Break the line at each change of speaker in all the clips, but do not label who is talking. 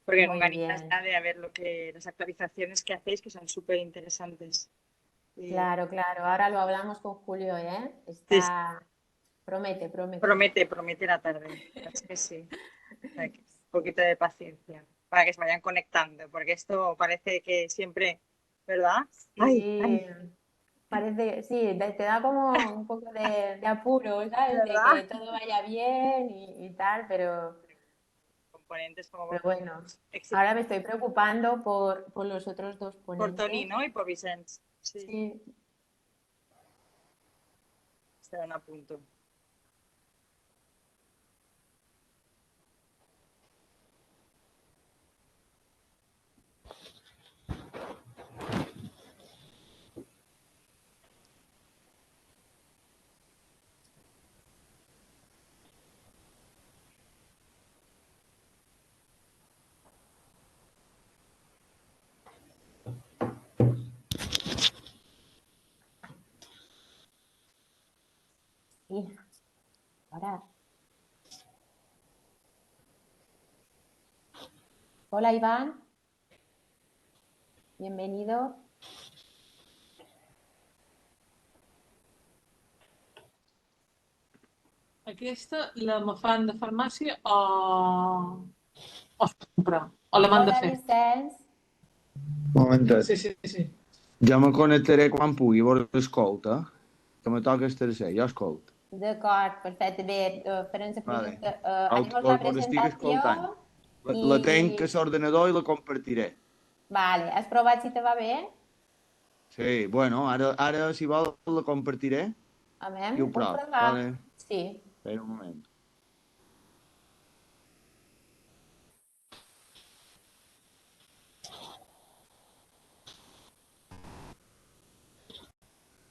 porque con
Muy
ganitas
bien.
ya de a ver las actualizaciones que hacéis, que son súper interesantes.
Claro, claro. Ahora lo hablamos con Julio, ¿eh?
Sí,
Promete, promete.
promete la tarde. Es que sí. O sea, que un poquito de paciencia para que se vayan conectando, porque esto parece que siempre, ¿verdad? Ay,
Sí,
ay,
parece, sí, te da como un poco de apuro, ¿sabes? De
¿verdad?
que todo vaya bien y tal,
Componentes como
pero bueno. Ahora me
exigentes
estoy preocupando por los otros dos
por Tony,
ponentes.
¿no? Y por Vicente. Sí,
Sí.
estarán a punto.
Sí, ahora. Hola Iván, bienvenido.
Aquesta me fan de farmàcia o es compra? O la m'han de
Hola
fer?
Vicenç.
Un momentet.
Sí, sí, sí.
Ja me connectaré quan pugui, llavors escolta. Que me toca el tercer, jo escolto.
D'acord, perfecte. Bé, farem la
Vale.
haremos la
Estic escoltant.
presentació
La tenc a
i...
l'ordenador i la compartiré.
Vale, has provat si te va bé?
Sí, bueno, ara si vol la compartiré
Amém?
i ho
Puc
prop.
provar?
Vale,
Sí.
espera un moment.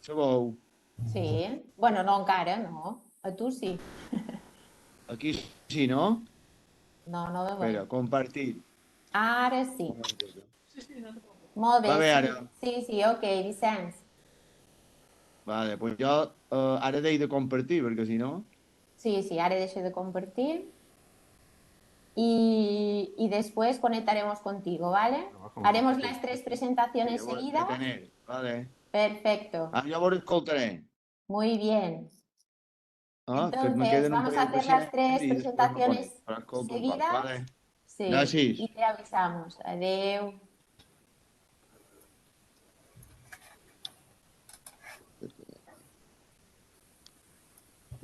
Sabeu?
Sí. Bueno, no encara, no. A tu sí.
Aquí sí, no?
No, no de
Espera,
moment.
compartir.
Ara sí.
Un momentet.
Sí, sí, no te preocupes.
Molt bé,
Va bé,
sí.
ara.
Sí, sí, ok, Vicenç.
Vale, pues jo ara he de compartir, perquè si no...
Sí, sí, ara deixo de compartir. Y después conectaremos contigo, ¿vale? Haremos las tres
Sí,
presentaciones
llavors
seguidas.
detener. Vale.
Perfecto,
Llavors escoltaré.
muy bien.
Que me
Entonces,
queden un
vamos a
parell de
hacer las
pacients
tres
i després me connecto.
presentaciones
Però escolto un cop.
seguidas.
Vale.
Sí,
Gràcies.
y te avisamos. Adeu.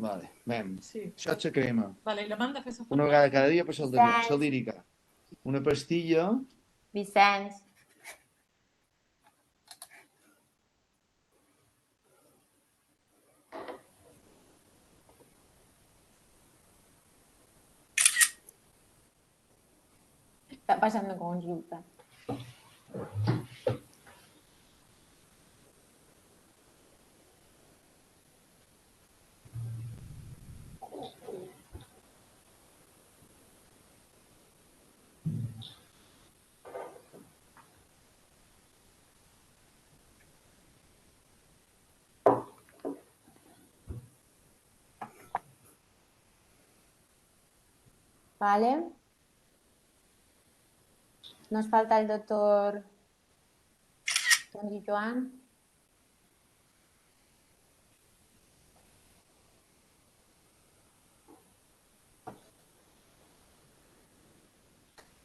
Vale, anem.
Sí.
Això és la crema.
Vale, i la m'han de fer la
Una vegada
farmàcia?
cada dia per la
Vicenç,
lírica. Una pastilla.
Vicenç. Está pasando consulta. ¿Vale? Nos falta el doctor Toni Joan.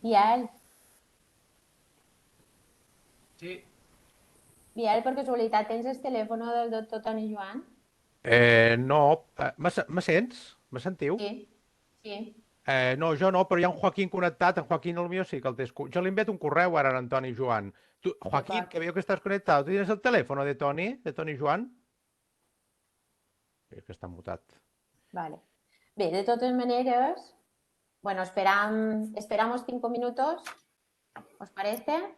Biel.
Sí.
Biel, per casualitat tens el telèfon del doctor Toni Joan?
No, me sents? Me sentiu?
Sí, sí.
No, jo no, però hi ha un Joaquín connectat. En Joaquín, el mío sí que el té. Jo li he enviat un correu ara a Antoni Joan. Joaquín,
D'acord.
que veo que estás conectado. ¿Tú tienes el teléfono de Toni Joan? Es que està mutat.
Vale. Bé, de totes maneres, bueno, esperamos 5 minutos, ¿os parece?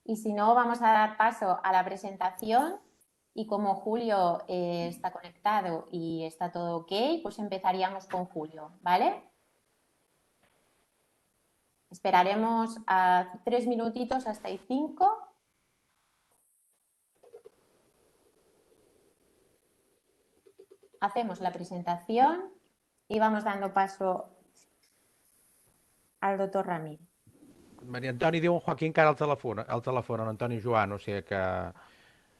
Y si no, vamos a dar paso a la presentación y como Julio está conectado y está todo ok, pues empezaríamos con Julio, ¿vale? Esperaremos a 3 minutitos hasta el 5. Hacemos la presentación y vamos dando paso al doctor Ramírez.
Maria Antoni diu en Joaquín que ara el telèfon en Antoni Joan, o sigui que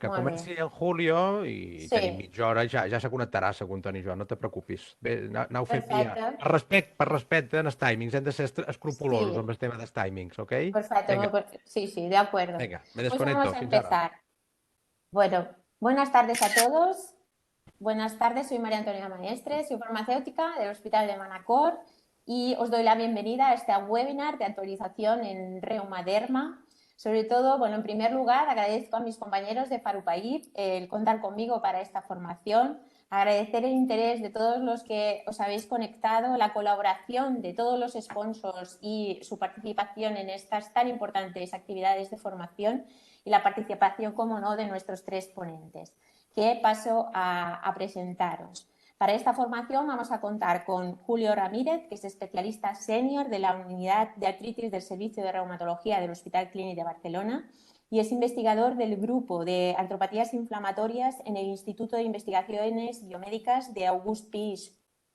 Molt bé.
comenci en Julio i
Sí.
tenim mitja hora, ja se connectarà, segur, Antoni Joan, no te preocupis. Bé, aneu fent via.
Perfecte.
Per respecte en els timings, hem de ser escrupulosos
Sí.
amb el tema dels timings, ¿ok?
Perfecto,
Venga,
sí, de acuerdo.
venga, me
Pues
desconecto.
vamos a
Fins ara.
empezar. Bueno, buenas tardes a todos. Buenas tardes, soy María Antonia Maestre, soy farmacéutica del Hospital de Manacor y os doy la bienvenida a este webinar de actualización en Reumaderma. Sobre todo, bueno, en primer lugar, agradezco a mis compañeros de Farupaid el contar conmigo para esta formación, agradecer el interés de todos los que os habéis conectado, la colaboración de todos los sponsors y su participación en estas tan importantes actividades de formación y la participación, como no, de nuestros 3 ponentes, que paso a presentaros. Para esta formación vamos a contar con Julio Ramírez, que es especialista senior de la Unidad de Artritis del Servicio de Reumatología del Hospital Clínic de Barcelona y es investigador del Grupo de Artropatías Inflamatorias en el Instituto de Investigaciones Biomédicas de August Pi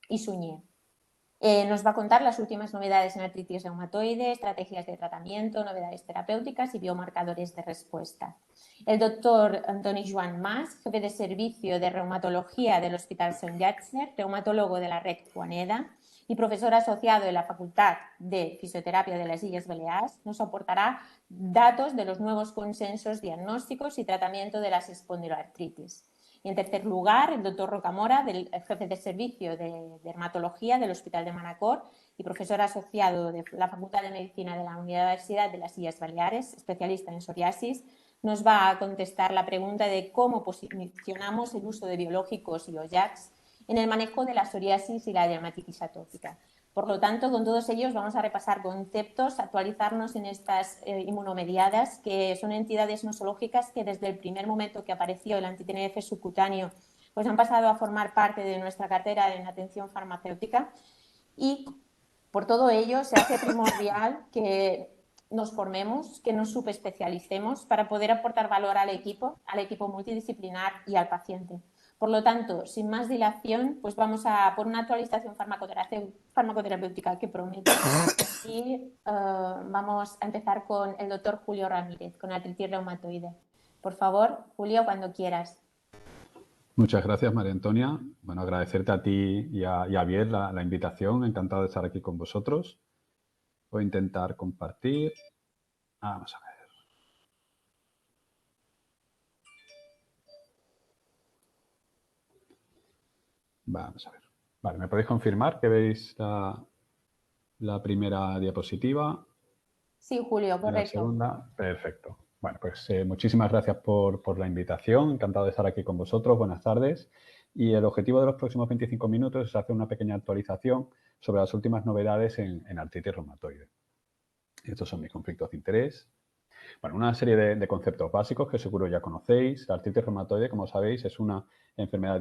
y Suñé. Nos va a contar las últimas novedades en artritis reumatoide, estrategias de tratamiento, novedades terapéuticas y biomarcadores de respuesta. El doctor Antoni Joan Mas, jefe de servicio de reumatología del Hospital Sant Llàtzer, reumatólogo de la Red Juaneda y profesor asociado en la Facultad de Fisioterapia de las Illes Balears, nos aportará datos de los nuevos consensos diagnósticos y tratamiento de las espondiloartritis. Y en tercer lugar, el doctor Rocamora, jefe de servicio de dermatología del Hospital de Manacor y profesor asociado de la Facultad de Medicina de la Universidad de las Illes Baleares, especialista en psoriasis, nos va a contestar la pregunta de cómo posicionamos el uso de biológicos y OJAKs en el manejo de la psoriasis y la dermatitis atópica. Por lo tanto, con todos ellos vamos a repasar conceptos, actualizarnos en estas inmunomediadas, que son entidades nosológicas que desde el primer momento que apareció el anti-TNF subcutáneo pues han pasado a formar parte de nuestra cartera en atención farmacéutica y por todo ello se hace primordial que nos formemos, que nos subespecialicemos para poder aportar valor al equipo multidisciplinar y al paciente. Por lo tanto, sin más dilación, pues vamos a por una actualización farmacoterapéutica que promete y vamos a empezar con el doctor Julio Ramírez, con artritis reumatoide. Por favor, Julio, cuando quieras.
Muchas gracias, María Antonia. Bueno, agradecerte a ti y a Javier la invitación. Encantado de estar aquí con vosotros. Voy a intentar compartir. Vamos a ver. Vamos a ver. Vale, ¿me podéis confirmar que veis la primera diapositiva?
Sí, Julio, correcto.
La segunda, perfecto. Bueno, pues muchísimas gracias por la invitación. Encantado de estar aquí con vosotros. Buenas tardes. Y el objetivo de los próximos 25 minutos es hacer una pequeña actualización sobre las últimas novedades en artritis reumatoide. Estos son mis conflictos de interés. Bueno, una serie de conceptos básicos que seguro ya conocéis. La artritis reumatoide, como sabéis, es una enfermedad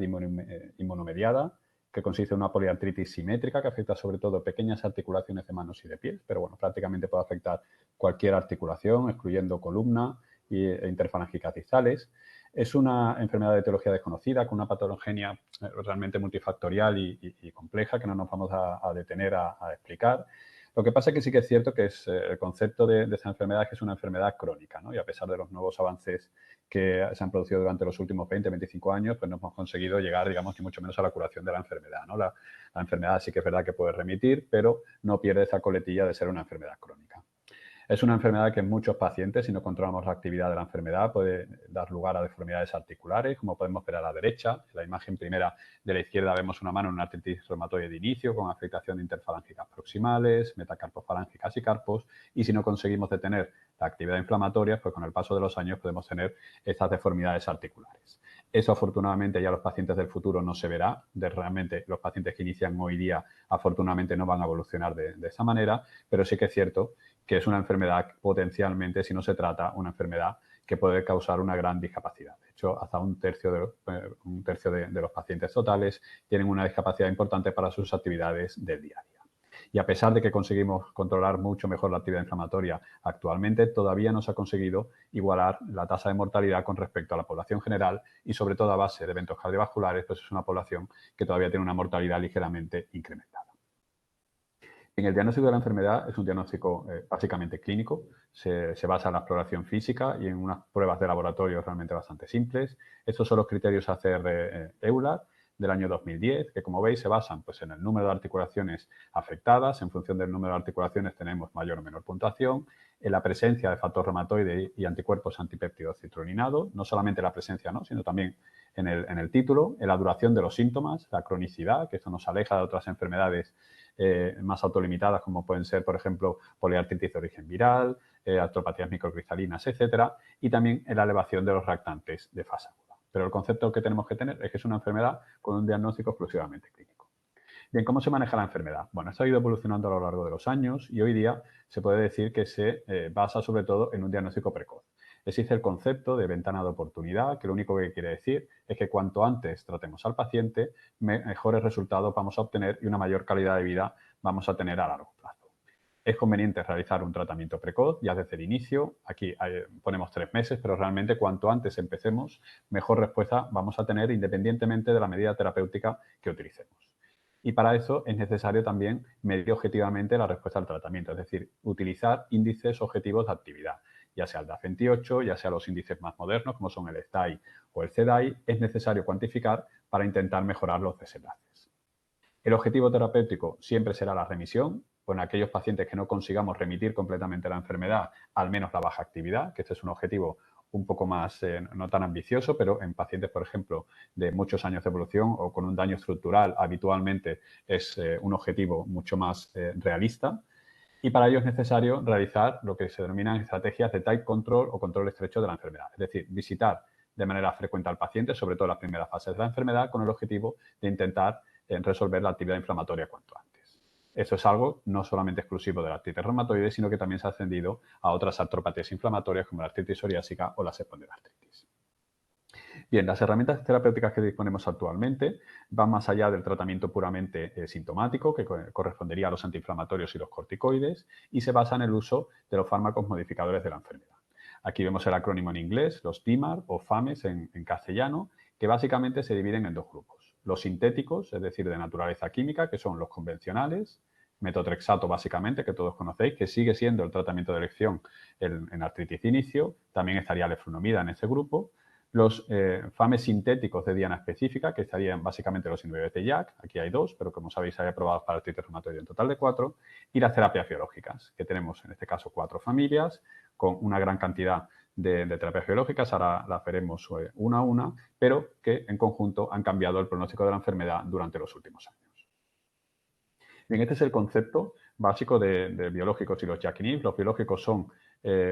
inmunomediada que consiste en una poliartritis simétrica que afecta sobre todo pequeñas articulaciones de manos y de pies, pero bueno, prácticamente puede afectar cualquier articulación, excluyendo columna e interfalángicas distales. Es una enfermedad de etiología desconocida con una patogenia realmente multifactorial y compleja que no nos vamos a detener a explicar. Lo que pasa es que sí que es cierto que es el concepto de esta enfermedad es que es una enfermedad crónica, ¿no? Y a pesar de los nuevos avances que se han producido durante los últimos 20, 25 años, pues no hemos conseguido llegar, digamos, ni mucho menos a la curación de la enfermedad, ¿no? La enfermedad sí que es verdad que puede remitir, pero no pierde esa coletilla de ser una enfermedad crónica. Es una enfermedad que en muchos pacientes, si no controlamos la actividad de la enfermedad, puede dar lugar a deformidades articulares, como podemos ver a la derecha. En la imagen primera de la izquierda vemos una mano en una artritis reumatoide de inicio con afectación de interfalángicas proximales, metacarpofalángicas y carpos. Y si no conseguimos detener la actividad inflamatoria, pues con el paso de los años podemos tener estas deformidades articulares. Eso afortunadamente ya los pacientes del futuro no se verá. Realmente los pacientes que inician hoy día afortunadamente no van a evolucionar de esa manera, pero sí que es cierto que es una enfermedad potencialmente, si no se trata, una enfermedad que puede causar una gran discapacidad. De hecho, hasta un tercio de los pacientes totales tienen una discapacidad importante para sus actividades del día a día. Y a pesar de que conseguimos controlar mucho mejor la actividad inflamatoria actualmente, todavía no se ha conseguido igualar la tasa de mortalidad con respecto a la población general y sobre todo a base de eventos cardiovasculares, pues es una población que todavía tiene una mortalidad ligeramente incrementada. En el diagnóstico de la enfermedad es un diagnóstico básicamente clínico, se basa en la exploración física y en unas pruebas de laboratorio realmente bastante simples. Estos son los criterios ACR-EULAR del año 2010, que como veis se basan pues, en el número de articulaciones afectadas. En función del número de articulaciones tenemos mayor o menor puntuación, en la presencia de factor reumatoide y anticuerpos antipéptidos citrullinado, no solamente la presencia, ¿no? sino también en el título, en la duración de los síntomas, la cronicidad, que esto nos aleja de otras enfermedades más autolimitadas, como pueden ser, por ejemplo, poliartritis de origen viral, artropatías microcristalinas, etcétera, y también en la elevación de los reactantes de fase aguda. Pero el concepto que tenemos que tener es que es una enfermedad con un diagnóstico exclusivamente clínico. Bien, ¿cómo se maneja la enfermedad? Bueno, esto ha ido evolucionando a lo largo de los años y hoy día se puede decir que se basa sobre todo en un diagnóstico precoz. Existe el concepto de ventana de oportunidad, que lo único que quiere decir es que cuanto antes tratemos al paciente, mejores resultados vamos a obtener y una mayor calidad de vida vamos a tener a largo plazo. Es conveniente realizar un tratamiento precoz ya desde el inicio. Aquí ponemos 3 meses, pero realmente cuanto antes empecemos, mejor respuesta vamos a tener independientemente de la medida terapéutica que utilicemos. Y para eso es necesario también medir objetivamente la respuesta al tratamiento, es decir, utilizar índices objetivos de actividad, ya sea el DAS28, ya sea los índices más modernos, como son el SDAI o el CDAI, es necesario cuantificar para intentar mejorar los desenlaces. El objetivo terapéutico siempre será la remisión, o en aquellos pacientes que no consigamos remitir completamente la enfermedad, al menos la baja actividad, que este es un objetivo un poco más, no tan ambicioso, pero en pacientes, por ejemplo, de muchos años de evolución o con un daño estructural, habitualmente es un objetivo mucho más realista. Y para ello es necesario realizar lo que se denominan estrategias de tight control o control estrecho de la enfermedad. Es decir, visitar de manera frecuente al paciente, sobre todo en las primeras fases de la enfermedad, con el objetivo de intentar resolver la actividad inflamatoria cuanto antes. Esto es algo no solamente exclusivo de la artritis reumatoide, sino que también se ha extendido a otras artropatías inflamatorias como la artritis psoriásica o la espondiloartritis. Bien, las herramientas terapéuticas que disponemos actualmente van más allá del tratamiento puramente sintomático, que correspondería a los antiinflamatorios y los corticoides, y se basa en el uso de los fármacos modificadores de la enfermedad. Aquí vemos el acrónimo en inglés, los TIMAR o FAMES en castellano, que básicamente se dividen en 2 grupos. Los sintéticos, es decir, de naturaleza química, que son los convencionales, metotrexato básicamente, que todos conocéis, que sigue siendo el tratamiento de elección en artritis de inicio, también estaría leflunomida en ese grupo. Los FAMES sintéticos de diana específica, que estarían básicamente los inhibidores de JAK, aquí hay 2, pero como sabéis hay aprobados para artritis reumatoide en total de 4, y las terapias biológicas, que tenemos en este caso 4 familias, con una gran cantidad de terapias biológicas, ahora las veremos una a una, pero que en conjunto han cambiado el pronóstico de la enfermedad durante los últimos años. Bien, este es el concepto básico de biológicos y los JAK inhibitors. Los biológicos son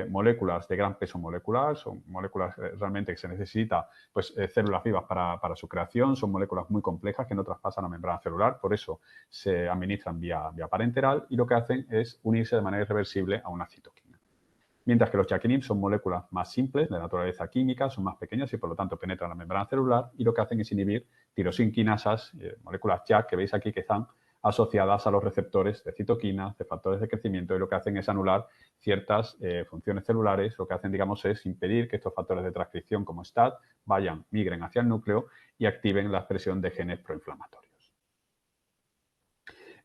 moléculas de gran peso molecular, son moléculas realmente que se necesita pues, células vivas para su creación, son moléculas muy complejas que no traspasan la membrana celular, por eso se administran vía parenteral y lo que hacen es unirse de manera irreversible a una citoquina. Mientras que los JAK inhibitors son moléculas más simples, de naturaleza química, son más pequeñas y por lo tanto penetran la membrana celular y lo que hacen es inhibir tirosinquinasas, moléculas JAK que veis aquí que están asociadas a los receptores de citoquinas, de factores de crecimiento y lo que hacen es anular ciertas funciones celulares, lo que hacen, digamos, es impedir que estos factores de transcripción como STAT migren hacia el núcleo y activen la expresión de genes proinflamatorios.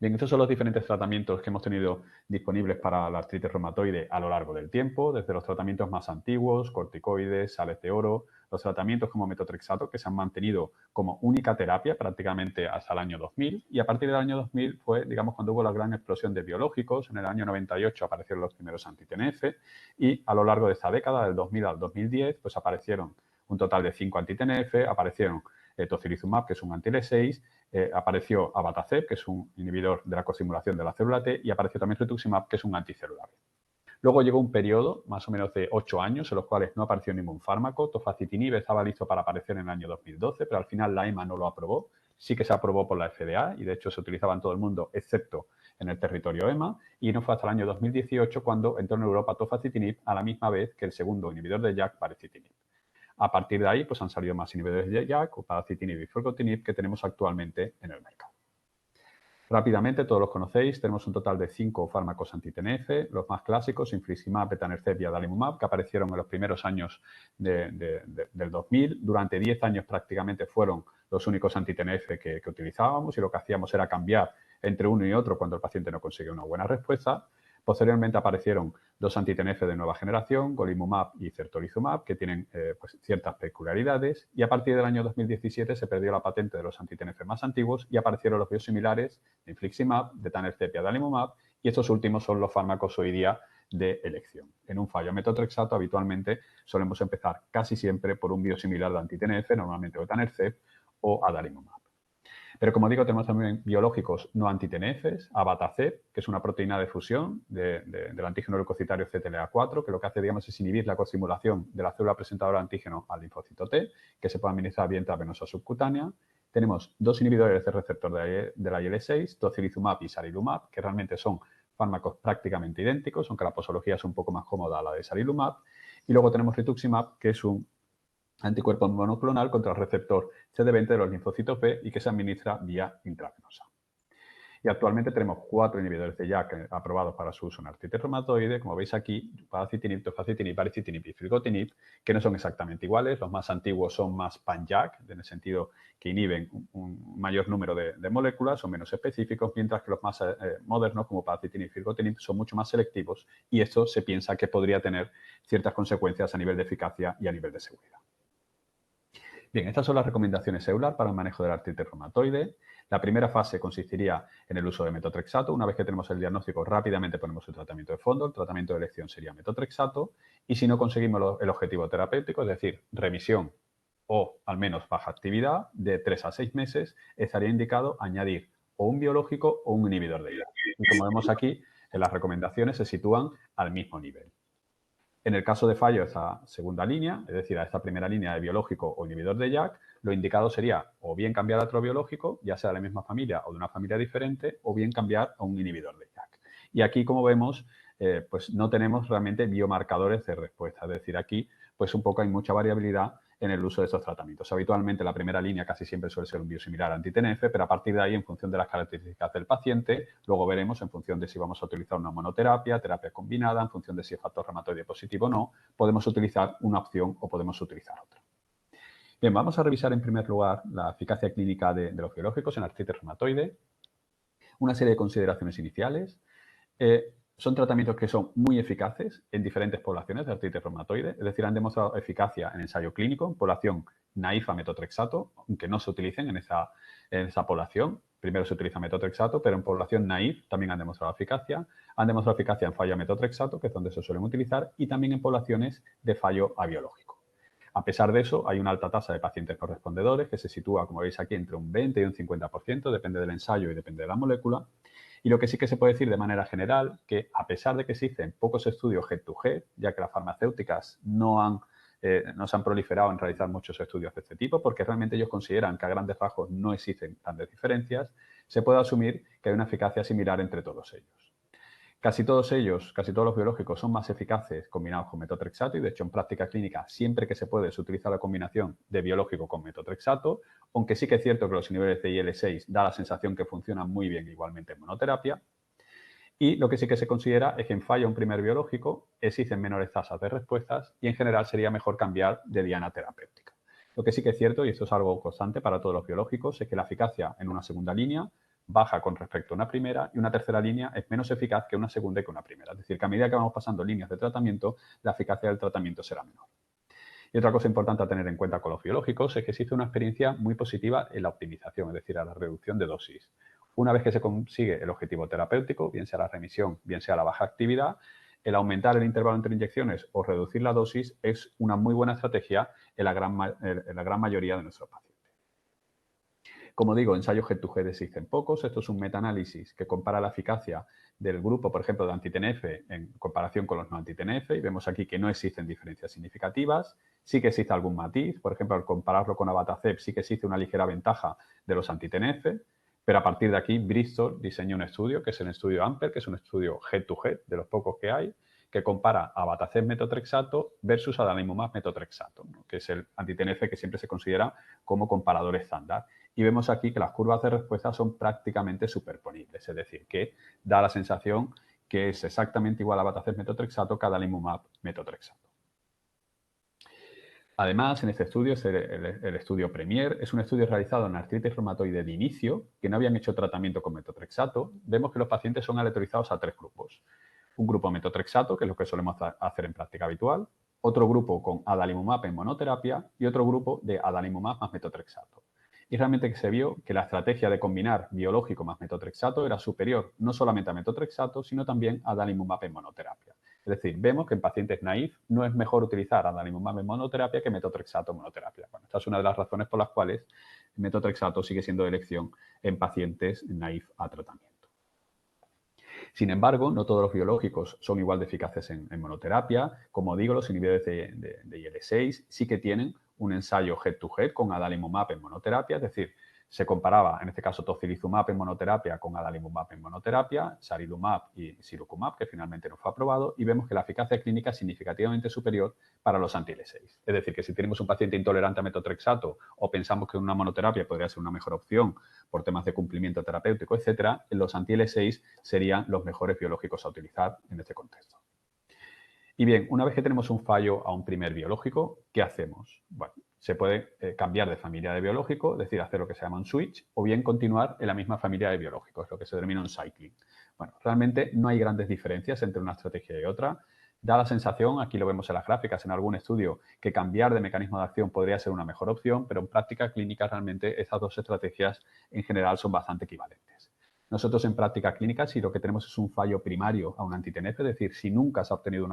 Bien, estos son los diferentes tratamientos que hemos tenido disponibles para la artritis reumatoide a lo largo del tiempo, desde los tratamientos más antiguos, corticoides, sales de oro, los tratamientos como metotrexato, que se han mantenido como única terapia prácticamente hasta el año 2000, y a partir del año 2000 fue, digamos, cuando hubo la gran explosión de biológicos. En el año 98 aparecieron los primeros anti-TNF y a lo largo de esta década, del 2000 al 2010, pues aparecieron un total de 5 anti-TNF, aparecieron tocilizumab, que es un anti-IL-6, apareció abatacept, que es un inhibidor de la costimulación de la célula T, y apareció también rituximab, que es un anticelular. Luego llegó un periodo, más o menos de 8 años, en los cuales no apareció ningún fármaco. Tofacitinib estaba listo para aparecer en el año 2012, pero al final la EMA no lo aprobó. Sí que se aprobó por la FDA y de hecho se utilizaba en todo el mundo, excepto en el territorio EMA. Y no fue hasta el año 2018 cuando entró en Europa tofacitinib a la misma vez que el segundo inhibidor de JAK, baricitinib. A partir de ahí, pues han salido más inhibidores de JAK, upadacitinib y filgotinib que tenemos actualmente en el mercado. Rápidamente, todos los conocéis, tenemos un total de 5 fármacos anti-TNF, los más clásicos, infliximab, betanercept y adalimumab, que aparecieron en los primeros años del 2000. Durante 10 años prácticamente fueron los únicos anti-TNF que utilizábamos y lo que hacíamos era cambiar entre uno y otro cuando el paciente no conseguía una buena respuesta. Posteriormente aparecieron dos anti-TNF de nueva generación, golimumab y certolizumab, que tienen pues, ciertas peculiaridades, y a partir del año 2017 se perdió la patente de los anti-TNF más antiguos y aparecieron los biosimilares de infliximab, de etanercept y adalimumab, y estos últimos son los fármacos hoy día de elección. En un fallo a metotrexato habitualmente solemos empezar casi siempre por un biosimilar de anti-TNF, normalmente o etanercept o adalimumab. Pero como digo, tenemos también biológicos no anti-TNFs, abatacept, que es una proteína de fusión del antígeno leucocitario CTLA4, que lo que hace, digamos, es inhibir la costimulación de la célula presentadora de antígeno al linfocito T, que se puede administrar vía intravenosa subcutánea. Tenemos dos inhibidores del receptor de la IL-6, tocilizumab y sarilumab, que realmente son fármacos prácticamente idénticos, aunque la posología es un poco más cómoda a la de sarilumab. Y luego tenemos rituximab, que es un anticuerpo monoclonal contra el receptor CD20 de los linfocitos B y que se administra vía intravenosa. Y actualmente tenemos 4 inhibidores de JAK aprobados para su uso en artritis reumatoide, como veis aquí, upadacitinib, tofacitinib, baricitinib y filgotinib, que no son exactamente iguales. Los más antiguos son más pan-JAK, en el sentido que inhiben un mayor número de moléculas, son menos específicos, mientras que los más modernos, como upadacitinib y filgotinib, son mucho más selectivos y esto se piensa que podría tener ciertas consecuencias a nivel de eficacia y a nivel de seguridad. Bien, estas son las recomendaciones EULAR para el manejo de la artritis reumatoide. La primera fase consistiría en el uso de metotrexato. Una vez que tenemos el diagnóstico, rápidamente ponemos el tratamiento de fondo. El tratamiento de elección sería metotrexato. Y si no conseguimos el objetivo terapéutico, es decir, remisión o al menos baja actividad, de 3 a 6 meses, estaría indicado añadir o un biológico o un inhibidor de JAK. Y como vemos aquí, en las recomendaciones se sitúan al mismo nivel. En el caso de fallo a esta segunda línea, es decir, a esta primera línea de biológico o inhibidor de JAK, lo indicado sería o bien cambiar a otro biológico, ya sea de la misma familia o de una familia diferente, o bien cambiar a un inhibidor de JAK. Y aquí, como vemos, pues no tenemos realmente biomarcadores de respuesta. Es decir, aquí pues un poco hay mucha variabilidad en el uso de estos tratamientos. Habitualmente la primera línea casi siempre suele ser un biosimilar anti-TNF, pero a partir de ahí, en función de las características del paciente, luego veremos en función de si vamos a utilizar una monoterapia, terapia combinada, en función de si es factor reumatoide positivo o no, podemos utilizar una opción o podemos utilizar otra. Bien, vamos a revisar en primer lugar la eficacia clínica de los biológicos en artritis reumatoide. Una serie de consideraciones iniciales. Son tratamientos que son muy eficaces en diferentes poblaciones de artritis reumatoide, es decir, han demostrado eficacia en ensayo clínico en población naif a metotrexato, aunque no se utilicen en esa población. Primero se utiliza metotrexato, pero en población naif también han demostrado eficacia. Han demostrado eficacia en fallo a metotrexato, que es donde se suelen utilizar, y también en poblaciones de fallo a biológico. A pesar de eso, hay una alta tasa de pacientes no respondedores que se sitúa, como veis aquí, entre un 20 y un 50%, depende del ensayo y depende de la molécula. Y lo que sí que se puede decir de manera general, que a pesar de que existen pocos estudios head-to-head, ya que las farmacéuticas no se han proliferado en realizar muchos estudios de este tipo, porque realmente ellos consideran que a grandes rasgos no existen grandes diferencias, se puede asumir que hay una eficacia similar entre todos ellos. Casi todos los biológicos son más eficaces combinados con metotrexato y, de hecho, en práctica clínica, siempre que se puede, se utiliza la combinación de biológico con metotrexato, aunque sí que es cierto que los inhibidores de IL-6 da la sensación que funcionan muy bien igualmente en monoterapia. Y lo que sí que se considera es que en fallo a un primer biológico existen menores tasas de respuestas y, en general, sería mejor cambiar de diana terapéutica. Lo que sí que es cierto, y esto es algo constante para todos los biológicos, es que la eficacia en una segunda línea baja con respecto a una primera y una tercera línea es menos eficaz que una segunda y que una primera. Es decir, que a medida que vamos pasando líneas de tratamiento, la eficacia del tratamiento será menor. Y otra cosa importante a tener en cuenta con los biológicos es que existe una experiencia muy positiva en la optimización, es decir, a la reducción de dosis. Una vez que se consigue el objetivo terapéutico, bien sea la remisión, bien sea la baja actividad, el aumentar el intervalo entre inyecciones o reducir la dosis es una muy buena estrategia en la gran mayoría de nuestros pacientes. Como digo, ensayos head-to-head existen pocos. Esto es un metaanálisis que compara la eficacia del grupo, por ejemplo, de anti-TNF en comparación con los no anti-TNF. Y vemos aquí que no existen diferencias significativas. Sí que existe algún matiz. Por ejemplo, al compararlo con abatacept, sí que existe una ligera ventaja de los anti-TNF. Pero a partir de aquí, Bristol diseñó un estudio, que es el estudio AMPER, que es un estudio head-to-head, de los pocos que hay, que compara abatacept metotrexato versus adalimumab metotrexato, ¿no? Que es el anti-TNF que siempre se considera como comparador estándar. Y vemos aquí que las curvas de respuesta son prácticamente superponibles, es decir, que da la sensación que es exactamente igual a abatacept metotrexato que adalimumab metotrexato. Además, en este estudio, es el estudio Premier, es un estudio realizado en artritis reumatoide de inicio, que no habían hecho tratamiento con metotrexato. Vemos que los pacientes son aleatorizados a 3 grupos. Un grupo metotrexato, que es lo que solemos hacer en práctica habitual, otro grupo con adalimumab en monoterapia y otro grupo de adalimumab más metotrexato. Y realmente se vio que la estrategia de combinar biológico más metotrexato era superior no solamente a metotrexato, sino también a adalimumab en monoterapia. Es decir, vemos que en pacientes naïf no es mejor utilizar adalimumab en monoterapia que metotrexato en monoterapia. Bueno, esta es una de las razones por las cuales el metotrexato sigue siendo de elección en pacientes naïf a tratamiento. Sin embargo, no todos los biológicos son igual de eficaces en monoterapia. Como digo, los inhibidores de IL-6 sí que tienen un ensayo head-to-head con adalimumab en monoterapia, es decir, se comparaba, en este caso, tocilizumab en monoterapia con adalimumab en monoterapia, sarilumab y sirukumab, que finalmente no fue aprobado, y vemos que la eficacia clínica es significativamente superior para los anti-IL-6. Es decir, que si tenemos un paciente intolerante a metotrexato o pensamos que una monoterapia podría ser una mejor opción por temas de cumplimiento terapéutico, etcétera, los anti-IL-6 serían los mejores biológicos a utilizar en este contexto. Y bien, una vez que tenemos un fallo a un primer biológico, ¿qué hacemos? Bueno, se puede cambiar de familia de biológico, es decir, hacer lo que se llama un switch, o bien continuar en la misma familia de biológicos, lo que se denomina un cycling. Bueno, realmente no hay grandes diferencias entre una estrategia y otra. Da la sensación, aquí lo vemos en las gráficas, en algún estudio, que cambiar de mecanismo de acción podría ser una mejor opción, pero en práctica clínica realmente estas dos estrategias en general son bastante equivalentes. Nosotros en práctica clínica, si lo que tenemos es un fallo primario a un anti-TNF, es decir, si nunca se ha obtenido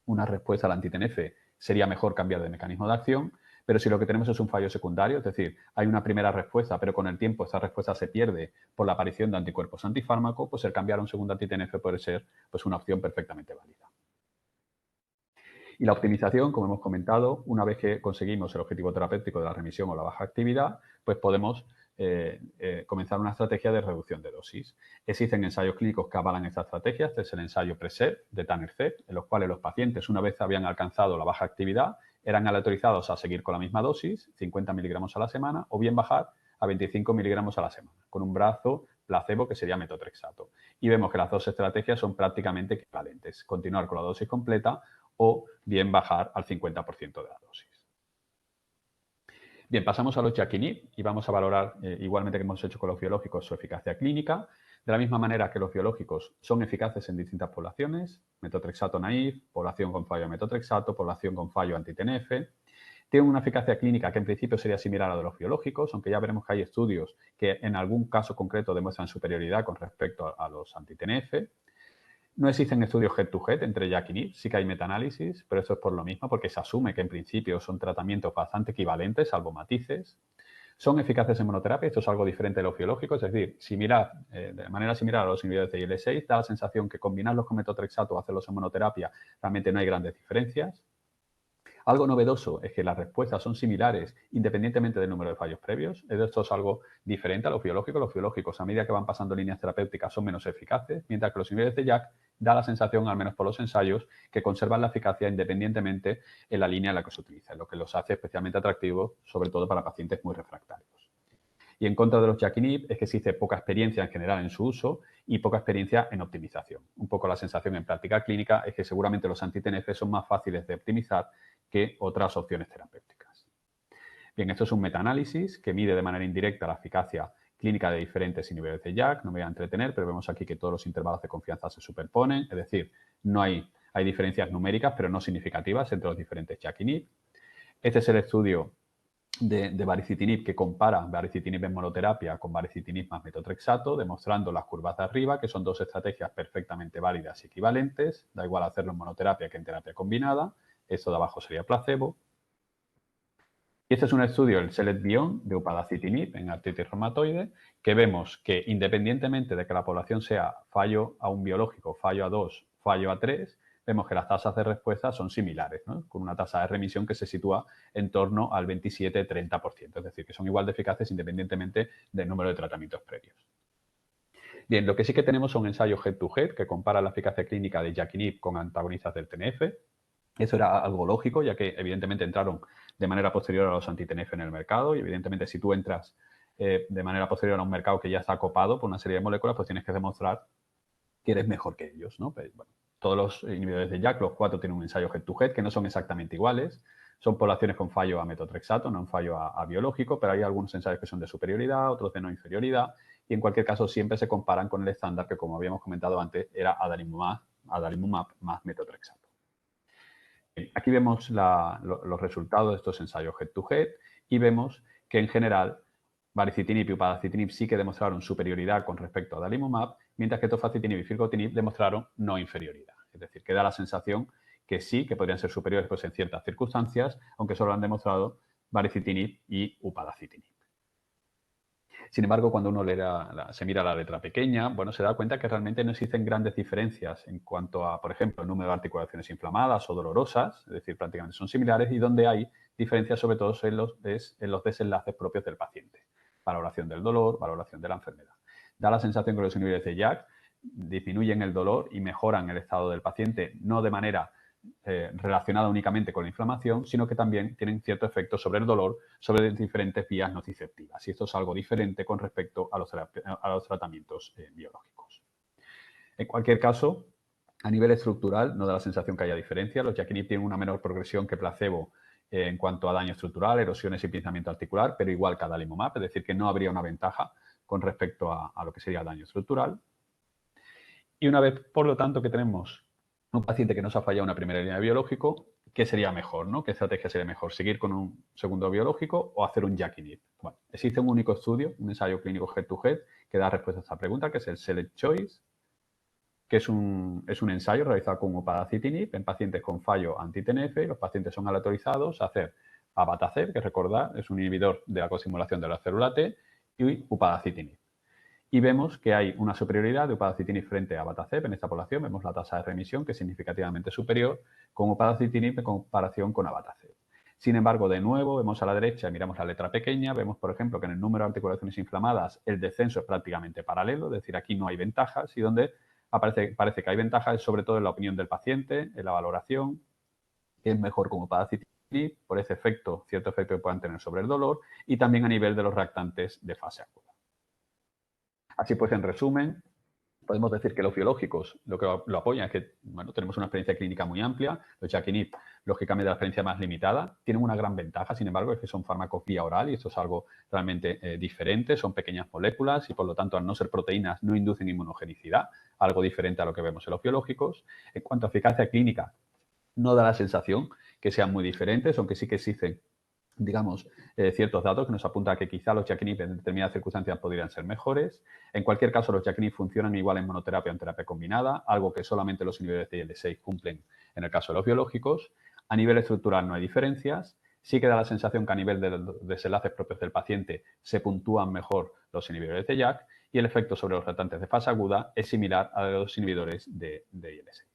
una respuesta al anti-TNF, sería mejor cambiar de mecanismo de acción, pero si lo que tenemos es un fallo secundario, es decir, hay una primera respuesta, pero con el tiempo esa respuesta se pierde por la aparición de anticuerpos antifármaco, pues el cambiar a un segundo anti-TNF puede ser pues, una opción perfectamente válida. Y la optimización, como hemos comentado, una vez que conseguimos el objetivo terapéutico de la remisión o la baja actividad, pues podemos comenzar una estrategia de reducción de dosis. Existen ensayos clínicos que avalan esta estrategia. Este es el ensayo PRESET de Tanner-Zet, en los cuales los pacientes, una vez habían alcanzado la baja actividad, eran aleatorizados a seguir con la misma dosis, 50 miligramos a la semana, o bien bajar a 25 miligramos a la semana, con un brazo placebo que sería metotrexato. Y vemos que las dos estrategias son prácticamente equivalentes. Continuar con la dosis completa o bien bajar al 50% de la dosis. Bien, pasamos a los JAK-inhib y vamos a valorar, igualmente que hemos hecho con los biológicos, su eficacia clínica. De la misma manera que los biológicos son eficaces en distintas poblaciones, metotrexato naïf, población con fallo a metotrexato, población con fallo anti-TNF. Tienen una eficacia clínica que en principio sería similar a la de los biológicos, aunque ya veremos que hay estudios que en algún caso concreto demuestran superioridad con respecto a los anti-TNF. No existen estudios head-to-head entre JAK-inhib, sí que hay metaanálisis, pero eso es por lo mismo, porque se asume que en principio son tratamientos bastante equivalentes, salvo matices. Son eficaces en monoterapia, esto es algo diferente de los biológicos, es decir, de manera similar a los inhibidores de IL-6, da la sensación que combinarlos con metotrexato o hacerlos en monoterapia, realmente no hay grandes diferencias. Algo novedoso es que las respuestas son similares independientemente del número de fallos previos. Esto es algo diferente a los biológicos. Los biológicos, a medida que van pasando líneas terapéuticas, son menos eficaces, mientras que los inhibidores de JAK da la sensación, al menos por los ensayos, que conservan la eficacia independientemente en la línea en la que se utiliza, lo que los hace especialmente atractivos, sobre todo para pacientes muy refractarios. Y en contra de los JAK-inhib es que existe poca experiencia en general en su uso y poca experiencia en optimización. Un poco la sensación en práctica clínica es que seguramente los anti-TNF son más fáciles de optimizar que otras opciones terapéuticas. Bien, esto es un metaanálisis que mide de manera indirecta la eficacia clínica de diferentes inhibidores de JAK. No me voy a entretener, pero vemos aquí que todos los intervalos de confianza se superponen, es decir, no hay diferencias numéricas, pero no significativas entre los diferentes JAK-inhib. Este es el estudio de baricitinib que compara baricitinib en monoterapia con baricitinib más metotrexato, demostrando las curvas de arriba, que son dos estrategias perfectamente válidas y equivalentes. Da igual hacerlo en monoterapia que en terapia combinada. Esto de abajo sería placebo. Y este es un estudio, el SELECT Beyond, de upadacitinib en artritis reumatoide, que vemos que independientemente de que la población sea fallo a un biológico, fallo a 2, fallo a 3, vemos que las tasas de respuesta son similares, ¿no? Con una tasa de remisión que se sitúa en torno al 27-30%, es decir, que son igual de eficaces independientemente del número de tratamientos previos. Bien, lo que sí que tenemos son ensayos head-to-head que comparan la eficacia clínica de JAK-inhib con antagonistas del TNF. Eso era algo lógico, ya que evidentemente entraron de manera posterior a los anti-TNF en el mercado y evidentemente si tú entras de manera posterior a un mercado que ya está copado por una serie de moléculas, pues tienes que demostrar que eres mejor que ellos, ¿no? Pues, bueno, todos los inhibidores de JAK, los 4 tienen un ensayo head-to-head que no son exactamente iguales. Son poblaciones con fallo a metotrexato, no un fallo a biológico, pero hay algunos ensayos que son de superioridad, otros de no inferioridad, y en cualquier caso siempre se comparan con el estándar que, como habíamos comentado antes, era adalimumab más metotrexato. Aquí vemos los resultados de estos ensayos head-to-head y vemos que en general baricitinib y upadacitinib sí que demostraron superioridad con respecto a adalimumab, mientras que tofacitinib y filgotinib demostraron no inferioridad. Es decir, que da la sensación que sí, que podrían ser superiores pues, en ciertas circunstancias, aunque solo han demostrado baricitinib y upadacitinib. Sin embargo, cuando uno se mira la letra pequeña, bueno, se da cuenta que realmente no existen grandes diferencias en cuanto a, por ejemplo, el número de articulaciones inflamadas o dolorosas, es decir, prácticamente son similares, y donde hay diferencias sobre todo en los desenlaces propios del paciente. Valoración del dolor, valoración de la enfermedad. Da la sensación que los inhibidores de JAK disminuyen el dolor y mejoran el estado del paciente, no de manera relacionada únicamente con la inflamación, sino que también tienen cierto efecto sobre el dolor, sobre diferentes vías nociceptivas. Y esto es algo diferente con respecto a los tratamientos biológicos. En cualquier caso, a nivel estructural no da la sensación que haya diferencia. Los JAK tienen una menor progresión que placebo en cuanto a daño estructural, erosiones y pinzamiento articular, pero igual que adalimumab, es decir, que no habría una ventaja con respecto a lo que sería el daño estructural. Y una vez, por lo tanto, que tenemos un paciente que nos ha fallado una primera línea de biológico, ¿qué sería mejor, no? ¿Qué estrategia sería mejor? ¿Seguir con un segundo biológico o hacer un JAK inhib? Bueno, existe un único estudio, un ensayo clínico head-to-head, que da respuesta a esta pregunta, que es el Select Choice, que es un ensayo realizado con upadacitinib en pacientes con fallo anti-TNF. Los pacientes son aleatorizados a hacer abatacept, que recordad es un inhibidor de la costimulación de la célula T, y upadacitinib. Y vemos que hay una superioridad de upadacitinib frente a abatacept en esta población. Vemos la tasa de remisión, que es significativamente superior con upadacitinib en comparación con abatacept. Sin embargo, de nuevo, vemos a la derecha, miramos la letra pequeña, vemos, por ejemplo, que en el número de articulaciones inflamadas el descenso es prácticamente paralelo, es decir, aquí no hay ventajas, y donde parece que hay ventajas sobre todo en la opinión del paciente, en la valoración, que es mejor con upadacitinib por ese efecto, cierto efecto que puedan tener sobre el dolor, y también a nivel de los reactantes de fase aguda. Así pues, en resumen, podemos decir que los biológicos lo que lo apoyan es que bueno, tenemos una experiencia clínica muy amplia. Los JAK inhib, lógicamente, la experiencia más limitada. Tienen una gran ventaja, sin embargo, es que son fármacos vía oral y esto es algo realmente diferente. Son pequeñas moléculas y, por lo tanto, al no ser proteínas, no inducen inmunogenicidad, algo diferente a lo que vemos en los biológicos. En cuanto a eficacia clínica, no da la sensación que sean muy diferentes, aunque sí que existen digamos, ciertos datos que nos apuntan a que quizá los JAK inhib en determinadas circunstancias podrían ser mejores. En cualquier caso, los JAK inhib funcionan igual en monoterapia o en terapia combinada, algo que solamente los inhibidores de IL-6 cumplen en el caso de los biológicos. A nivel estructural no hay diferencias. Sí que da la sensación que a nivel de los desenlaces propios del paciente se puntúan mejor los inhibidores de JAK y el efecto sobre los tratantes de fase aguda es similar a los inhibidores de IL-6.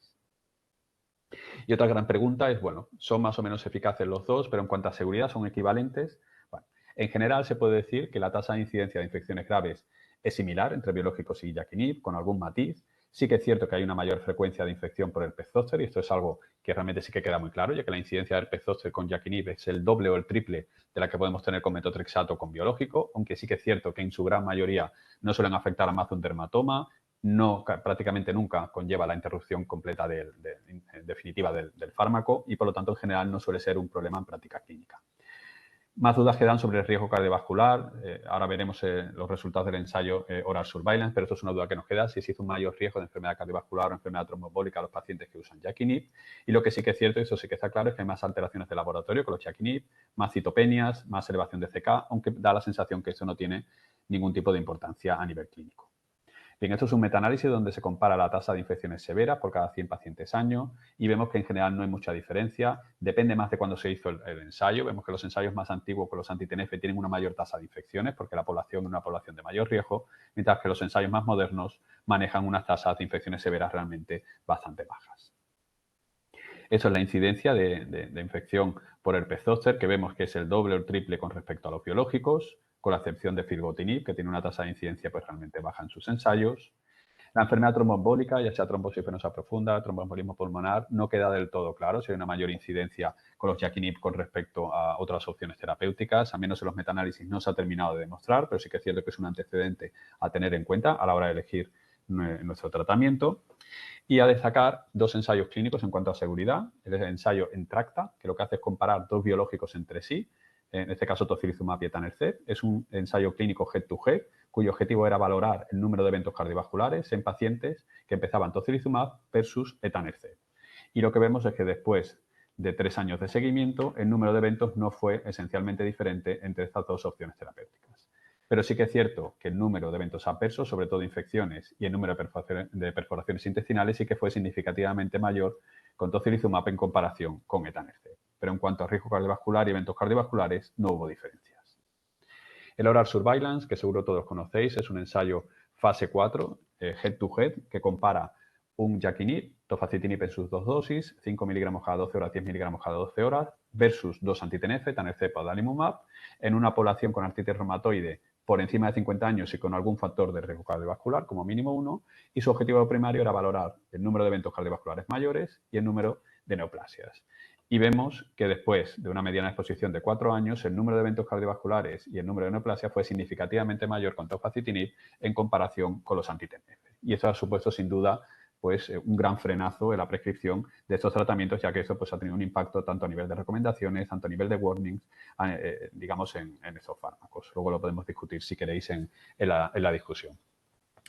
Y otra gran pregunta es, bueno, ¿son más o menos eficaces los dos, pero en cuanto a seguridad son equivalentes? Bueno, en general se puede decir que la tasa de incidencia de infecciones graves es similar entre biológicos y JAK inhib, con algún matiz. Sí que es cierto que hay una mayor frecuencia de infección por herpes zóster y esto es algo que realmente sí que queda muy claro, ya que la incidencia de herpes zóster con JAK inhib es el doble o el triple de la que podemos tener con metotrexato con biológico, aunque sí que es cierto que en su gran mayoría no suelen afectar a más de un dermatoma, no prácticamente nunca conlleva la interrupción completa definitiva del fármaco y, por lo tanto, en general no suele ser un problema en práctica clínica. Más dudas quedan sobre el riesgo cardiovascular. Ahora veremos los resultados del ensayo Oral Surveillance, pero esto es una duda que nos queda, si existe un mayor riesgo de enfermedad cardiovascular o enfermedad tromboembólica a los pacientes que usan JAK inhib. Y lo que sí que es cierto, y eso sí que está claro, es que hay más alteraciones de laboratorio con los JAK inhib, más citopenias, más elevación de CK, aunque da la sensación que esto no tiene ningún tipo de importancia a nivel clínico. Bien, esto es un metaanálisis donde se compara la tasa de infecciones severas por cada 100 pacientes año y vemos que en general no hay mucha diferencia. Depende más de cuándo se hizo el ensayo. Vemos que los ensayos más antiguos con los anti-TNF tienen una mayor tasa de infecciones porque la población es una población de mayor riesgo, mientras que los ensayos más modernos manejan unas tasas de infecciones severas realmente bastante bajas. Eso es la incidencia de infección por herpes zóster, que vemos que es el doble o el triple con respecto a los biológicos, con la excepción de filgotinib, que tiene una tasa de incidencia pues, realmente baja en sus ensayos. La enfermedad tromboembólica, ya sea trombosis venosa profunda, tromboembolismo pulmonar, no queda del todo claro si hay una mayor incidencia con los JAK inhib con respecto a otras opciones terapéuticas. Al menos en los metaanálisis no se ha terminado de demostrar, pero sí que es cierto que es un antecedente a tener en cuenta a la hora de elegir nuestro tratamiento. Y a destacar 2 ensayos clínicos en cuanto a seguridad. El ensayo ENTRACTA, que lo que hace es comparar 2 biológicos entre sí, en este caso tocilizumab y etanercept. Es un ensayo clínico head-to-head, cuyo objetivo era valorar el número de eventos cardiovasculares en pacientes que empezaban tocilizumab versus etanercept. Y lo que vemos es que después de 3 años de seguimiento, el número de eventos no fue esencialmente diferente entre estas 2 opciones terapéuticas. Pero sí que es cierto que el número de eventos adversos, sobre todo infecciones, y el número de perforaciones intestinales sí que fue significativamente mayor con tocilizumab en comparación con etanercept. Pero en cuanto a riesgo cardiovascular y eventos cardiovasculares, no hubo diferencias. El Oral Surveillance, que seguro todos conocéis, es un ensayo fase 4, head-to-head, que compara un Yakinib, tofacitinib en sus 2 dosis, 5 miligramos cada 12 horas, 10 miligramos cada 12 horas, versus 2 anti-TNF, etanercept o adalimumab, en una población con artritis reumatoide por encima de 50 años y con algún factor de riesgo cardiovascular, como mínimo 1, y su objetivo primario era valorar el número de eventos cardiovasculares mayores y el número de neoplasias. Y vemos que después de una mediana exposición de 4 años, el número de eventos cardiovasculares y el número de neoplasias fue significativamente mayor con tofacitinib en comparación con los anti-TNF. Y eso ha supuesto, sin duda, pues un gran frenazo en la prescripción de estos tratamientos, ya que eso pues, ha tenido un impacto tanto a nivel de recomendaciones, tanto a nivel de warnings, digamos, en estos fármacos. Luego lo podemos discutir, si queréis, en la discusión.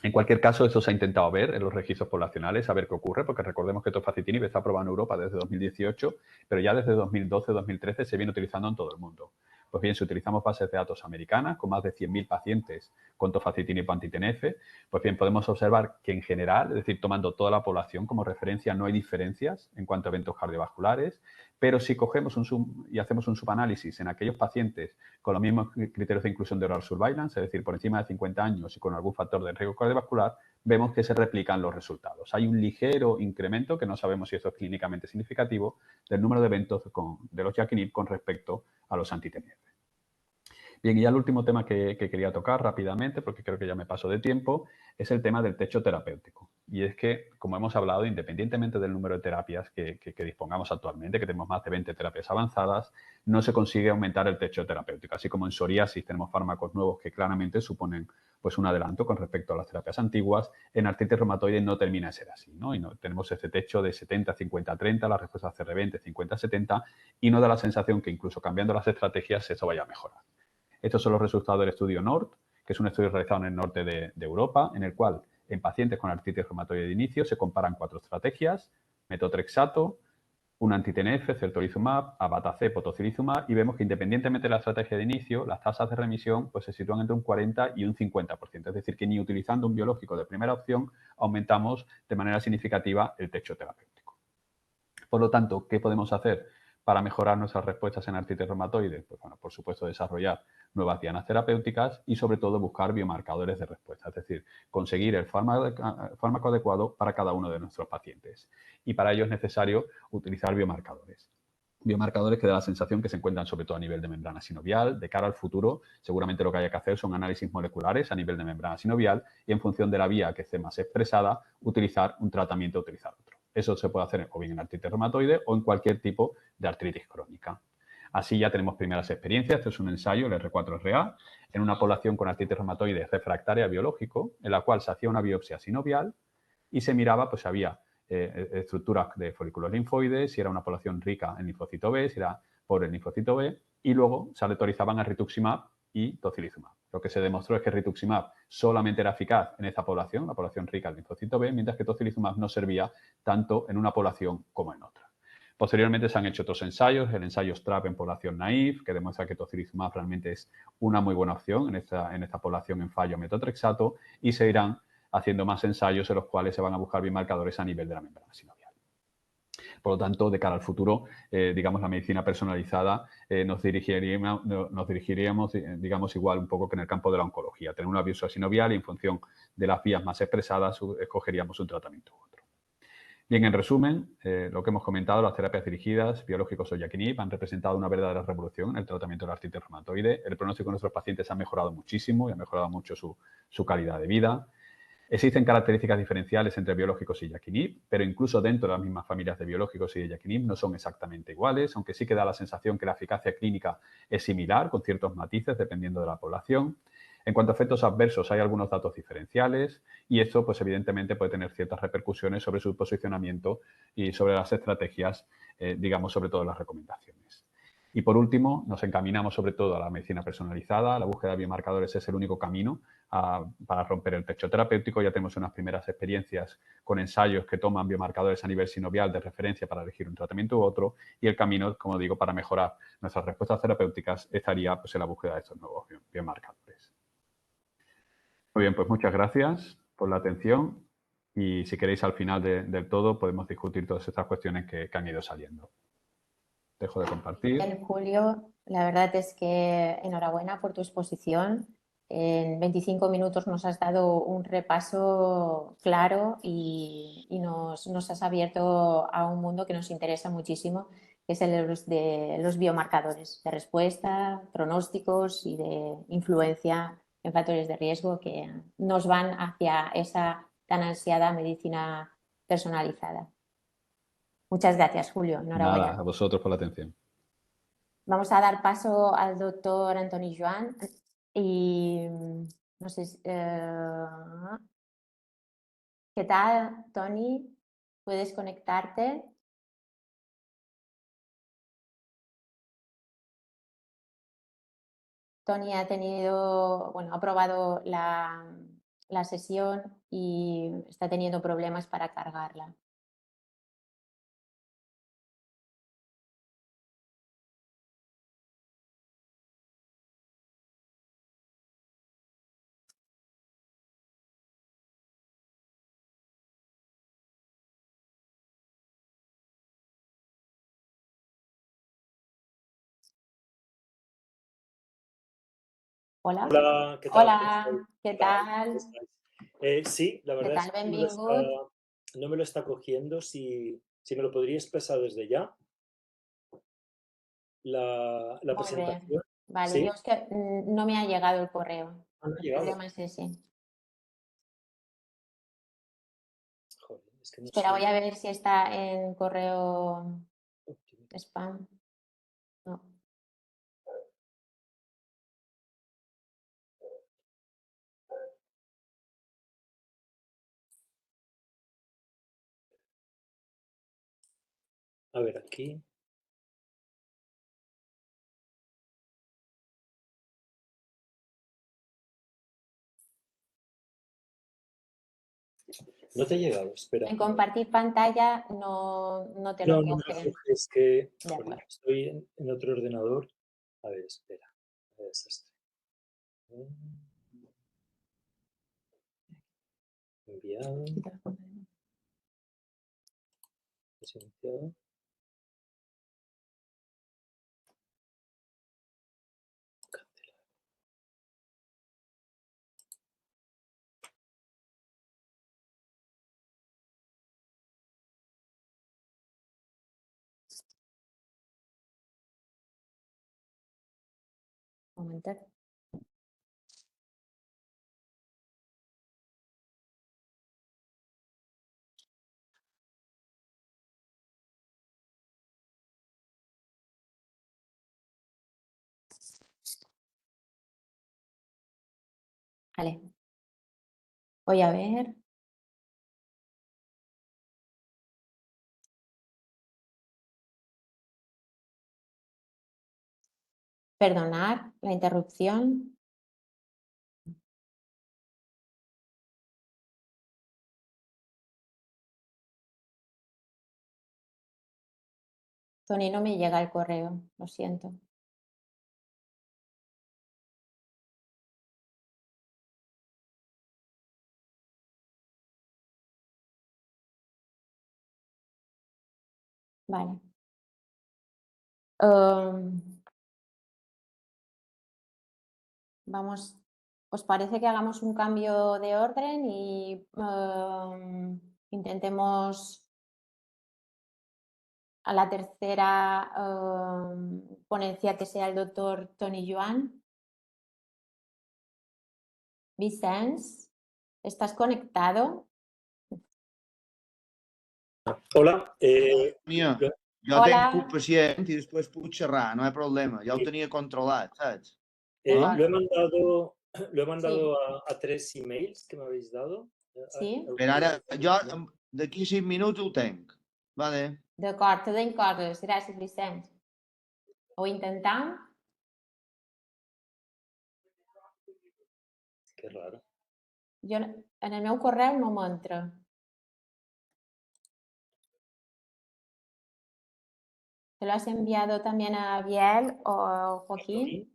En cualquier caso, eso se ha intentado ver en los registros poblacionales, a ver qué ocurre, porque recordemos que tofacitinib está aprobado en Europa desde 2018, pero ya desde 2012-2013 se viene utilizando en todo el mundo. Pues bien, si utilizamos bases de datos americanas con más de 100.000 pacientes con tofacitinib o anti-TNF, pues bien, podemos observar que en general, es decir, tomando toda la población como referencia, no hay diferencias en cuanto a eventos cardiovasculares, pero si cogemos y hacemos un subanálisis en aquellos pacientes con los mismos criterios de inclusión de Oral Surveillance, es decir, por encima de 50 años y con algún factor de riesgo cardiovascular, vemos que se replican los resultados. Hay un ligero incremento, que no sabemos si esto es clínicamente significativo, del número de eventos de los Yakinib con respecto a los anti-TNF. Bien, y ya el último tema que quería tocar rápidamente, porque creo que ya me paso de tiempo, es el tema del techo terapéutico. Y es que, como hemos hablado, independientemente del número de terapias que dispongamos actualmente, que tenemos más de 20 terapias avanzadas, no se consigue aumentar el techo terapéutico. Así como en psoriasis tenemos fármacos nuevos que claramente suponen pues, un adelanto con respecto a las terapias antiguas, en artritis reumatoide no termina de ser así, ¿no? Y no, tenemos este techo de 70, 50, 30, la respuesta CR20, 50, 70, y no da la sensación que incluso cambiando las estrategias eso vaya a mejorar. Estos son los resultados del estudio NORT, que es un estudio realizado en el norte de Europa, en el cual en pacientes con artritis reumatoide de inicio se comparan 4 estrategias: metotrexato, un anti-TNF, certolizumab, abatacept o tocilizumab, y vemos que independientemente de la estrategia de inicio, las tasas de remisión pues, se sitúan entre un 40 y un 50%. Es decir, que ni utilizando un biológico de primera opción aumentamos de manera significativa el techo terapéutico. Por lo tanto, ¿qué podemos hacer para mejorar nuestras respuestas en artritis reumatoide? Pues bueno, por supuesto, desarrollar nuevas dianas terapéuticas y sobre todo buscar biomarcadores de respuesta, es decir, conseguir el fármaco adecuado para cada uno de nuestros pacientes. Y para ello es necesario utilizar biomarcadores. Biomarcadores que da la sensación que se encuentran sobre todo a nivel de membrana sinovial. De cara al futuro, seguramente lo que haya que hacer son análisis moleculares a nivel de membrana sinovial y en función de la vía que esté más expresada, utilizar un tratamiento o utilizar otro. Eso se puede hacer o bien en artritis reumatoide o en cualquier tipo de artritis crónica. Así ya tenemos primeras experiencias. Este es un ensayo, el R4RA, en una población con artritis reumatoide refractaria a biológico, en la cual se hacía una biopsia sinovial y se miraba pues, si había estructuras de folículos linfoides, si era una población rica en linfocito B, si era pobre en linfocito B, y luego se aleatorizaban a rituximab y tocilizumab. Lo que se demostró es que rituximab solamente era eficaz en esta población, la población rica en linfocito B, mientras que tocilizumab no servía tanto en una población como en otra. Posteriormente se han hecho otros ensayos, el ensayo STRAP en población naïf, que demuestra que tocilizumab realmente es una muy buena opción en esta población en fallo a metotrexato, y se irán haciendo más ensayos en los cuales se van a buscar biomarcadores a nivel de la membrana sinovial. Por lo tanto, de cara al futuro, digamos, la medicina personalizada nos dirigiríamos, digamos, igual un poco que en el campo de la oncología. Tener una biopsia sinovial y en función de las vías más expresadas escogeríamos un tratamiento u otro. Bien, en resumen, lo que hemos comentado, las terapias dirigidas, biológicos o Yakinib, han representado una verdadera revolución en el tratamiento de la artritis reumatoide. El pronóstico de nuestros pacientes ha mejorado muchísimo y ha mejorado mucho su calidad de vida. Existen características diferenciales entre biológicos y Yakinib, pero incluso dentro de las mismas familias de biológicos y de Yakinib no son exactamente iguales, aunque sí que da la sensación que la eficacia clínica es similar, con ciertos matices dependiendo de la población. En cuanto a efectos adversos, hay algunos datos diferenciales y esto, pues evidentemente, puede tener ciertas repercusiones sobre su posicionamiento y sobre las estrategias, digamos, sobre todo las recomendaciones. Y por último, nos encaminamos sobre todo a la medicina personalizada. La búsqueda de biomarcadores es el único camino para romper el techo terapéutico. Ya tenemos unas primeras experiencias con ensayos que toman biomarcadores a nivel sinovial de referencia para elegir un tratamiento u otro. Y el camino, como digo, para mejorar nuestras respuestas terapéuticas estaría pues, en la búsqueda de estos nuevos biomarcadores. Muy bien, pues muchas gracias por la atención. Y si queréis, al final del todo, podemos discutir todas estas cuestiones que han ido saliendo. Dejo de compartir.
Bien, Julio, la verdad es que enhorabuena por tu exposición. En 25 minutos nos has dado un repaso claro y nos has abierto a un mundo que nos interesa muchísimo, que es el de los biomarcadores de respuesta, pronósticos y de influencia en factores de riesgo que nos van hacia esa tan ansiada medicina personalizada. Muchas gracias, Julio. Enhorabuena.
Nada, a vosotros por la atención.
Vamos a dar paso al doctor Antoni Joan y no sé, ¿qué tal, Toni? ¿Puedes conectarte? Toni ha aprobado la sesión y está teniendo problemas para cargarla. Hola.
Hola, ¿qué tal?
Hola, ¿qué tal?
¿Cómo estáis? Sí, la verdad es que no me lo está cogiendo. Si me lo podría expresar desde ya. La
Muy
presentación.
bien. Vale,
¿Sí?
yo es que no me ha llegado el correo.
¿No ha
El
llegado?
problema es ese.
Joder, es que no
Espera,
sé.
voy a ver si está en correo spam. No.
A ver, aquí. ¿No te ha llegado? Espera.
En compartir pantalla no te lo
No me lo
coge.
coge, es que
De acuerdo.
estoy en otro ordenador. A ver, espera. A ver, es este. Enviado. Desiniciado. Cancelar.
Un momento. Vale. Voy a ver. Perdonar la interrupción. Tony, no me llega el correo, lo siento. Vale. Vamos, ¿os parece que hagamos un cambio de orden y intentemos a la tercera ponencia que sea el doctor Tony Joan? Vicens, ¿estás conectado?
Hola.
Mia, jo
Hola.
tenc pacient i després puc xerrar, no hi ha problema. Ja ho tenia controlat, saps?
Lo he mandado Lo he mandado a 3 emails que me habéis dado.
Sí.
Mira, ara, jo d'aquí 5 minuts ho tenc. Vale.
D'acord, te donem coses. Gràcies, Vicenç. Ho intentam.
Que raro.
Jo, en el meu correu no m'entra. ¿Te lo has enviado también a Biel o Joaquín?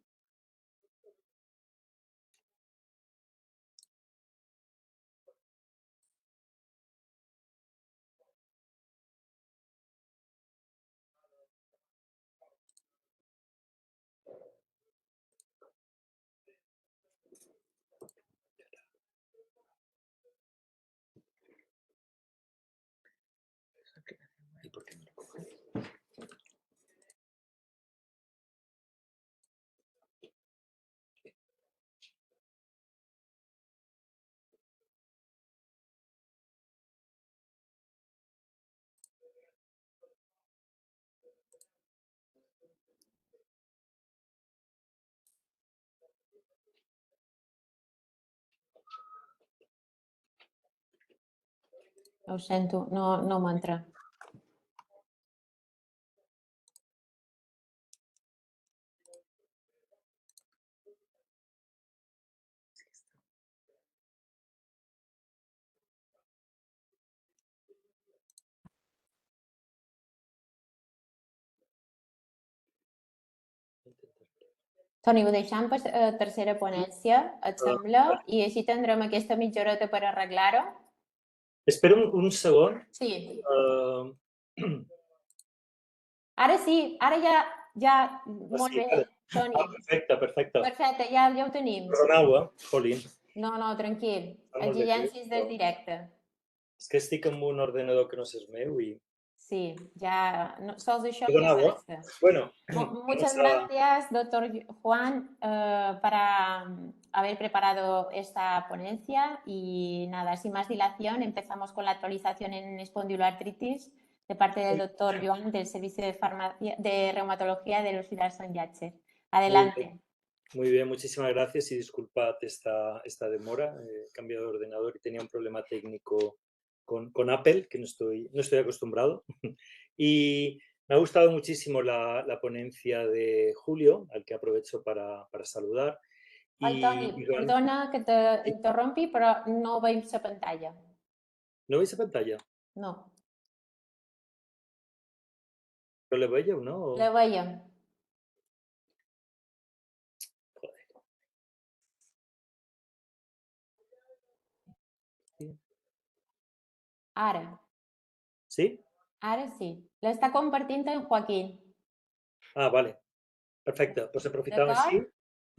¿Y por qué no lo coges?
Ho sento, no m'entra. Toni, ho deixam per tercera ponència, et sembla? I així tindrem aquesta mitja horeta per arreglar-ho?
Espera un segon.
Sí.
Ara
sí, ara ja molt
sí,
bé, Toni.
Perfecte.
Perfecte, ja ho tenim.
Perdoneu, jolín.
No, tranquil. Exigències del directe.
És que estic amb un ordenador que no és meu i...
Sí, ya, sols això
Perdoneu,
ja basta.
Bueno,
muchas gracias, doctor Juan, para haber preparado esta ponencia y nada, sin más dilación, empezamos con la actualización en espondiloartritis de parte del doctor Joan del Servicio de Reumatología del Hospital Sant Llàtzer. Adelante.
Muy bien, muchísimas gracias y disculpad esta demora. He cambiado de ordenador y tenía un problema técnico con Apple, que no estoy acostumbrado. Y me ha gustado muchísimo la ponencia de Julio, al que aprovecho para saludar.
Toni, perdona que te interrompi, però no veiem la pantalla.
¿No veis la pantalla?
No.
¿Pero le veis o no?
Le veiem.
Joder. Sí.
Ara.
¿Sí?
Ara sí. L'està compartint en Joaquín.
Ah, vale. Perfecte. Pues aprofitamos així.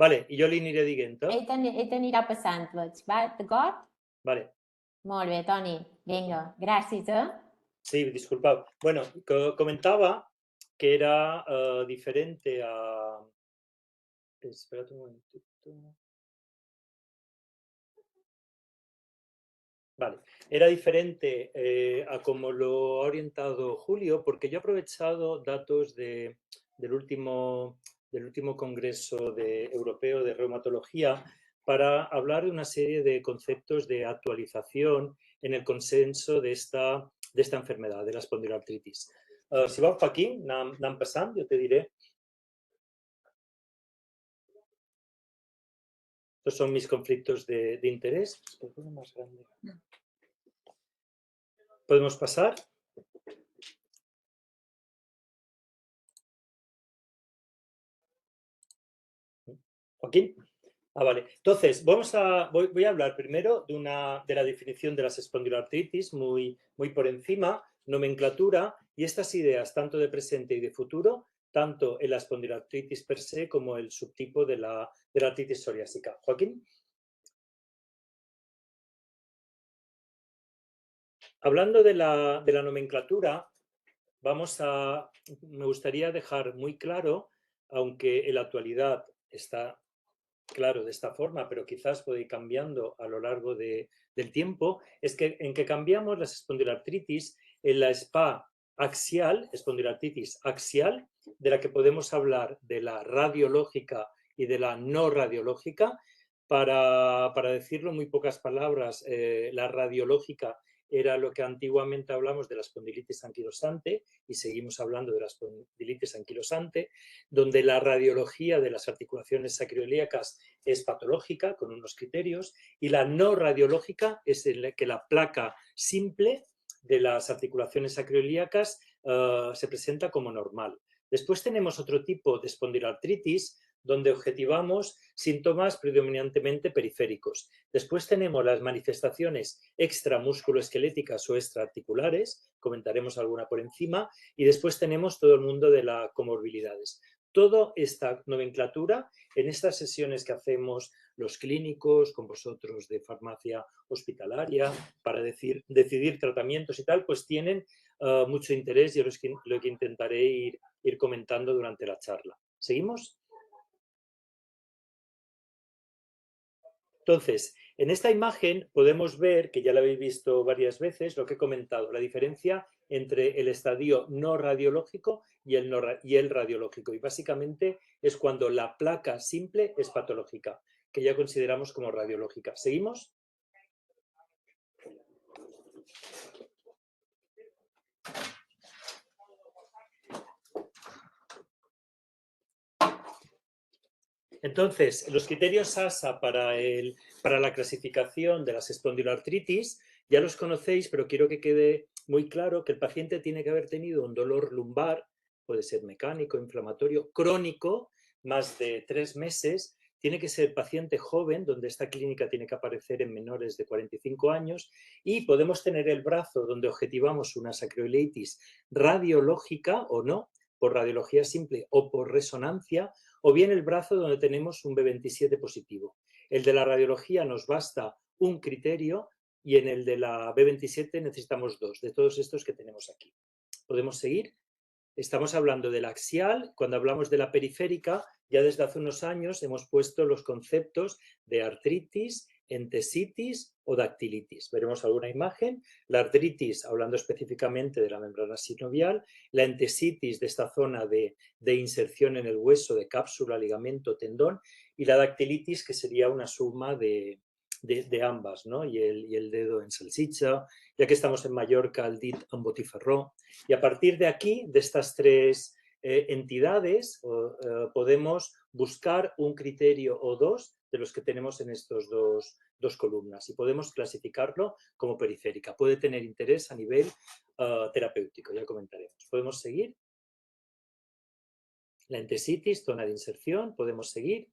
Vale, i jo li aniré dient.
Ell t'anirà passant, veig. D'acord?
Vale.
Molt bé, Toni. Vinga, gràcies,
Sí, disculpad. Bueno, comentaba que era diferente a... Espérate un momentito. Vale, era diferente a como lo ha orientado Julio, porque yo he aprovechado datos del último Congreso Europeo de Reumatología para hablar de una serie de conceptos de actualización en el consenso de esta enfermedad, de la espondiloartritis. Si va Joaquín, anem passant, yo te diré. Estos son mis conflictos de interés. Más grande. ¿Podemos pasar? Joaquín. Ah, vale. Entonces, voy a hablar primero de la definición de las espondiloartritis, muy por encima, nomenclatura y estas ideas, tanto de presente y de futuro, tanto en la espondiloartritis per se como el subtipo de la artritis psoriásica. Joaquín. Hablando de la nomenclatura, me gustaría dejar muy claro, aunque en la actualidad está claro de esta forma, pero quizás puede ir cambiando a lo largo del tiempo, es que en que cambiamos las espondiloartritis en la SPA axial, espondiloartritis axial, de la que podemos hablar de la radiológica y de la no radiológica, Para decirlo en muy pocas palabras, la radiológica era lo que antiguamente hablamos de la espondilitis anquilosante y seguimos hablando de la espondilitis anquilosante, donde la radiología de las articulaciones sacroiliacas es patológica con unos criterios y la no radiológica es que la placa simple de las articulaciones sacroiliacas se presenta como normal. Después tenemos otro tipo de espondiloartritis donde objetivamos síntomas predominantemente periféricos. Después tenemos las manifestaciones extramusculoesqueléticas o extraarticulares, comentaremos alguna por encima, y después tenemos todo el mundo de las comorbilidades. Toda esta nomenclatura en estas sesiones que hacemos los clínicos, con vosotros de farmacia hospitalaria, para decidir tratamientos y tal, pues tienen mucho interés y lo que intentaré ir comentando durante la charla. ¿Seguimos? Entonces, en esta imagen podemos ver, que ya la habéis visto varias veces, lo que he comentado, la diferencia entre el estadio no radiológico y el radiológico. Y básicamente es cuando la placa simple es patológica, que ya consideramos como radiológica. ¿Seguimos? Entonces, los criterios SASA para la clasificación de las espondiloartritis ya los conocéis, pero quiero que quede muy claro que el paciente tiene que haber tenido un dolor lumbar, puede ser mecánico, inflamatorio, crónico, más de 3 meses, tiene que ser paciente joven, donde esta clínica tiene que aparecer en menores de 45 años, y podemos tener el brazo donde objetivamos una sacroiliitis radiológica o no, por radiología simple o por resonancia, o bien el brazo donde tenemos un B27 positivo. El de la radiología nos basta un criterio y en el de la B27 necesitamos 2, de todos estos que tenemos aquí. ¿Podemos seguir? Estamos hablando del axial. Cuando hablamos de la periférica, ya desde hace unos años hemos puesto los conceptos de artritis, entesitis o dactilitis. Veremos alguna imagen. La artritis, hablando específicamente de la membrana sinovial, la entesitis de esta zona de inserción en el hueso de cápsula, ligamento, tendón, y la dactilitis, que sería una suma de ambas, ¿no? Y el dedo en salchicha, ya que estamos en Mallorca, el dit en botifarró. Y a partir de aquí, de estas 3 entidades, podemos buscar un criterio o 2 de los que tenemos en estos dos columnas y podemos clasificarlo como periférica. Puede tener interés a nivel terapéutico, ya comentaremos. ¿Podemos seguir? La entesitis, zona de inserción, podemos seguir.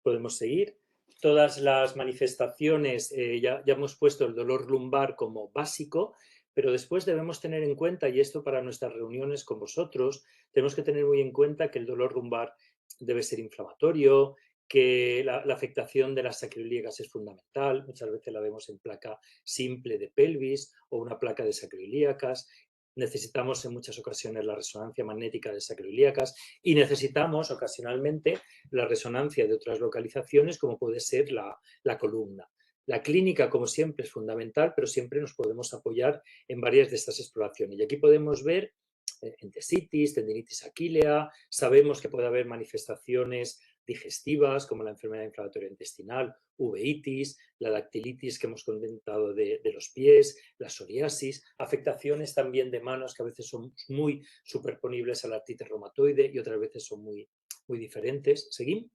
Podemos seguir. Todas las manifestaciones, ya hemos puesto el dolor lumbar como básico, pero después debemos tener en cuenta, y esto para nuestras reuniones con vosotros, tenemos que tener muy en cuenta que el dolor lumbar debe ser inflamatorio, que la afectación de las sacroiliacas es fundamental, muchas veces la vemos en placa simple de pelvis o una placa de sacroiliacas. Necesitamos en muchas ocasiones la resonancia magnética de sacroiliacas y necesitamos ocasionalmente la resonancia de otras localizaciones como puede ser la columna. La clínica, como siempre, es fundamental, pero siempre nos podemos apoyar en varias de estas exploraciones. Y aquí podemos ver entesitis, tendinitis aquilea, sabemos que puede haber manifestaciones digestivas como la enfermedad inflamatoria intestinal, uveitis, la dactilitis que hemos comentado de los pies, la psoriasis, afectaciones también de manos que a veces son muy superponibles a la artritis reumatoide y otras veces son muy diferentes. ¿Seguimos?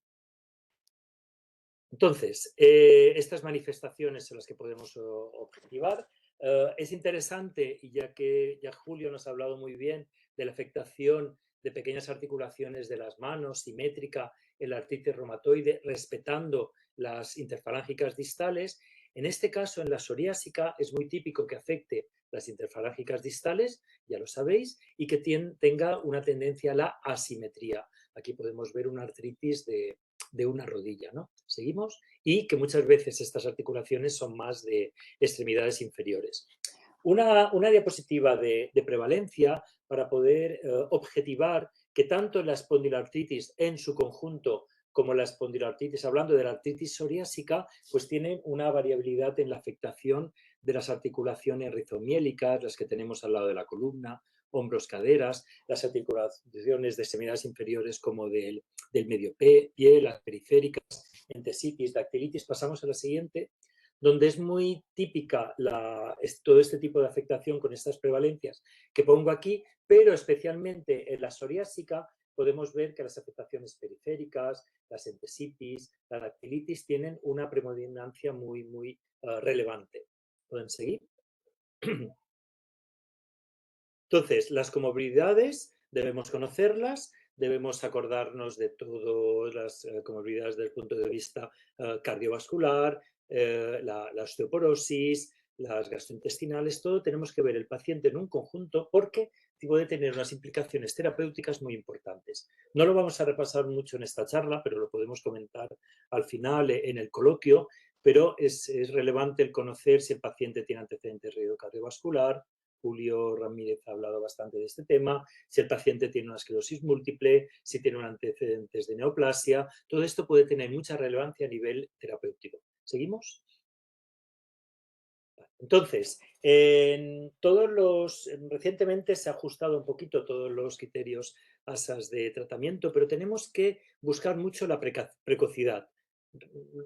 Entonces, estas manifestaciones son las que podemos objetivar. Es interesante, y ya que Julio nos ha hablado muy bien de la afectación de pequeñas articulaciones de las manos, simétrica en la artritis reumatoide, respetando las interfalángicas distales, en este caso, en la psoriásica, es muy típico que afecte las interfalángicas distales, ya lo sabéis, y que tenga una tendencia a la asimetría. Aquí podemos ver una artritis de una rodilla, ¿no? ¿Seguimos? Y que muchas veces estas articulaciones son más de extremidades inferiores. Una diapositiva de prevalencia para poder objetivar que tanto la espondiloartritis en su conjunto como la espondiloartritis, hablando de la artritis psoriásica, pues tienen una variabilidad en la afectación de las articulaciones rizomiélicas, las que tenemos al lado de la columna, hombros, caderas, las articulaciones de extremidades inferiores como del medio pie, las periféricas, entesitis, dactilitis. Pasamos a la siguiente, donde es muy típica todo este tipo de afectación con estas prevalencias que pongo aquí, pero especialmente en la psoriásica podemos ver que las afectaciones periféricas, las entesitis, la dactilitis tienen una predominancia muy relevante. ¿Pueden seguir? Entonces, las comorbilidades debemos conocerlas, debemos acordarnos de todas las comorbilidades desde el punto de vista cardiovascular, la osteoporosis, las gastrointestinales, todo tenemos que ver el paciente en un conjunto porque puede tener unas implicaciones terapéuticas muy importantes. No lo vamos a repasar mucho en esta charla, pero lo podemos comentar al final en el coloquio, pero es relevante el conocer si el paciente tiene antecedentes de riesgo cardiovascular. Julio Ramírez ha hablado bastante de este tema, si el paciente tiene una esclerosis múltiple, si tiene un antecedentes de neoplasia, todo esto puede tener mucha relevancia a nivel terapéutico. ¿Seguimos? Entonces, recientemente se ha ajustado un poquito todos los criterios ASAS de tratamiento, pero tenemos que buscar mucho la precocidad.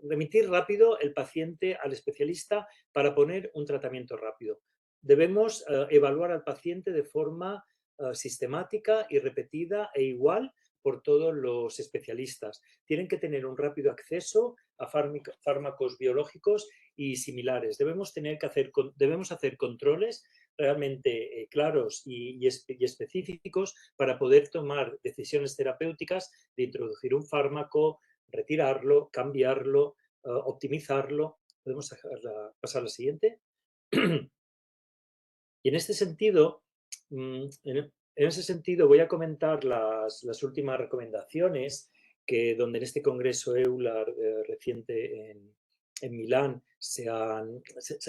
Remitir rápido el paciente al especialista para poner un tratamiento rápido. Debemos evaluar al paciente de forma sistemática y repetida e igual por todos los especialistas. Tienen que tener un rápido acceso a fármacos biológicos y similares. Debemos hacer controles realmente claros y específicos para poder tomar decisiones terapéuticas de introducir un fármaco, retirarlo, cambiarlo, optimizarlo. Podemos pasar a la siguiente. Y en este sentido, voy a comentar las últimas recomendaciones donde en este congreso EULAR reciente en Milán se han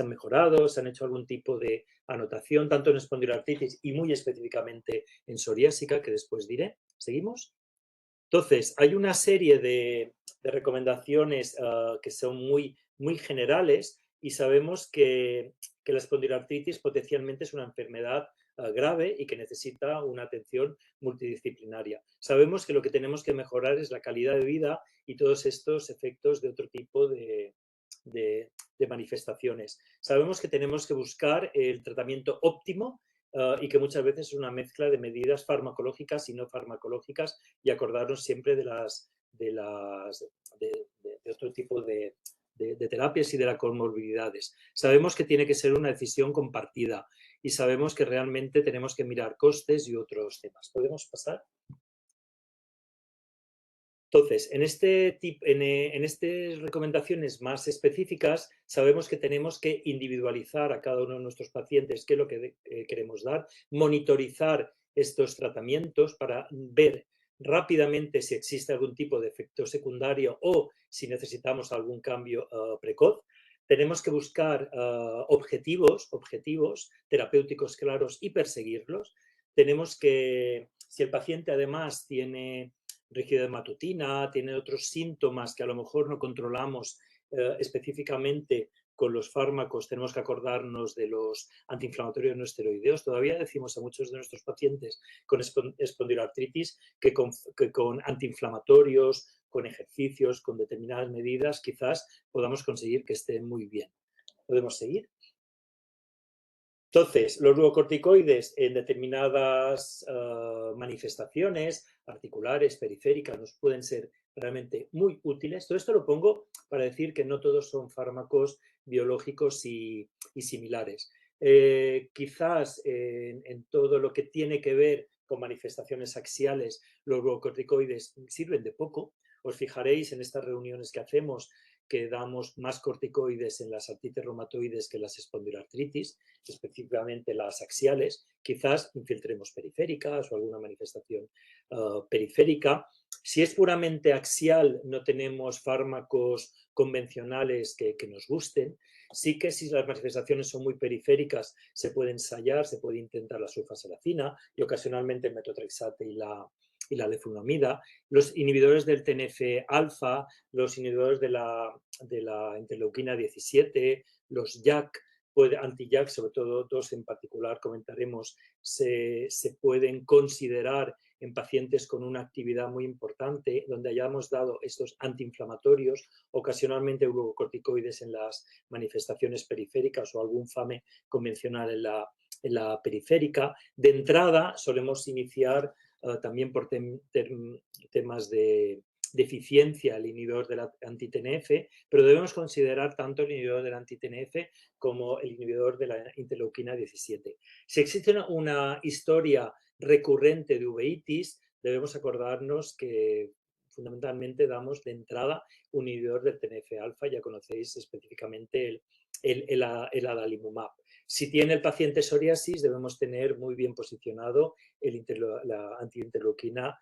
mejorado, se han hecho algún tipo de anotación, tanto en espondiloartritis y muy específicamente en psoriásica, que después diré. ¿Seguimos? Entonces, hay una serie de recomendaciones que son muy generales y sabemos que la espondiloartritis potencialmente es una enfermedad grave y que necesita una atención multidisciplinaria. Sabemos que lo que tenemos que mejorar es la calidad de vida y todos estos efectos de otro tipo de manifestaciones. Sabemos que tenemos que buscar el tratamiento óptimo y que muchas veces es una mezcla de medidas farmacológicas y no farmacológicas y acordarnos siempre de otro tipo de terapias y de las comorbilidades. Sabemos que tiene que ser una decisión compartida y sabemos que realmente tenemos que mirar costes y otros temas. ¿Podemos pasar? Entonces, en estas recomendaciones más específicas, sabemos que tenemos que individualizar a cada uno de nuestros pacientes qué es lo que queremos dar, monitorizar estos tratamientos para ver rápidamente si existe algún tipo de efecto secundario o si necesitamos algún cambio precoz. Tenemos que buscar objetivos terapéuticos claros y perseguirlos. Tenemos que, si el paciente además tiene rigidez matutina, tiene otros síntomas que a lo mejor no controlamos específicamente con los fármacos, tenemos que acordarnos de los antiinflamatorios no esteroideos. Todavía decimos a muchos de nuestros pacientes con espondiloartritis que con antiinflamatorios, con ejercicios, con determinadas medidas, quizás podamos conseguir que estén muy bien. ¿Podemos seguir? Entonces, los glucocorticoides en determinadas manifestaciones articulares, periféricas, nos pueden ser realmente muy útiles. Todo esto lo pongo para decir que no todos son fármacos biológicos y similares. Quizás en todo lo que tiene que ver con manifestaciones axiales, los glucocorticoides sirven de poco. Os fijaréis en estas reuniones que hacemos que damos más corticoides en las artritis reumatoides que en las espondiloartritis, específicamente las axiales. Quizás infiltremos periféricas o alguna manifestación periférica. Si es puramente axial, no tenemos fármacos convencionales que nos gusten. Sí que si las manifestaciones son muy periféricas, se puede ensayar, se puede intentar la sulfasalacina y ocasionalmente el metotrexate y la leflunomida, los inhibidores del TNF-alfa, los inhibidores de la interleuquina 17, los JAK, anti-JAK, sobre todo dos en particular comentaremos, se pueden considerar en pacientes con una actividad muy importante, donde hayamos dado estos antiinflamatorios, ocasionalmente glucocorticoides en las manifestaciones periféricas o algún FAME convencional en la periférica. De entrada solemos iniciar también por temas de deficiencia el inhibidor del anti-TNF, pero debemos considerar tanto el inhibidor del anti-TNF como el inhibidor de la interleuquina 17. Si existe una historia recurrente de uveitis, debemos acordarnos que fundamentalmente damos de entrada un inhibidor del TNF-alfa, ya conocéis específicamente el adalimumab. Si tiene el paciente psoriasis, debemos tener muy bien posicionado la antiinterleuquina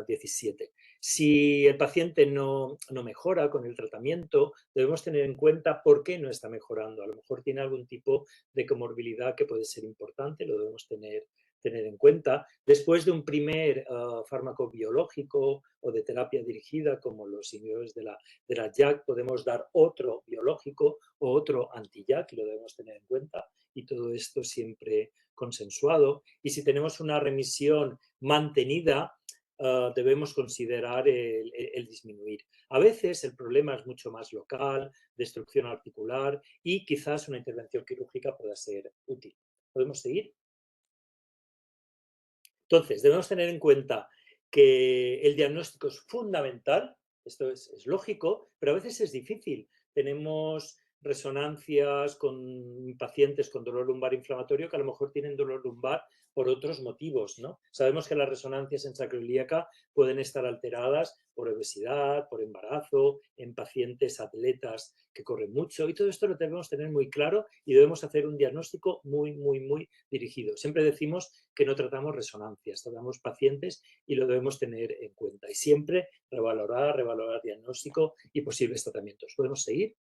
17. Si el paciente no mejora con el tratamiento, debemos tener en cuenta por qué no está mejorando. A lo mejor tiene algún tipo de comorbilidad que puede ser importante, lo debemos tener en cuenta. Después de un primer fármaco biológico o de terapia dirigida, como los inhibidores de la JAK, podemos dar otro biológico o otro anti-JAK, lo debemos tener en cuenta, y todo esto siempre consensuado. Y si tenemos una remisión mantenida, debemos considerar el disminuir. A veces el problema es mucho más local, destrucción articular, y quizás una intervención quirúrgica pueda ser útil. ¿Podemos seguir? Entonces, debemos tener en cuenta que el diagnóstico es fundamental, esto es lógico, pero a veces es difícil. Tenemos resonancias con pacientes con dolor lumbar inflamatorio que a lo mejor tienen dolor lumbar por otros motivos, ¿no? Sabemos que las resonancias en sacroiliaca pueden estar alteradas por obesidad, por embarazo, en pacientes atletas que corren mucho, y todo esto lo debemos tener muy claro y debemos hacer un diagnóstico muy, muy, muy dirigido. Siempre decimos que no tratamos resonancias, tratamos pacientes y lo debemos tener en cuenta. Y siempre revalorar diagnóstico y posibles tratamientos. ¿Podemos seguir?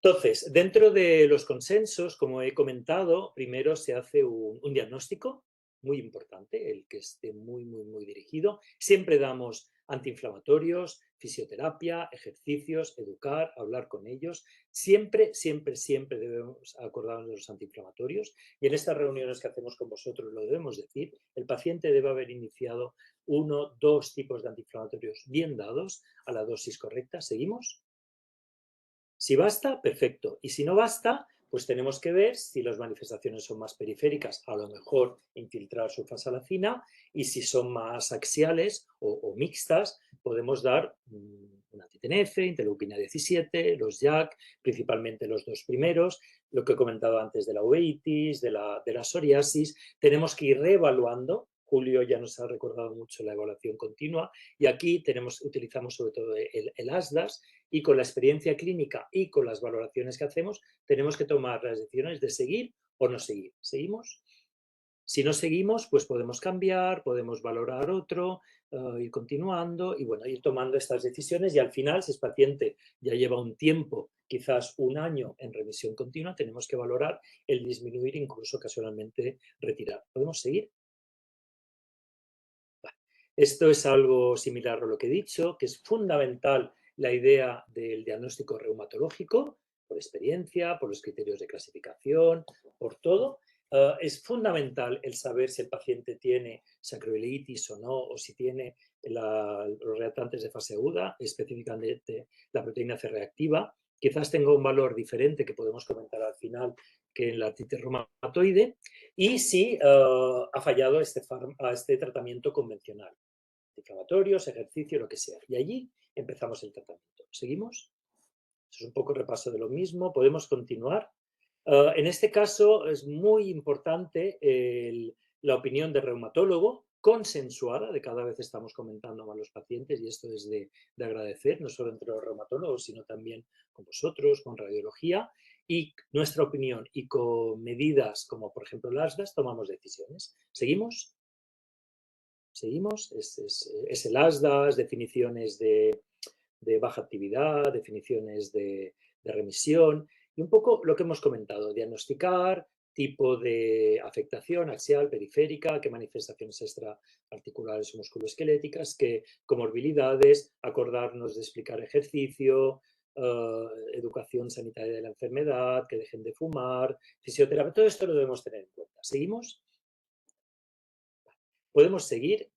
Entonces, dentro de los consensos, como he comentado, primero se hace un diagnóstico muy importante, el que esté muy, muy, muy dirigido. Siempre damos antiinflamatorios, fisioterapia, ejercicios, educar, hablar con ellos. Siempre, siempre, siempre debemos acordarnos de los antiinflamatorios, y en estas reuniones que hacemos con vosotros lo debemos decir. El paciente debe haber iniciado 1, 2 tipos de antiinflamatorios bien dados a la dosis correcta. ¿Seguimos? Si basta, perfecto. Y si no basta, pues tenemos que ver si las manifestaciones son más periféricas, a lo mejor infiltrar sulfasalacina, y si son más axiales o mixtas, podemos dar un anti-TNF, interleuquina 17, los JAK, principalmente los 2 primeros, lo que he comentado antes de la uveitis, de la psoriasis. Tenemos que ir reevaluando. Julio ya nos ha recordado mucho la evaluación continua, y aquí utilizamos sobre todo el ASDAS, y con la experiencia clínica y con las valoraciones que hacemos tenemos que tomar las decisiones de seguir o no seguir. ¿Seguimos? Si no seguimos, pues podemos cambiar, podemos valorar otro, ir continuando y bueno, ir tomando estas decisiones, y al final, si el paciente ya lleva un tiempo, quizás 1 año en remisión continua, tenemos que valorar el disminuir, incluso ocasionalmente retirar. ¿Podemos seguir? Esto es algo similar a lo que he dicho, que es fundamental la idea del diagnóstico reumatológico, por experiencia, por los criterios de clasificación, por todo. Es fundamental el saber si el paciente tiene sacroileitis o no, o si tiene los reactantes de fase aguda, específicamente la proteína C reactiva. Quizás tenga un valor diferente que podemos comentar al final que en la artritis reumatoide, y si ha fallado este tratamiento convencional, antiinflamatorios, ejercicio, lo que sea. Y allí empezamos el tratamiento. ¿Seguimos? Eso es un poco repaso de lo mismo. Podemos continuar. En este caso es muy importante la opinión del reumatólogo, consensuada, de cada vez estamos comentando más los pacientes, y esto es de agradecer, no solo entre los reumatólogos, sino también con vosotros, con radiología, y nuestra opinión, y con medidas como por ejemplo las ASDAS, tomamos decisiones. ¿Seguimos? ¿Seguimos? Es el ASDAS, definiciones de baja actividad, definiciones de remisión, y un poco lo que hemos comentado, diagnosticar, tipo de afectación axial, periférica, qué manifestaciones extraarticulares o musculoesqueléticas, qué comorbilidades, acordarnos de explicar ejercicio, educación sanitaria de la enfermedad, que dejen de fumar, fisioterapia, todo esto lo debemos tener en cuenta. ¿Seguimos? Podemos seguir.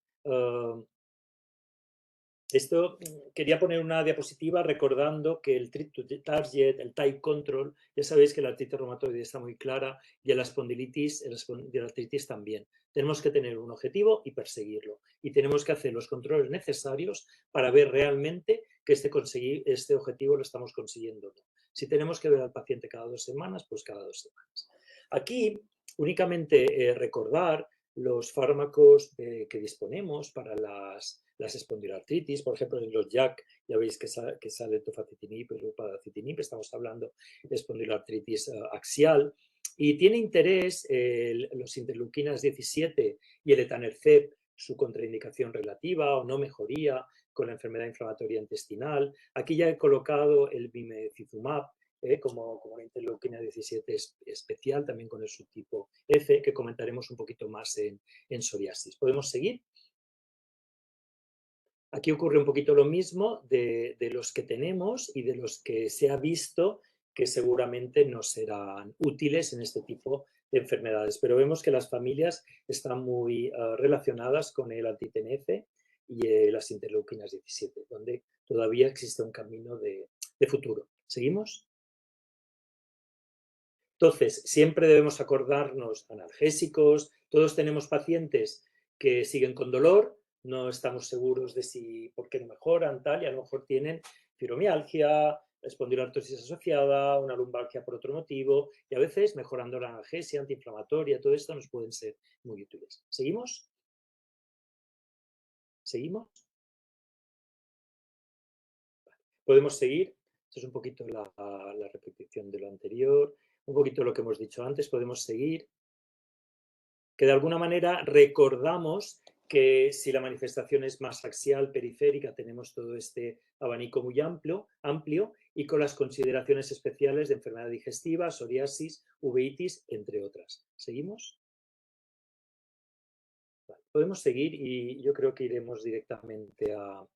Esto quería poner una diapositiva recordando que el treat to target, el type control, ya sabéis que la artritis reumatoide está muy clara y la espondilitis, la artritis también. Tenemos que tener un objetivo y perseguirlo. Y tenemos que hacer los controles necesarios para ver realmente que este objetivo lo estamos consiguiendo. Si tenemos que ver al paciente cada 2 semanas, pues cada 2 semanas. Aquí únicamente recordar los fármacos que disponemos para las espondiloartritis, por ejemplo, en los JAK, ya veis que sale tofacitinib y upadacitinib, estamos hablando de espondiloartritis axial, y tiene interés los interleuquinas 17 y el etanercept, su contraindicación relativa o no mejoría con la enfermedad inflamatoria intestinal. Aquí ya he colocado el bimecizumab, como una interleuquina 17 especial, también con el subtipo F, que comentaremos un poquito más en psoriasis. ¿Podemos seguir? Aquí ocurre un poquito lo mismo de los que tenemos y de los que se ha visto que seguramente no serán útiles en este tipo de enfermedades. Pero vemos que las familias están muy relacionadas con el anti-TNF y las interleuquinas 17, donde todavía existe un camino de futuro. ¿Seguimos? Entonces, siempre debemos acordarnos analgésicos. Todos tenemos pacientes que siguen con dolor, no estamos seguros de por qué no mejoran, tal, y a lo mejor tienen fibromialgia, espondiloartrosis asociada, una lumbalgia por otro motivo, y a veces mejorando la analgesia antiinflamatoria, todo esto nos pueden ser muy útiles. ¿Seguimos? ¿Seguimos? Podemos seguir. Esto es un poquito la repetición de lo anterior, un poquito lo que hemos dicho antes. Podemos seguir. Que de alguna manera recordamos que si la manifestación es más axial, periférica, tenemos todo este abanico muy amplio y con las consideraciones especiales de enfermedad digestiva, psoriasis, uveitis, entre otras. ¿Seguimos? Vale, podemos seguir y yo creo que iremos directamente a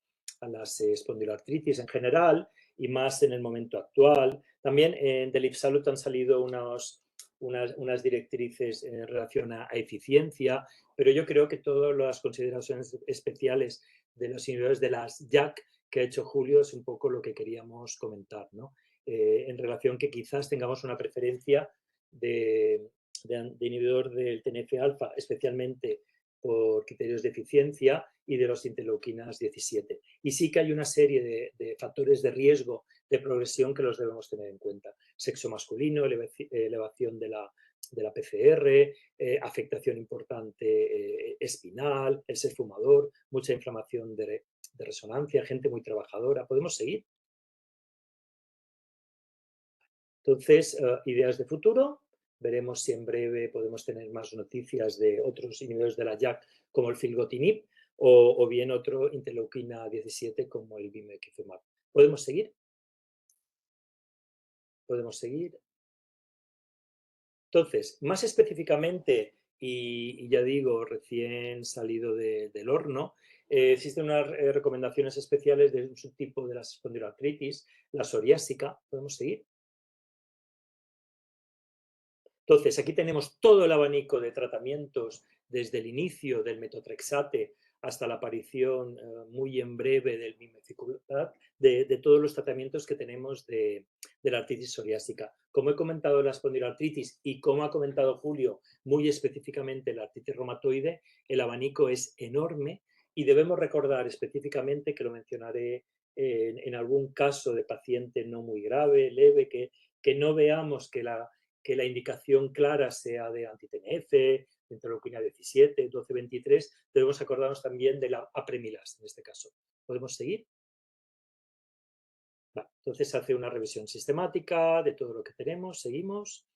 las espondiloartritis en general y más en el momento actual. También en del IPSALUT han salido unas directrices en relación a eficiencia, pero yo creo que todas las consideraciones especiales de los inhibidores de las JAK que ha hecho Julio es un poco lo que queríamos comentar, ¿no? En relación que quizás tengamos una preferencia de inhibidor del TNF-alfa, especialmente por criterios de eficiencia y de los interleuquinas 17. Y sí que hay una serie de factores de riesgo de progresión que los debemos tener en cuenta. Sexo masculino, elevación de la PCR, afectación importante espinal, el ser fumador, mucha inflamación de resonancia, gente muy trabajadora. ¿Podemos seguir? Entonces, ideas de futuro. Veremos si en breve podemos tener más noticias de otros inhibidores de la JAK como el filgotinib o bien otro interleuquina 17 como el bimekizumab. ¿Podemos seguir? ¿Podemos seguir? Entonces, más específicamente, y ya digo, recién salido del horno, existen unas recomendaciones especiales de un subtipo de la espondiloartritis, la psoriásica. ¿Podemos seguir? Entonces, aquí tenemos todo el abanico de tratamientos desde el inicio del metotrexate hasta la aparición muy en breve del bimecizumab, de todos los tratamientos que tenemos de la artritis psoriásica. Como he comentado la espondiloartritis y como ha comentado Julio, muy específicamente la artritis reumatoide, el abanico es enorme y debemos recordar específicamente, que lo mencionaré en algún caso de paciente no muy grave, leve, que no veamos que la indicación clara sea de anti-TNF, de interleuquina 17, 12, 23, debemos acordarnos también de la apremilasa en este caso. ¿Podemos seguir? Vale, entonces se hace una revisión sistemática de todo lo que tenemos, seguimos.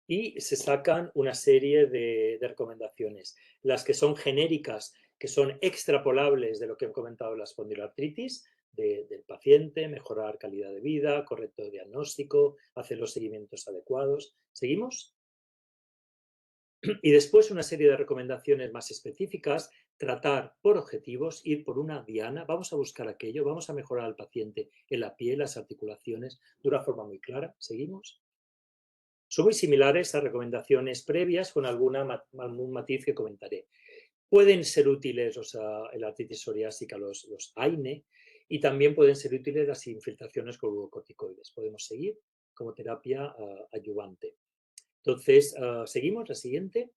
Y se sacan una serie de recomendaciones. Las que son genéricas, que son extrapolables de lo que he comentado la espondiloartritis, del paciente, mejorar calidad de vida, correcto diagnóstico, hacer los seguimientos adecuados. ¿Seguimos? Y después una serie de recomendaciones más específicas, tratar por objetivos, ir por una diana, vamos a buscar aquello, vamos a mejorar al paciente en la piel, las articulaciones, de una forma muy clara. ¿Seguimos? Son muy similares a recomendaciones previas con algún matiz que comentaré. Pueden ser útiles en la artritis psoriásica los AINE y también pueden ser útiles las infiltraciones con glucocorticoides. Podemos seguir como terapia adyuvante. Entonces, seguimos, la siguiente.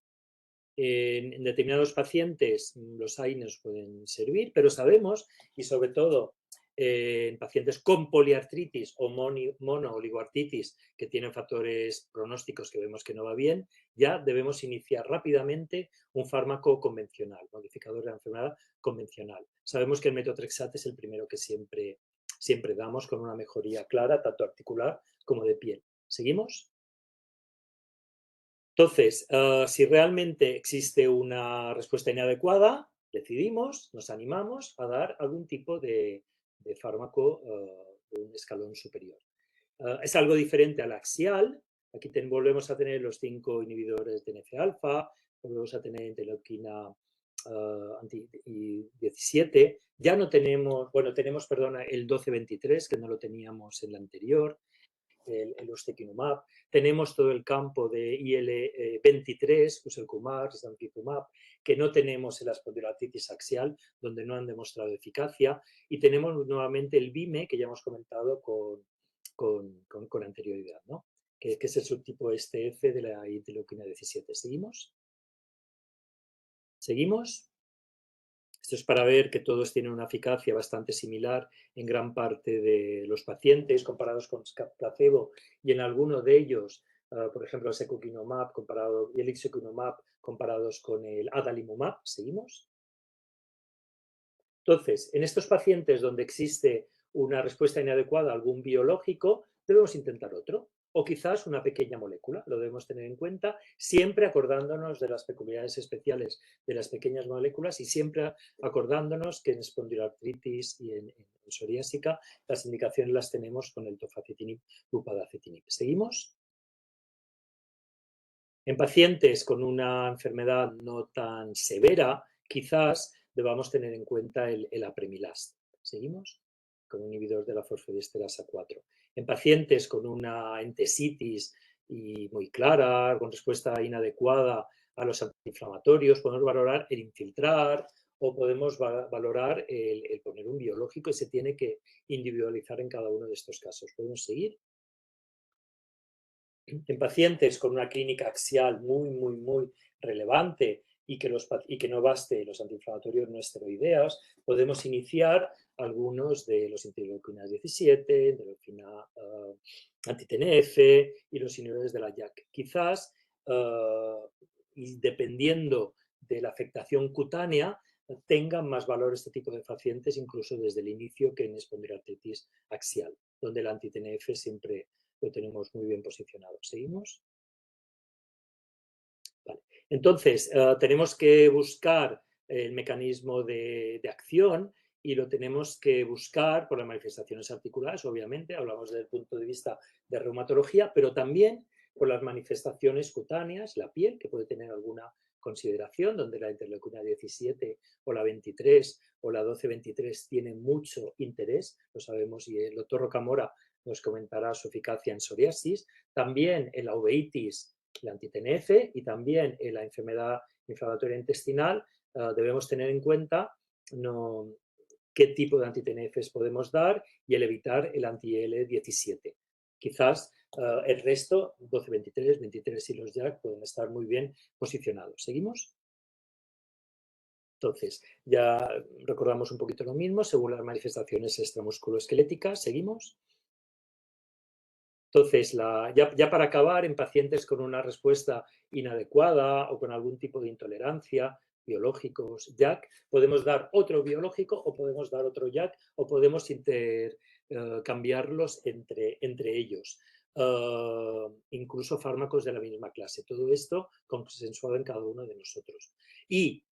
En determinados pacientes los AINEs pueden servir, pero sabemos, y sobre todo en pacientes con poliartritis o monooligoartritis que tienen factores pronósticos que vemos que no va bien, ya debemos iniciar rápidamente un fármaco convencional, modificador de la enfermedad convencional. Sabemos que el metotrexate es el primero que siempre damos con una mejoría clara, tanto articular como de piel. ¿Seguimos? Entonces, si realmente existe una respuesta inadecuada, decidimos, nos animamos a dar algún tipo de fármaco de un escalón superior. Es algo diferente al axial. Aquí volvemos a tener los 5 inhibidores de TNF-alfa, volvemos a tener interleuquina 17. Ya no tenemos, bueno, tenemos, perdona, el 12-23, que no lo teníamos en la anterior. El ustekinumab, tenemos todo el campo de IL-23, uselkumab, risankizumab, que no tenemos en la espondilatitis axial, donde no han demostrado eficacia, y tenemos nuevamente el BIME, que ya hemos comentado con anterioridad, ¿no? Que es el subtipo STF de la interleuquina 17. ¿Seguimos? ¿Seguimos? Esto es para ver que todos tienen una eficacia bastante similar en gran parte de los pacientes comparados con placebo y en alguno de ellos, por ejemplo, el secukinumab y el ixekizumab comparados con el adalimumab. ¿Seguimos? Entonces, en estos pacientes donde existe una respuesta inadecuada a algún biológico, debemos intentar otro. O quizás una pequeña molécula, lo debemos tener en cuenta, siempre acordándonos de las peculiaridades especiales de las pequeñas moléculas y siempre acordándonos que en espondiloartritis y en psoriásica las indicaciones las tenemos con el tofacitinib, upadacitinib. ¿Seguimos? En pacientes con una enfermedad no tan severa, quizás debamos tener en cuenta el apremilast. ¿Seguimos? Con un inhibidor de la fosfodiesterasa 4. En pacientes con una entesitis y muy clara, con respuesta inadecuada a los antiinflamatorios, podemos valorar el infiltrar o podemos valorar el poner un biológico y se tiene que individualizar en cada uno de estos casos. ¿Podemos seguir? En pacientes con una clínica axial muy relevante y que no baste los antiinflamatorios no esteroideos, podemos iniciar algunos de los interleuquinas 17, interleuquina anti-TNF y los inhibidores de la JAK. Quizás, y dependiendo de la afectación cutánea, tengan más valor este tipo de pacientes incluso desde el inicio que en espondiloartritis axial, donde el anti-TNF siempre lo tenemos muy bien posicionado. ¿Seguimos? Vale. Entonces, tenemos que buscar el mecanismo de acción y lo tenemos que buscar por las manifestaciones articulares, obviamente, hablamos desde el punto de vista de reumatología, pero también por las manifestaciones cutáneas, la piel, que puede tener alguna consideración, donde la interleuquina 17 o la 23 o la 12-23 tienen mucho interés, lo sabemos, y el doctor Rocamora nos comentará su eficacia en psoriasis, también en la uveitis, la anti-TNF y también en la enfermedad inflamatoria intestinal. Debemos tener en cuenta qué tipo de anti-TNFs podemos dar y el evitar el anti-L17. Quizás el resto, 12-23, 23 y los JAK pueden estar muy bien posicionados. ¿Seguimos? Entonces, ya recordamos un poquito lo mismo según las manifestaciones extramusculoesqueléticas. ¿Seguimos? Entonces, ya para acabar, en pacientes con una respuesta inadecuada o con algún tipo de intolerancia, biológicos, JAK, podemos dar otro biológico o podemos dar otro JAK o podemos cambiarlos entre ellos. Incluso fármacos de la misma clase. Todo esto consensuado en cada uno de nosotros. Y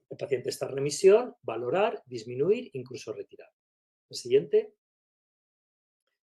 el paciente está en remisión, valorar, disminuir, incluso retirar. El siguiente.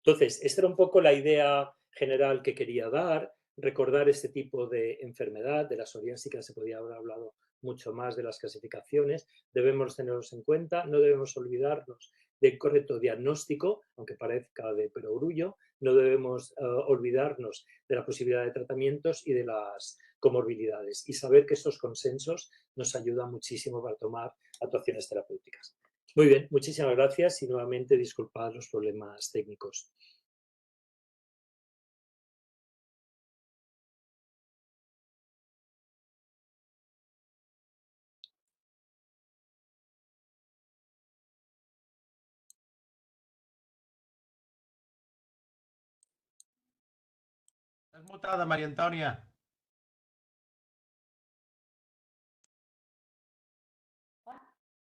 Entonces, esta era un poco la idea general que quería dar, recordar este tipo de enfermedad, de la psoriásica se podía haber hablado mucho más de las clasificaciones, debemos tenerlos en cuenta, no debemos olvidarnos de correcto diagnóstico, aunque parezca de perogrullo, no debemos olvidarnos de la posibilidad de tratamientos y de las comorbilidades. Y saber que estos consensos nos ayudan muchísimo para tomar actuaciones terapéuticas. Muy bien, muchísimas gracias y nuevamente disculpad los problemas técnicos.
Estàs mutada, Maria Antònia.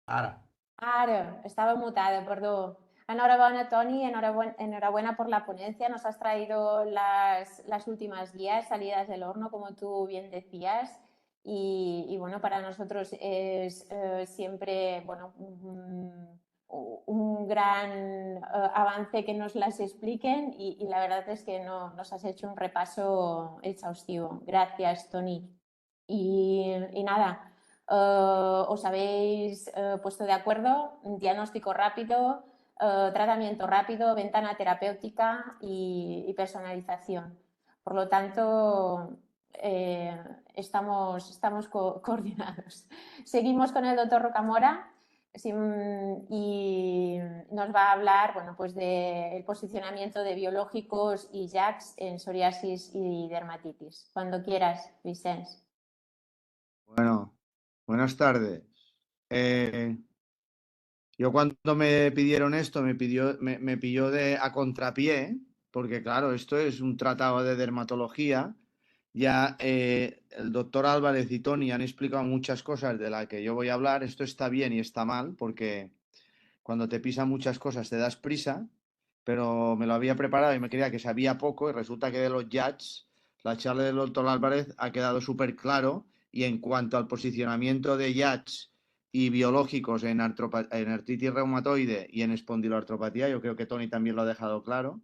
Ara.
Ara, estaba mutada, perdón. Enhorabuena, Toni, enhorabuena por la ponencia. Nos has traído las últimas guías, salidas del horno, como tú bien decías. Y bueno, para nosotros es siempre bueno, un gran avance que nos las expliquen y la verdad es que nos has hecho un repaso exhaustivo. Gracias, Toni. Y nada. Os habéis puesto de acuerdo, diagnóstico rápido, tratamiento rápido, ventana terapéutica y personalización. Por lo tanto, estamos coordinados. Seguimos con el doctor Rocamora y nos va a hablar bueno, pues del posicionamiento de biológicos y JAKs en psoriasis y dermatitis. Cuando quieras, Vicens.
Bueno, buenas tardes. Yo cuando me pidieron esto, me pilló a contrapié, porque claro, esto es un tratado de dermatología. Ya el doctor Álvarez y Toni han explicado muchas cosas de las que yo voy a hablar. Esto está bien y está mal, porque cuando te pisan muchas cosas te das prisa, pero me lo había preparado y me creía que sabía poco y resulta que de los JAKs, la charla del doctor Álvarez ha quedado súper claro y en cuanto al posicionamiento de JAKs y biológicos en artritis reumatoide y en espondiloartropatía, yo creo que Toni también lo ha dejado claro.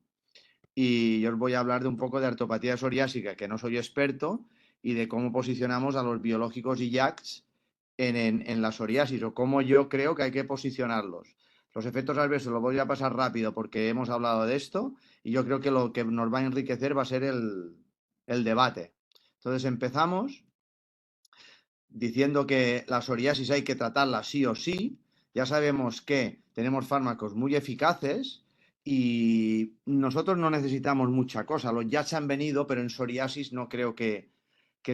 Y yo os voy a hablar de un poco de artropatía psoriásica, que no soy experto, y de cómo posicionamos a los biológicos y JAKs en la psoriasis o cómo yo creo que hay que posicionarlos. Los efectos adversos los voy a pasar rápido porque hemos hablado de esto y yo creo que lo que nos va a enriquecer va a ser el debate. Entonces empezamos diciendo que la psoriasis hay que tratarla sí o sí. Ya sabemos que tenemos fármacos muy eficaces y nosotros no necesitamos mucha cosa. Los JAKs han venido, pero en psoriasis no creo que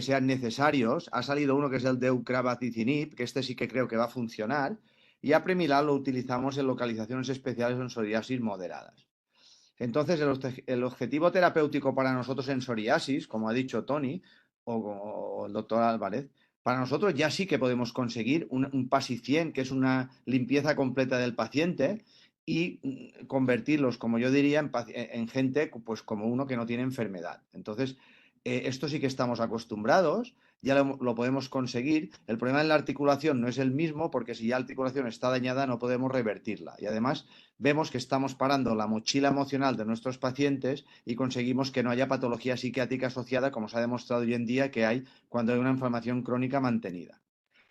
sean necesarios. Ha salido uno que es el deucravacitinib, que este sí que creo que va a funcionar, y a Apremilad lo utilizamos en localizaciones especiales en psoriasis moderadas. Entonces, el objetivo terapéutico para nosotros en psoriasis, como ha dicho Toni o el doctor Álvarez, para nosotros ya sí que podemos conseguir un PASI 100, que es una limpieza completa del paciente, y convertirlos, como yo diría, en gente pues como uno que no tiene enfermedad. Entonces, esto sí que estamos acostumbrados, ya lo podemos conseguir. El problema en la articulación no es el mismo, porque si ya la articulación está dañada no podemos revertirla. Y además vemos que estamos parando la mochila emocional de nuestros pacientes y conseguimos que no haya patología psiquiátrica asociada, como se ha demostrado hoy en día que hay cuando hay una inflamación crónica mantenida.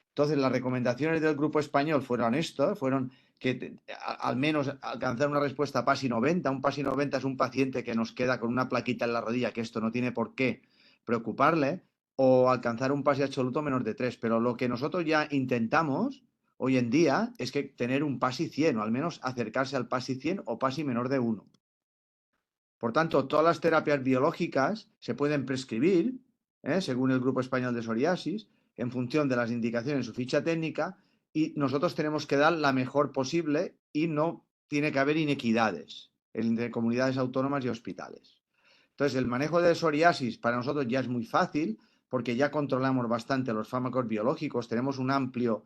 Entonces, las recomendaciones del grupo español fueron esto, fueron que al menos alcanzar una respuesta PASI 90. Un PASI 90 es un paciente que nos queda con una plaquita en la rodilla, que esto no tiene por qué preocuparle, o alcanzar un PASI absoluto menos de 3. Pero lo que nosotros ya intentamos hoy en día es que tener un PASI 100, o al menos acercarse al PASI 100 o PASI menor de 1. Por tanto, todas las terapias biológicas se pueden prescribir, según el Grupo Español de Psoriasis, en función de las indicaciones en su ficha técnica, y nosotros tenemos que dar la mejor posible y no tiene que haber inequidades entre comunidades autónomas y hospitales. Entonces, el manejo de psoriasis para nosotros ya es muy fácil porque ya controlamos bastante los fármacos biológicos, tenemos un amplio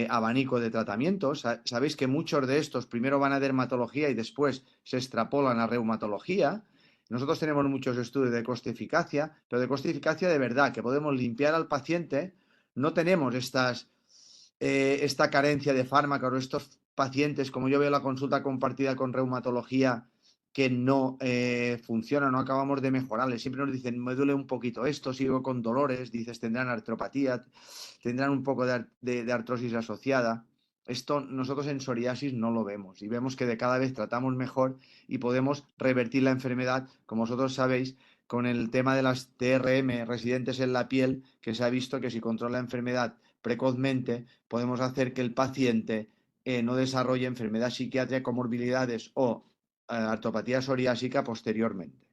abanico de tratamientos. Sabéis que muchos de estos primero van a dermatología y después se extrapolan a reumatología. Nosotros tenemos muchos estudios de coste-eficacia, pero de coste-eficacia de verdad, que podemos limpiar al paciente. No tenemos esta carencia de fármacos o estos pacientes, como yo veo la consulta compartida con reumatología, que no funciona, no acabamos de mejorarles. Siempre nos dicen, me duele un poquito esto, sigo con dolores, dices, tendrán artropatía, tendrán un poco de artrosis asociada. Esto nosotros en psoriasis no lo vemos y vemos que de cada vez tratamos mejor y podemos revertir la enfermedad, como vosotros sabéis, con el tema de las TRM residentes en la piel, que se ha visto que si controla la enfermedad precozmente, podemos hacer que el paciente no desarrolle enfermedad psiquiátrica, comorbilidades o artropatía psoriásica posteriormente.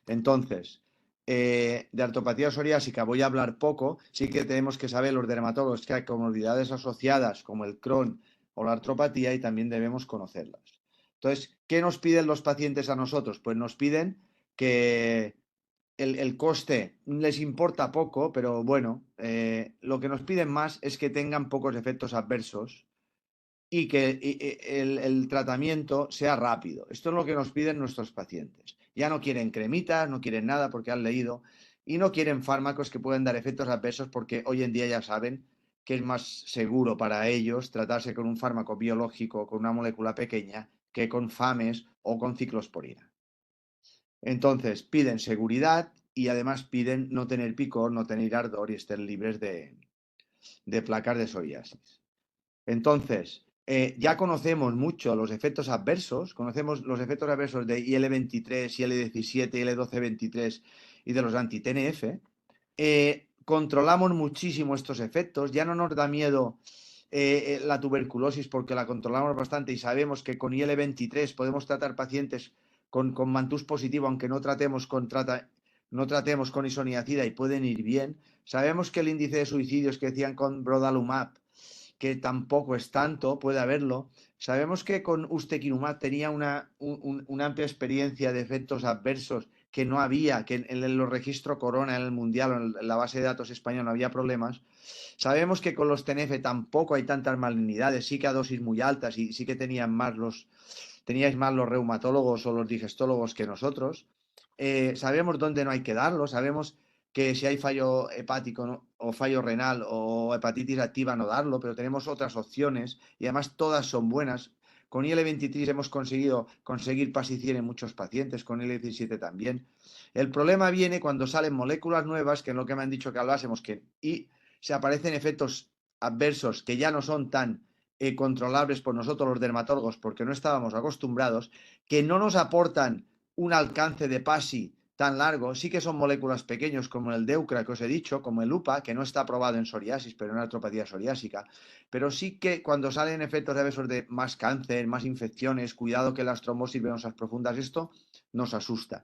Entonces, de artropatía psoriásica voy a hablar poco, sí que tenemos que saber los dermatólogos que hay comorbilidades asociadas como el Crohn o la artropatía y también debemos conocerlas. Entonces, ¿qué nos piden los pacientes a nosotros? Pues nos piden que el coste les importa poco, pero bueno, lo que nos piden más es que tengan pocos efectos adversos y que el tratamiento sea rápido. Esto es lo que nos piden nuestros pacientes. Ya no quieren cremitas, no quieren nada porque han leído y no quieren fármacos que pueden dar efectos adversos porque hoy en día ya saben que es más seguro para ellos tratarse con un fármaco biológico, con una molécula pequeña, que con FAMES o con ciclosporina. Entonces, piden seguridad y además piden no tener picor, no tener ardor y estén libres de placas de psoriasis. Entonces, ya conocemos mucho los efectos adversos, conocemos los efectos adversos de IL-23, IL-17, IL-12-23 y de los anti-TNF. Controlamos muchísimo estos efectos, ya no nos da miedo la tuberculosis porque la controlamos bastante y sabemos que con IL-23 podemos tratar pacientes con mantús positivo, aunque no tratemos con isoniazida y pueden ir bien. Sabemos que el índice de suicidios que decían con brodalumab, que tampoco es tanto, puede haberlo. Sabemos que con ustekinumab tenía una amplia experiencia de efectos adversos que no había, que en los registros Corona, en el Mundial, en la base de datos española no había problemas. Sabemos que con los TNF tampoco hay tantas malignidades, sí que a dosis muy altas y sí que teníais más los reumatólogos o los digestólogos que nosotros. Sabemos dónde no hay que darlo, sabemos que si hay fallo hepático o fallo renal o hepatitis activa no darlo, pero tenemos otras opciones y además todas son buenas. Con IL-23 hemos conseguido conseguir PASI 100 en muchos pacientes, con IL-17 también. El problema viene cuando salen moléculas nuevas, que es lo que me han dicho que hablásemos, y se aparecen efectos adversos que ya no son tan controlables por nosotros los dermatólogos porque no estábamos acostumbrados, que no nos aportan un alcance de PASI tan largo, sí que son moléculas pequeños como el Deucra que os he dicho, como el UPA, que no está aprobado en psoriasis, pero en artropatía psoriásica, pero sí que cuando salen efectos adversos de más cáncer, más infecciones, cuidado que las trombosis venosas profundas, esto nos asusta.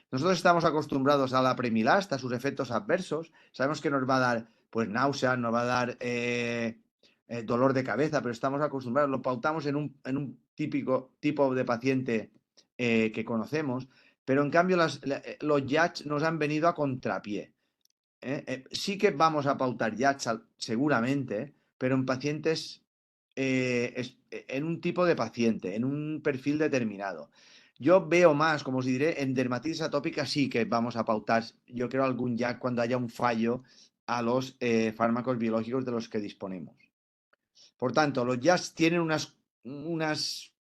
Nosotros estamos acostumbrados a la Premilast, a sus efectos adversos, sabemos que nos va a dar pues náuseas, nos va a dar dolor de cabeza, pero estamos acostumbrados, lo pautamos en un típico tipo de paciente que conocemos, pero en cambio los JAKs nos han venido a contrapié. Sí que vamos a pautar JAKs seguramente, pero en pacientes, en un tipo de paciente, en un perfil determinado. Yo veo más, como os diré, en dermatitis atópica sí que vamos a pautar, yo creo, algún JAK cuando haya un fallo a los fármacos biológicos de los que disponemos. Por tanto, los JAKs tienen unos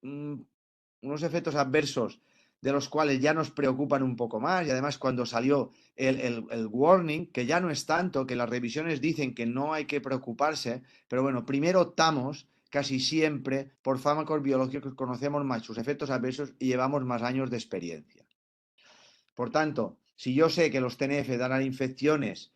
efectos adversos de los cuales ya nos preocupan un poco más y además cuando salió el warning, que ya no es tanto, que las revisiones dicen que no hay que preocuparse, pero bueno, primero optamos casi siempre por fármacos biológicos que conocemos más sus efectos adversos y llevamos más años de experiencia. Por tanto, si yo sé que los TNF dan infecciones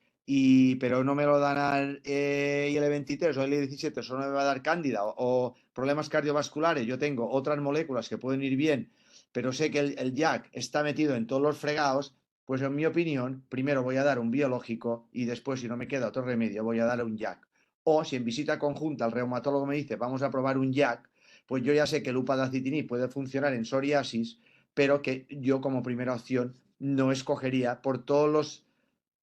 pero no me lo dan al IL-23 o el IL-17, solo me va a dar cándida o problemas cardiovasculares, yo tengo otras moléculas que pueden ir bien, pero sé que el JAK está metido en todos los fregados, pues en mi opinión, primero voy a dar un biológico y después, si no me queda otro remedio, voy a dar un JAK. O si en visita conjunta el reumatólogo me dice, vamos a probar un JAK, pues yo ya sé que el upadacitinib puede funcionar en psoriasis, pero que yo como primera opción no escogería por todos los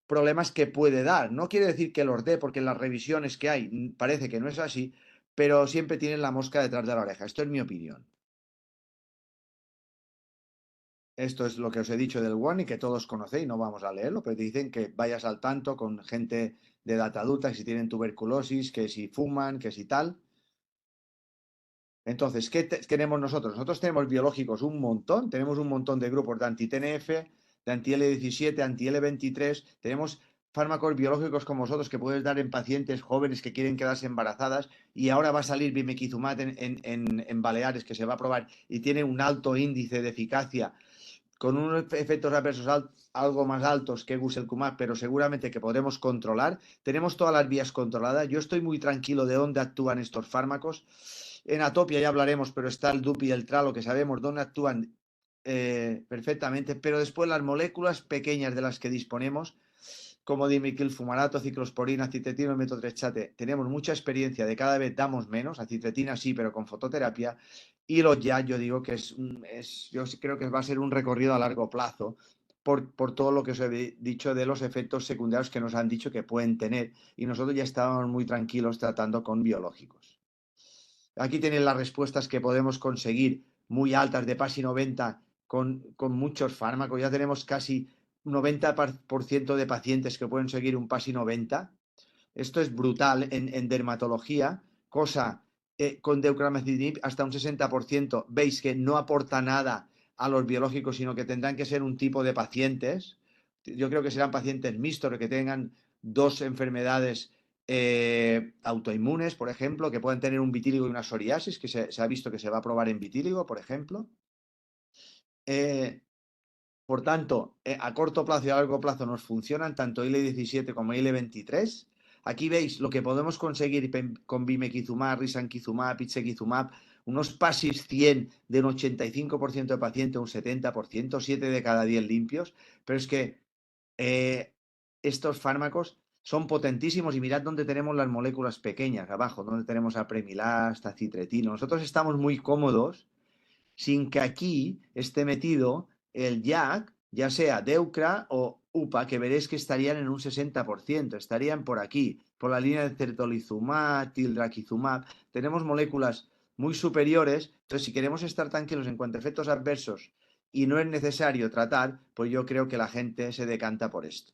problemas que puede dar. No quiere decir que los dé, porque en las revisiones que hay parece que no es así, pero siempre tienen la mosca detrás de la oreja. Esto es mi opinión. Esto es lo que os he dicho del warning, que todos conocéis, no vamos a leerlo, pero te dicen que vayas al tanto con gente de edad adulta, que si tienen tuberculosis, que si fuman, que si tal. Entonces, ¿qué tenemos nosotros? Nosotros tenemos biológicos un montón, tenemos un montón de grupos de anti-TNF, de anti-L17, anti-L23, tenemos fármacos biológicos como vosotros que puedes dar en pacientes jóvenes que quieren quedarse embarazadas, y ahora va a salir bimekizumab en Baleares, que se va a probar y tiene un alto índice de eficacia con unos efectos adversos algo más altos que guselkumab, pero seguramente que podremos controlar. Tenemos todas las vías controladas. Yo estoy muy tranquilo de dónde actúan estos fármacos. En atopia ya hablaremos, pero está el DUP y el Tralo, que sabemos dónde actúan perfectamente, pero después las moléculas pequeñas de las que disponemos, como dimetilfumarato, ciclosporina, acitretina, metotrexate, tenemos mucha experiencia de cada vez damos menos, acitretina sí, pero con fototerapia, y los ya, yo digo que yo sí creo que va a ser un recorrido a largo plazo por todo lo que os he dicho de los efectos secundarios que nos han dicho que pueden tener, y nosotros ya estábamos muy tranquilos tratando con biológicos. Aquí tenéis las respuestas que podemos conseguir muy altas de PASI 90 con muchos fármacos. Ya tenemos casi 90% de pacientes que pueden seguir un PASI 90. Esto es brutal en dermatología, cosa con deucravacitinib hasta un 60%. Veis que no aporta nada a los biológicos, sino que tendrán que ser un tipo de pacientes. Yo creo que serán pacientes mixtos, que tengan dos enfermedades autoinmunes, por ejemplo, que puedan tener un vitíligo y una psoriasis, que se ha visto que se va a probar en vitíligo, por ejemplo. Por tanto, a corto plazo y a largo plazo nos funcionan tanto IL-17 como IL-23. Aquí veis lo que podemos conseguir con bimekizumab, risankizumab, ixekizumab, unos PASIs 100 de un 85% de pacientes, un 70%, 7 de cada 10 limpios, pero es que estos fármacos son potentísimos, y mirad dónde tenemos las moléculas pequeñas, abajo, donde tenemos apremilast, acitretino. Nosotros estamos muy cómodos sin que aquí esté metido el JAK, ya sea Deucra o UPA, que veréis que estarían en un 60%, estarían por aquí, por la línea de certolizumab, tildraquizumab. Tenemos moléculas muy superiores, entonces si queremos estar tranquilos en cuanto a efectos adversos y no es necesario tratar, pues yo creo que la gente se decanta por esto.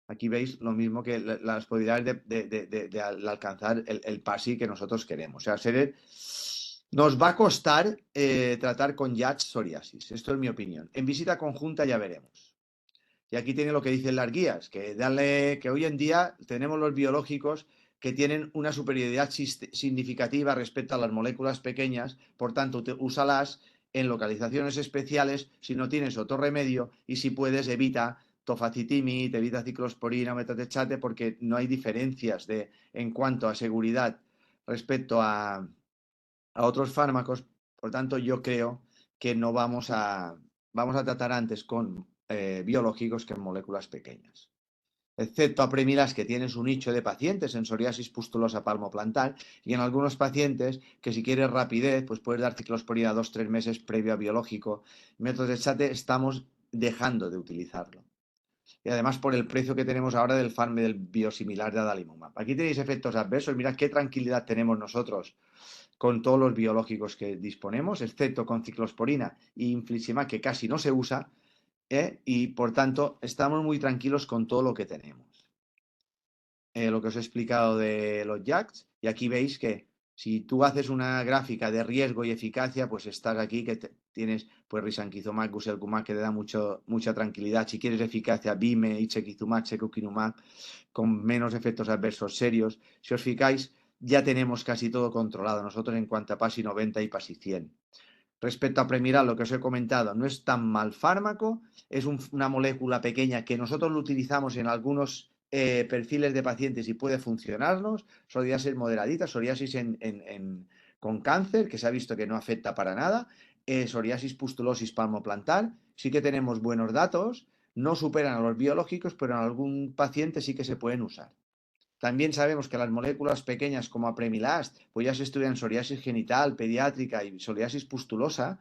Aquí veis lo mismo que las posibilidades de alcanzar el PASI que nosotros queremos. O sea, nos va a costar tratar con JAK psoriasis. Esto es mi opinión. En visita conjunta ya veremos. Y aquí tiene lo que dicen las guías, que hoy en día tenemos los biológicos que tienen una superioridad significativa respecto a las moléculas pequeñas. Por tanto, úsalas en localizaciones especiales si no tienes otro remedio, y si puedes evita tofacitinib, evita ciclosporina o metotrexate, porque no hay diferencias en cuanto a seguridad respecto a otros fármacos. Por tanto, yo creo que no vamos a tratar antes con biológicos que en moléculas pequeñas. Excepto apremilast, que tienes un nicho de pacientes en psoriasis pustulosa palmoplantar, y en algunos pacientes que si quieres rapidez, pues puedes dar ciclosporina 2-3 meses previo a biológico. Metotrexate estamos dejando de utilizarlo. Y además por el precio que tenemos ahora del biosimilar de adalimumab. Aquí tenéis efectos adversos. Mirad qué tranquilidad tenemos nosotros con todos los biológicos que disponemos, excepto con ciclosporina y infliximab, que casi no se usa, y por tanto estamos muy tranquilos con todo lo que tenemos. Lo que os he explicado de los JAKs, y aquí veis que si tú haces una gráfica de riesgo y eficacia, pues estás aquí que tienes pues risankizumab, guselkumab, que te da mucha tranquilidad. Si quieres eficacia, bime, ixekizumab, secukinumab, con menos efectos adversos serios. Si os fijáis, ya tenemos casi todo controlado nosotros en cuanto a PASI 90 y PASI 100. Respecto a Apremilast, lo que os he comentado, no es tan mal fármaco, es una molécula pequeña que nosotros lo utilizamos en algunos perfiles de pacientes y puede funcionarnos. Psoriasis moderadita, psoriasis con cáncer, que se ha visto que no afecta para nada, psoriasis pustulosis palmoplantar, sí que tenemos buenos datos, no superan a los biológicos, pero en algún paciente sí que se pueden usar. También sabemos que las moléculas pequeñas como Apremilast, pues ya se estudian en psoriasis genital, pediátrica y psoriasis pustulosa.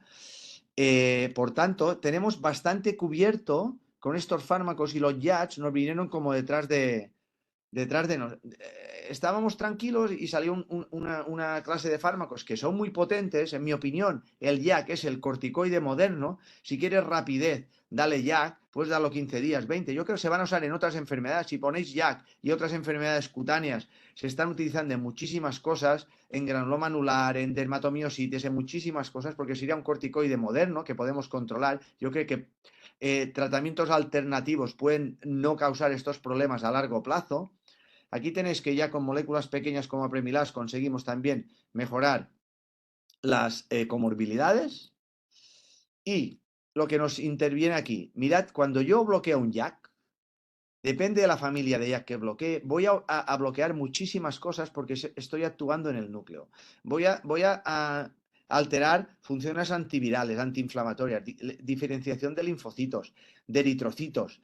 Por tanto, tenemos bastante cubierto con estos fármacos, y los JAKs nos vinieron como detrás de nosotros. Estábamos tranquilos y salió una clase de fármacos que son muy potentes. En mi opinión, el JAK es el corticoide moderno. Si quieres rapidez, dale JAK, puedes darlo 15 días, 20. Yo creo que se van a usar en otras enfermedades. Si ponéis JAK y otras enfermedades cutáneas, se están utilizando en muchísimas cosas, en granuloma anular, en dermatomiositis, en muchísimas cosas, porque sería un corticoide moderno que podemos controlar. Yo creo que tratamientos alternativos pueden no causar estos problemas a largo plazo. Aquí tenéis que ya con moléculas pequeñas como apremilast conseguimos también mejorar las comorbilidades. Y lo que nos interviene aquí, mirad, cuando yo bloqueo un JAK, depende de la familia de JAK que bloquee, voy a bloquear muchísimas cosas porque estoy actuando en el núcleo. Voy a alterar funciones antivirales, antiinflamatorias, diferenciación de linfocitos, de eritrocitos.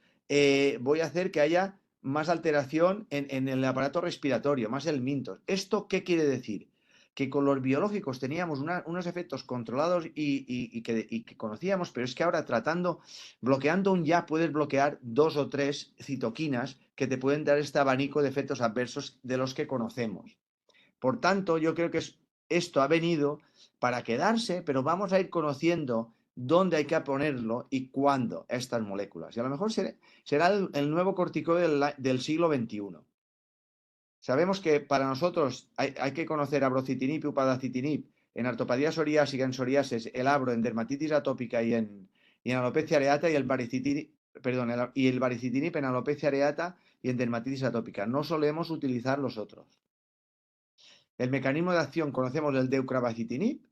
Voy a hacer que haya más alteración en el aparato respiratorio, más el mintos. ¿Esto qué quiere decir? Que con los biológicos teníamos unos efectos controlados y que conocíamos, pero es que ahora bloqueando un JAK puedes bloquear 2 o 3 citoquinas que te pueden dar este abanico de efectos adversos de los que conocemos. Por tanto, yo creo que esto ha venido para quedarse, pero vamos a ir conociendo dónde hay que ponerlo y cuándo estas moléculas. Y a lo mejor será el nuevo corticoide del siglo XXI. Sabemos que para nosotros hay que conocer abrocitinib y upadacitinib en artopatia psoriásica, en psoriasis, el abro en dermatitis atópica y en alopecia areata y el baricitinib en alopecia areata y en dermatitis atópica. No solemos utilizar los otros. El mecanismo de acción conocemos el deucravacitinib,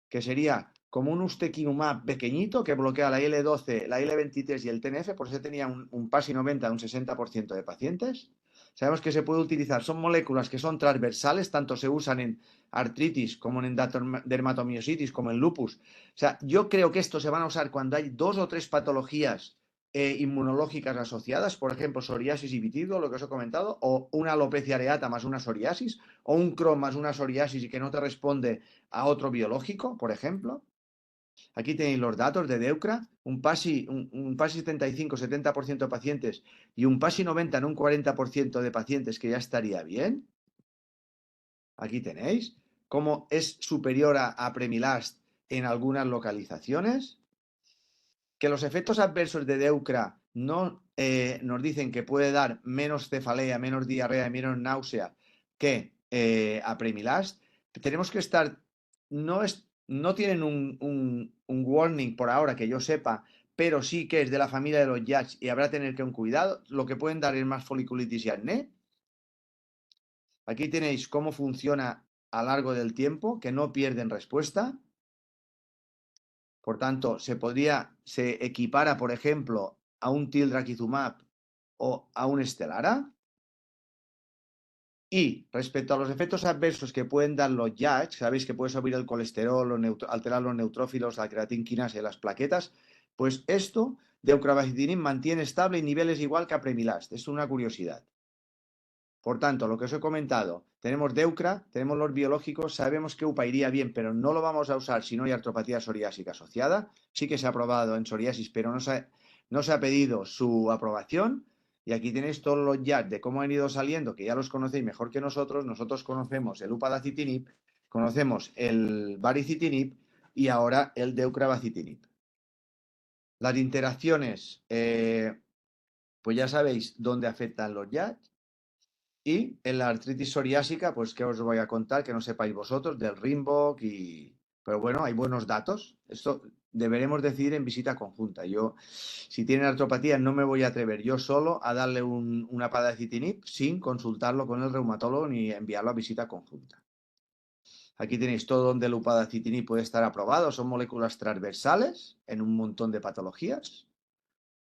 que sería como un ustekinumab pequeñito que bloquea la IL-12, la IL-23 y el TNF, por eso tenía un PASI 90 de un 60% de pacientes. Sabemos que se puede utilizar, son moléculas que son transversales, tanto se usan en artritis como en dermatomiositis, como en lupus. O sea, yo creo que estos se van a usar cuando hay 2 o 3 patologías inmunológicas asociadas, por ejemplo, psoriasis y vitiligo, lo que os he comentado, o una alopecia areata más una psoriasis, o un Crohn más una psoriasis y que no te responde a otro biológico, por ejemplo. Aquí tenéis los datos de Deucra, un PASI 75-70% de pacientes y un PASI 90 en un 40% de pacientes, que ya estaría bien. Aquí tenéis cómo es superior a apremilast en algunas localizaciones. Que los efectos adversos de Deucra no nos dicen que puede dar menos cefalea, menos diarrea, menos náusea que apremilast. Tenemos que estar, no tienen un warning por ahora que yo sepa, pero sí que es de la familia de los JAKs y habrá que tener un cuidado. Lo que pueden dar es más foliculitis y acné. Aquí tenéis cómo funciona a lo largo del tiempo, que no pierden respuesta. Por tanto, se equipara, por ejemplo, a un tildrakizumab o a un Stelara. Y respecto a los efectos adversos que pueden dar los JAK, sabéis que puede subir el colesterol, alterar los neutrófilos, la creatinquinasa y las plaquetas, pues esto, deucravacitinib, mantiene estable en niveles igual que apremilast. Es una curiosidad. Por tanto, lo que os he comentado, tenemos Deucra, tenemos los biológicos, sabemos que UPA iría bien, pero no lo vamos a usar si no hay artropatía psoriásica asociada. Sí que se ha aprobado en psoriasis, pero no se ha pedido su aprobación. Y aquí tenéis todos los JAK de cómo han ido saliendo, que ya los conocéis mejor que nosotros. Nosotros conocemos el upadacitinib, conocemos el baricitinib y ahora el deucravacitinib. Las interacciones, pues ya sabéis dónde afectan los JAK. Y en la artritis psoriásica, pues que os voy a contar, que no sepáis vosotros, del Rinvoq Pero bueno, hay buenos datos. Esto deberemos decidir en visita conjunta. Yo, si tienen artropatía, no me voy a atrever yo solo a darle una upadacitinib sin consultarlo con el reumatólogo ni enviarlo a visita conjunta. Aquí tenéis todo donde el upadacitinib puede estar aprobado. Son moléculas transversales en un montón de patologías.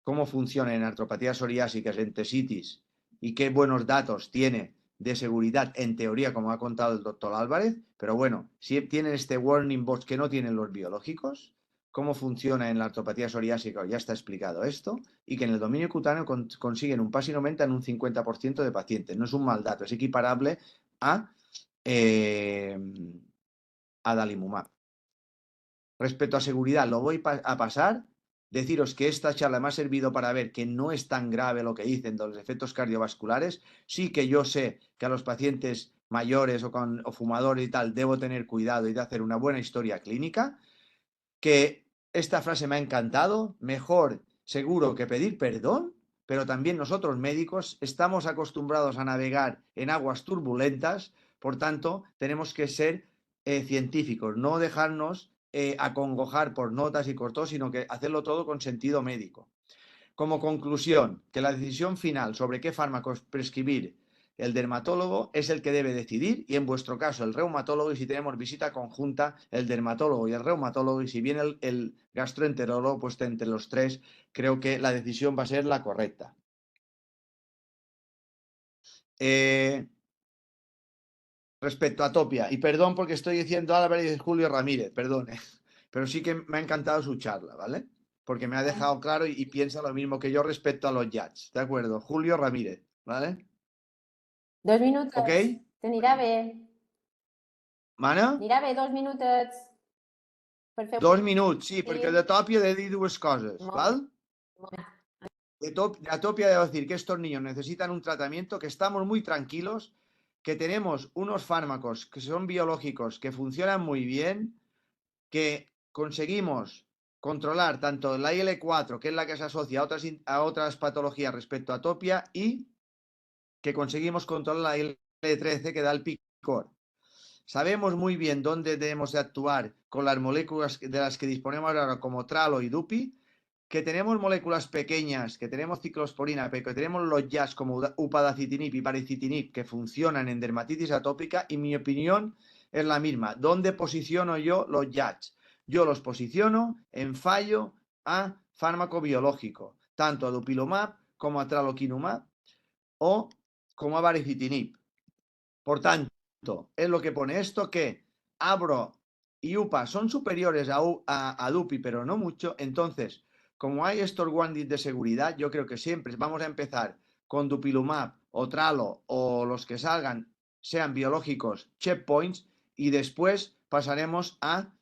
Cómo funciona en artropatías psoriásicas, en tesitis, y qué buenos datos tiene de seguridad, en teoría, como ha contado el doctor Álvarez, pero bueno, si tienen este warning box que no tienen los biológicos, cómo funciona en la artropatía psoriásica, ya está explicado esto, y que en el dominio cutáneo consiguen un PASI 90 en un 50% de pacientes. No es un mal dato, es equiparable a adalimumab. Respecto a seguridad, lo voy a pasar. Deciros que esta charla me ha servido para ver que no es tan grave lo que dicen de los efectos cardiovasculares. Sí que yo sé que a los pacientes mayores o fumadores y tal debo tener cuidado y de hacer una buena historia clínica. Que esta frase me ha encantado. Mejor seguro que pedir perdón, pero también nosotros médicos estamos acostumbrados a navegar en aguas turbulentas. Por tanto, tenemos que ser científicos, no dejarnos acongojar por notas y cortos, sino que hacerlo todo con sentido médico. Como conclusión, que la decisión final sobre qué fármacos prescribir el dermatólogo es el que debe decidir, y en vuestro caso el reumatólogo, y si tenemos visita conjunta, el dermatólogo y el reumatólogo, y si viene el gastroenterólogo, pues entre los tres creo que la decisión va a ser la correcta. Respecto a Atopia, y perdón porque estoy diciendo Álvarez y Julio Ramírez, perdone, pero sí que me ha encantado su charla, ¿vale? Porque me ha dejado claro y piensa lo mismo que yo respecto a los Jats, ¿de acuerdo? Julio Ramírez, ¿vale?
2 minuts.
Ok?
T'anirà bé.
Mana?
Anirà bé 2 minutets. Per fer
2 minuts, sí, perquè
Sí.
de Tòpia he de dir dues coses,
Molt
¿val?
Molt bé.
De Atopia debo decir que estos niños necesitan un tratamiento, que estamos muy tranquilos, que tenemos unos fármacos que son biológicos, que funcionan muy bien, que conseguimos controlar tanto la IL-4, que es la que se asocia a otras patologías respecto a Atopia, y que conseguimos controlar la IL-13 que da el picor. Sabemos muy bien dónde debemos de actuar con las moléculas de las que disponemos ahora, como Tralo y Dupi, que tenemos moléculas pequeñas, que tenemos ciclosporina, pero que tenemos los JAKs como upadacitinib y baricitinib que funcionan en dermatitis atópica, y mi opinión es la misma. ¿Dónde posiciono yo los JAKs? Yo los posiciono en fallo a fármaco biológico, tanto a dupilumab como a tralokinumab o como a baricitinib. Por tanto, es lo que pone esto, que Abro y UPA son superiores a Dupi, pero no mucho. Entonces, como hay estos guantes de seguridad, yo creo que siempre vamos a empezar con dupilumab o tralo o los que salgan, sean biológicos, checkpoints, y después pasaremos a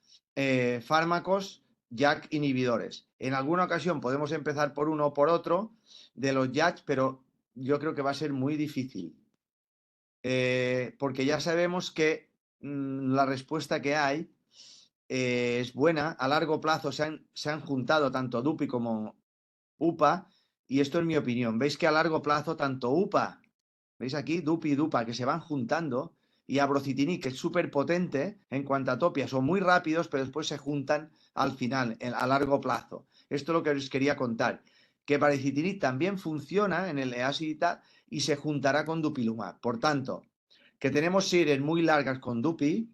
fármacos JAK inhibidores. En alguna ocasión podemos empezar por uno o por otro de los JAKs, pero yo creo que va a ser muy difícil. Porque ya sabemos que la respuesta que hay es buena. A largo plazo se han juntado tanto Dupi como UPA, y esto es mi opinión. Veis que a largo plazo tanto UPA, veis aquí, Dupi y Dupa, que se van juntando, y abrocitinib, que es súper potente en cuanto a Atopia, son muy rápidos, pero después se juntan al final, a largo plazo. Esto es lo que os quería contar, que baricitinib también funciona en el EASI y se juntará con dupilumab. Por tanto, que tenemos series muy largas con Dupi,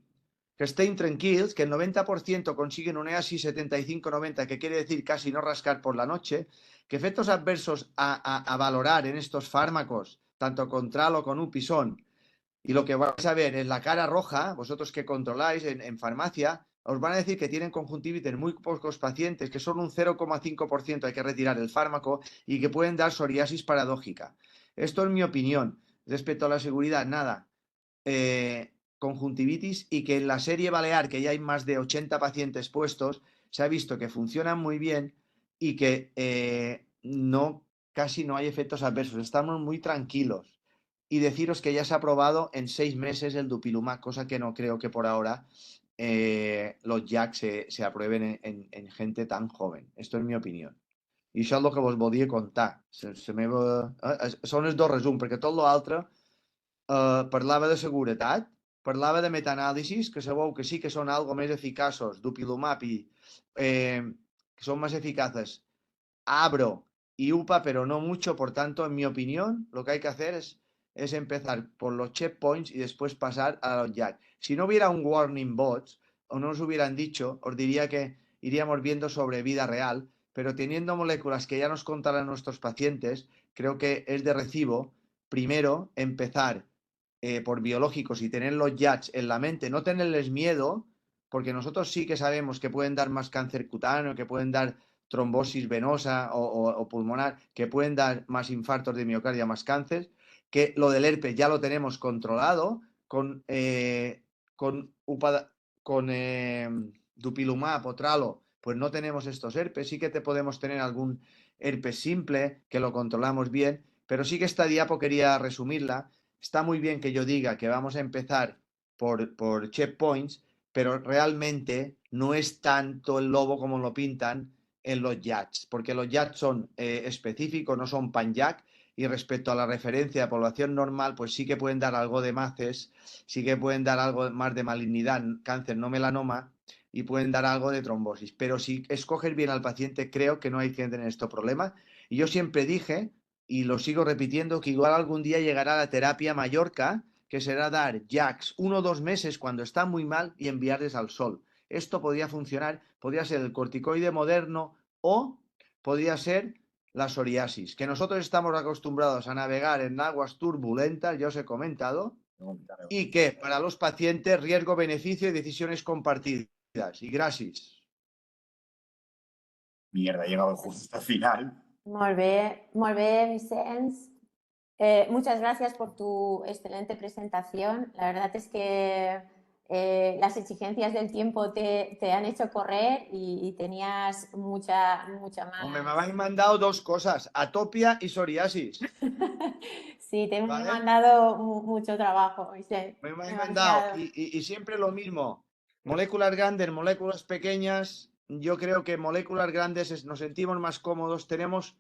que estén tranquilos, que el 90% consiguen un EASI 75-90, que quiere decir casi no rascar por la noche, que efectos adversos a valorar en estos fármacos, tanto con Tralo o con UPI, son, y lo que vais a ver es la cara roja, vosotros que controláis en farmacia, os van a decir que tienen conjuntivitis muy pocos pacientes, que son un 0,5% hay que retirar el fármaco, y que pueden dar psoriasis paradójica. Esto es mi opinión. Respecto a la seguridad, nada. Conjuntivitis, y que en la serie balear, que ya hay más de 80 pacientes puestos, se ha visto que funcionan muy bien y que casi no hay efectos adversos. Estamos muy tranquilos. Y deciros que ya se ha probado en 6 meses el dupilumab, cosa que no creo que por ahora los JAK se aprueben en gente tan joven. Esto es mi opinió. I això és el que vos volia contar. Són els dos resums, perquè tot l'altre parlava de seguretat, parlava de metaanàlisis, que sabeu que sí que són algo més eficaços, dupilumab, que son más eficaces Abro y UPA, pero no mucho. Por tanto, en mi opinión, lo que hay que hacer es empezar por los checkpoints y después pasar a los JAK. Si no hubiera un warning bots o no nos hubieran dicho, os diría que iríamos viendo sobre vida real, pero teniendo moléculas que ya nos contarán nuestros pacientes, creo que es de recibo primero empezar por biológicos y tener los JAKs en la mente, no tenerles miedo, porque nosotros sí que sabemos que pueden dar más cáncer cutáneo, que pueden dar trombosis venosa o pulmonar, que pueden dar más infartos de miocardio, más cáncer, que lo del herpes ya lo tenemos controlado con dupilumab o tralo, pues no tenemos estos herpes. Sí que te podemos tener algún herpes simple, que lo controlamos bien, pero sí que esta diapo quería resumirla. Está muy bien que yo diga que vamos a empezar por checkpoints, pero realmente no es tanto el lobo como lo pintan en los JAKs, porque los JAKs son específicos, no son pan-JAK, y respecto a la referencia de población normal, pues sí que pueden dar algo de MACES, sí que pueden dar algo más de malignidad, cáncer no melanoma, y pueden dar algo de trombosis. Pero si escoges bien al paciente, creo que no hay que tener este problema. Y yo siempre dije, y lo sigo repitiendo, que igual algún día llegará la terapia Mallorca, que será dar jacks 1 o 2 meses cuando están muy mal y enviarles al sol. Esto podría funcionar, podría ser el corticoide moderno o podría ser la psoriasis, que nosotros estamos acostumbrados a navegar en aguas turbulentas, ya os he comentado, y que para los pacientes riesgo, beneficio y decisiones compartidas. Y gracias.
Mierda, he llegado justo al final.
Molt bé, Vicenç. Muchas gracias por tu excelente presentación. La verdad es que las exigencias del tiempo te han hecho correr y tenías mucha más.
Hombre, me habéis mandado 2 cosas, atopia y psoriasis.
Sí, te hemos
¿Vale?
mandado mucho trabajo, Vicente.
Me habéis
Demasiado.
mandado. Y siempre lo mismo. Moléculas grandes, moléculas pequeñas. Yo creo que moléculas grandes nos sentimos más cómodos. Tenemos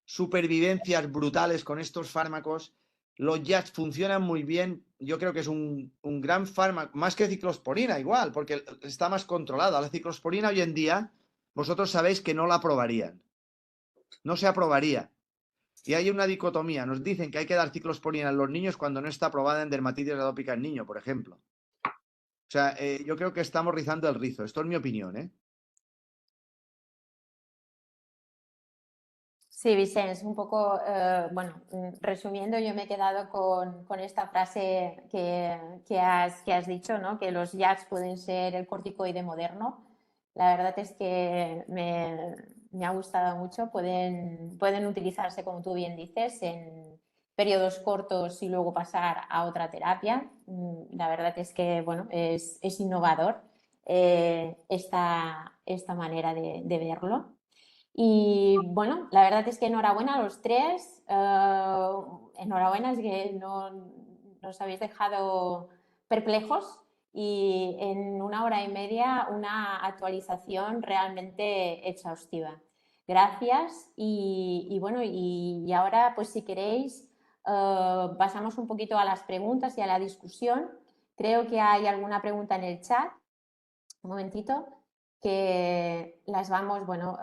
supervivencias brutales con estos fármacos. Los jabs funcionan muy bien. Yo creo que es un gran fármaco, más que ciclosporina, igual, porque está más controlada. La ciclosporina hoy en día, vosotros sabéis que no la aprobarían. No se aprobaría. Y hay una dicotomía. Nos dicen que hay que dar ciclosporina en los niños cuando no está aprobada en dermatitis atópica en niño, por ejemplo. O sea, yo creo que estamos rizando el rizo. Esto es mi opinión, ¿eh?
Sí, Vicens, un poco, bueno, resumiendo, yo me he quedado con esta frase que has dicho, ¿no? Que los jabs pueden ser el corticoide moderno. La verdad es que me ha gustado mucho. Pueden utilizarse, como tú bien dices, en periodos cortos y luego pasar a otra terapia. La verdad es que, bueno, es innovador esta manera de verlo. Y bueno, la verdad es que enhorabuena a los tres. Enhorabuena, es que nos habéis dejado perplejos y en 1 hora y media una actualización realmente exhaustiva. Gracias y bueno, y ahora pues si queréis pasamos un poquito a las preguntas y a la discusión. Creo que hay alguna pregunta en el chat. Un momentito. Que las vamos, bueno,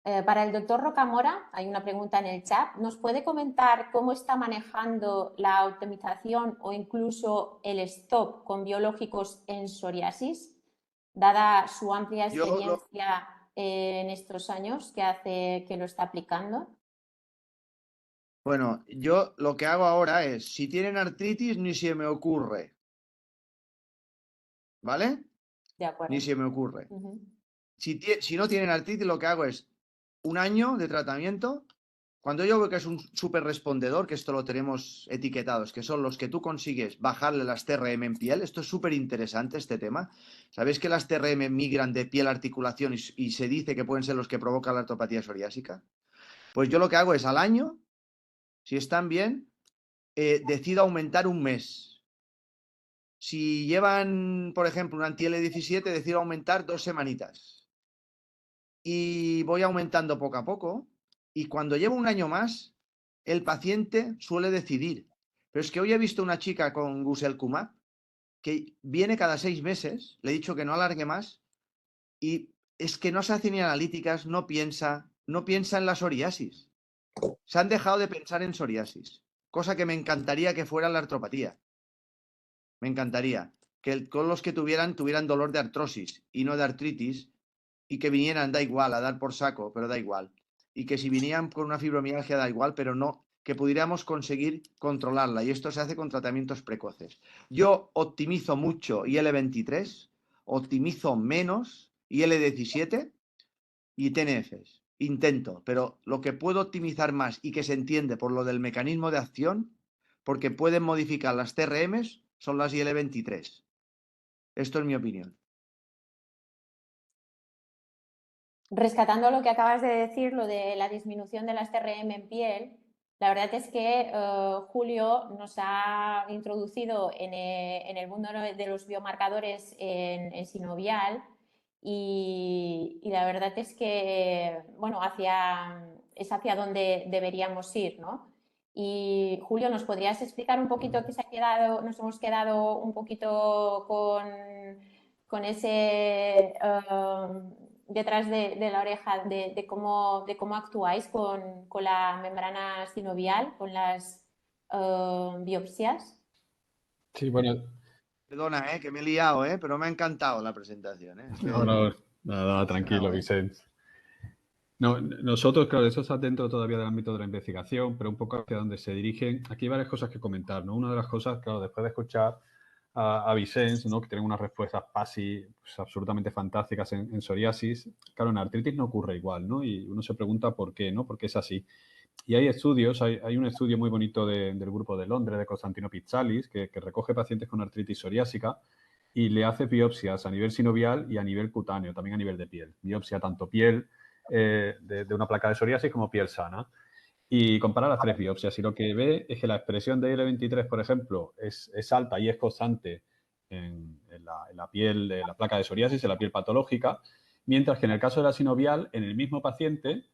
para el doctor Rocamora hay una pregunta en el chat. ¿Nos puede comentar cómo está manejando la optimización o incluso el stop con biológicos en psoriasis, dada su amplia experiencia en estos años que hace que lo está aplicando?
Bueno, yo lo que hago ahora es, si tienen artritis, ni se me ocurre. ¿Vale?
De acuerdo.
Ni se me ocurre. Si no tienen artritis, lo que hago es 1 año de tratamiento. Cuando yo veo que es un súper respondedor, que esto lo tenemos etiquetados, que son los que tú consigues bajarle las TRM en piel, esto es súper interesante este tema. ¿Sabéis que las TRM migran de piel a articulación y se dice que pueden ser los que provocan la artropatía psoriásica? Pues yo lo que hago es al año, si están bien, decido aumentar 1 mes. Si llevan, por ejemplo, un anti-L17, decido aumentar 2 semanitas. Y voy aumentando poco a poco. Y cuando llevo 1 año más, el paciente suele decidir. Pero es que hoy he visto una chica con Guselkumab que viene cada 6 meses. Le he dicho que no alargue más. Y es que no se hace ni analíticas, no piensa en la psoriasis. Se han dejado de pensar en psoriasis. Cosa que me encantaría que fuera la artropatía. Me encantaría que con los que tuvieran dolor de artrosis y no de artritis y que vinieran, da igual, a dar por saco, pero da igual. Y que si vinieran con una fibromialgia, da igual, pero no, que pudiéramos conseguir controlarla. Y esto se hace con tratamientos precoces. Yo optimizo mucho IL-23, optimizo menos IL-17 y TNFs. Intento, pero lo que puedo optimizar más y que se entiende por lo del mecanismo de acción, porque pueden modificar las TRMs, son las IL-23. Esto es mi opinión.
Rescatando lo que acabas de decir, lo de la disminución de las TRM en piel, la verdad es que Julio nos ha introducido en el mundo de los biomarcadores en sinovial y la verdad es que, bueno, es hacia donde deberíamos ir, ¿no? Y Julio, ¿nos podrías explicar un poquito qué nos hemos quedado un poquito con ese detrás de la oreja de cómo actuáis con la membrana sinovial, con las biopsias.
Sí, bueno,
Perdona, que me he liado, pero me ha encantado la presentación.
nada, tranquilo, Vicente. No, nosotros, claro, eso está dentro todavía del ámbito de la investigación, pero un poco hacia donde se dirigen. Aquí hay varias cosas que comentar, ¿no? Una de las cosas, claro, después de escuchar a Vicens, ¿no? Que tienen unas respuestas PASI pues, absolutamente fantásticas en psoriasis, claro, en artritis no ocurre igual, ¿no? Y uno se pregunta por qué, ¿no? ¿Por qué es así? Y hay estudios, hay un estudio muy bonito del grupo de Londres, de Constantino Pizzalis, que recoge pacientes con artritis psoriásica y le hace biopsias a nivel sinovial y a nivel cutáneo, también a nivel de piel. Biopsia tanto piel de una placa de psoriasis como piel sana. Y compara las 3 biopsias y lo que ve es que la expresión de IL-23, por ejemplo, es alta y es constante en la piel de la placa de psoriasis, en la piel patológica, mientras que en el caso de la sinovial, en el mismo paciente,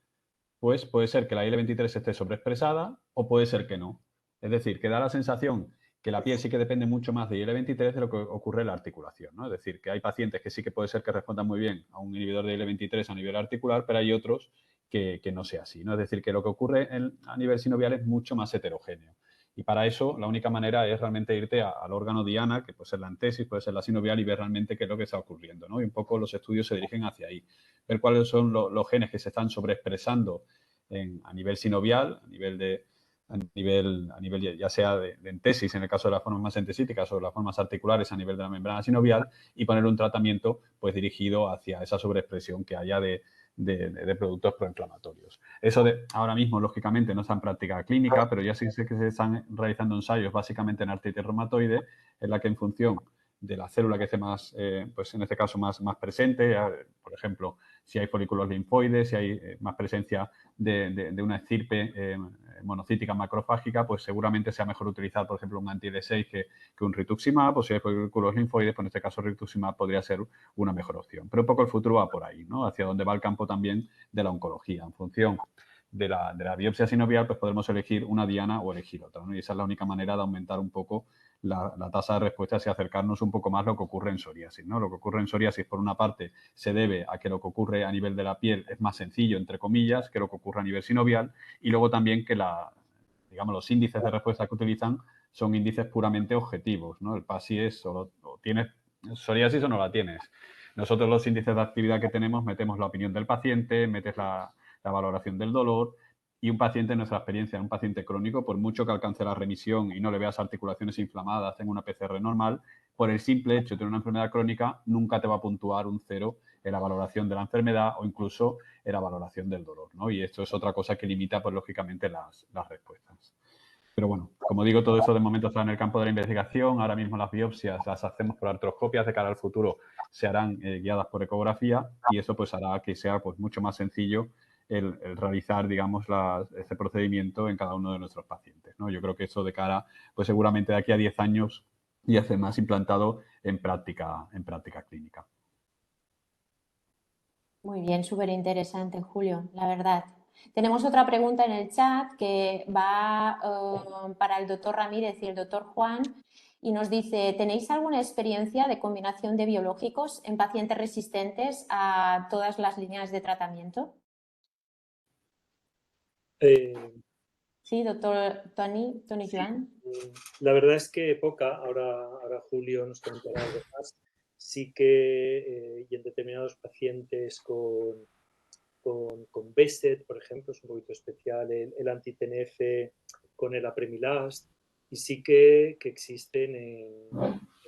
pues puede ser que la IL-23 esté sobreexpresada o puede ser que no. Es decir, que da la sensación que la piel sí que depende mucho más de IL-23 de lo que ocurre en la articulación, ¿no? Es decir, que hay pacientes que sí que puede ser que respondan muy bien a un inhibidor de IL-23 a nivel articular, pero hay otros que no sea así, ¿no? Es decir, que lo que ocurre a nivel sinovial es mucho más heterogéneo. Y para eso, la única manera es realmente irte al órgano diana, que puede ser la antesis, puede ser la sinovial, y ver realmente qué es lo que está ocurriendo, ¿no? Y un poco los estudios se dirigen hacia ahí. Ver cuáles son los genes que se están sobreexpresando a nivel sinovial, a nivel ya sea de entesis, en el caso de las formas más entesíticas o las formas articulares a nivel de la membrana sinovial, y poner un tratamiento pues dirigido hacia esa sobreexpresión que haya de productos proinflamatorios. Eso ahora mismo, lógicamente, no está en práctica clínica, pero ya sí sé que se están realizando ensayos básicamente en artritis reumatoide, en la que en función de la célula que esté más, pues en este caso más presente, por ejemplo, si hay folículos linfoides, si hay más presencia de una estirpe monocítica macrofágica, pues seguramente sea mejor utilizar, por ejemplo, un anti-D6 que un rituximab, o si hay folículos linfoides, pues en este caso rituximab podría ser una mejor opción. Pero un poco el futuro va por ahí, ¿no? Hacia donde va el campo también de la oncología. En función de la biopsia sinovial, pues podemos elegir una diana o elegir otra, ¿no? Y esa es la única manera de aumentar un poco la tasa de respuesta y acercarnos un poco más a lo que ocurre en psoriasis, ¿no? Lo que ocurre en psoriasis, por una parte, se debe a que lo que ocurre a nivel de la piel es más sencillo, entre comillas, que lo que ocurre a nivel sinovial, y luego también que los índices de respuesta que utilizan son índices puramente objetivos, ¿no? El PASI es o tienes psoriasis o no la tienes. Nosotros los índices de actividad que tenemos metemos la opinión del paciente, metes la valoración del dolor, y un paciente, en nuestra experiencia, un paciente crónico, por mucho que alcance la remisión y no le veas articulaciones inflamadas, tenga una PCR normal, por el simple hecho de tener una enfermedad crónica, nunca te va a puntuar un 0 en la valoración de la enfermedad o incluso en la valoración del dolor, ¿no? Y esto es otra cosa que limita, pues, lógicamente, las respuestas. Pero bueno, como digo, todo eso de momento está en el campo de la investigación. Ahora mismo las biopsias las hacemos por artroscopias, de cara al futuro se harán guiadas por ecografía, y eso pues hará que sea pues mucho más sencillo el realizar, digamos, este procedimiento en cada uno de nuestros pacientes, ¿no? Yo creo que eso de cara, pues seguramente de aquí a 10 años ya esté más implantado en práctica clínica.
Muy bien, súper interesante, Julio, la verdad. Tenemos otra pregunta en el chat que va para el doctor Ramírez y el doctor Juan, y nos dice, ¿tenéis alguna experiencia de combinación de biológicos en pacientes resistentes a todas las líneas de tratamiento? Sí, doctor Tony
Sí,
Joan.
la verdad es que poca, ahora Julio nos comentará algo más. Sí que y en determinados pacientes con BEST, por ejemplo, es un poquito especial el anti-TNF con el apremilast, y sí que existen en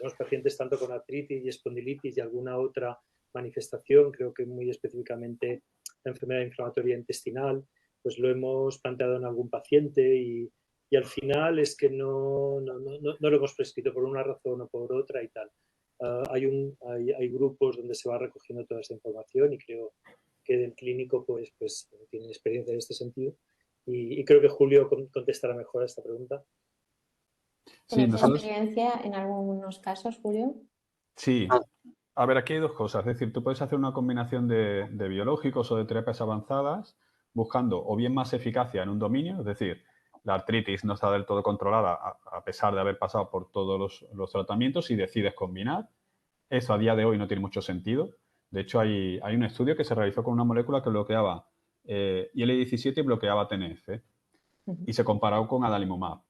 los pacientes tanto con artritis y espondilitis y alguna otra manifestación, creo que muy específicamente la enfermedad inflamatoria intestinal, pues lo hemos planteado en algún paciente y al final es que no lo hemos prescrito por una razón o por otra y tal. Hay grupos donde se va recogiendo toda esta información y creo que del clínico pues tiene experiencia en este sentido y creo que Julio contestará mejor a esta pregunta.
¿Tienes experiencia en algunos casos, Julio?
Sí. A ver, aquí hay dos cosas. Es decir, tú puedes hacer una combinación de biológicos o de terapias avanzadas buscando o bien más eficacia en un dominio, es decir, la artritis no está del todo controlada a pesar de haber pasado por todos los tratamientos y decides combinar. Eso a día de hoy no tiene mucho sentido. Es De hecho, hay un estudio que se realizó con una molécula que bloqueaba IL-17 y bloqueaba TNF. Y se comparó con adalimumab.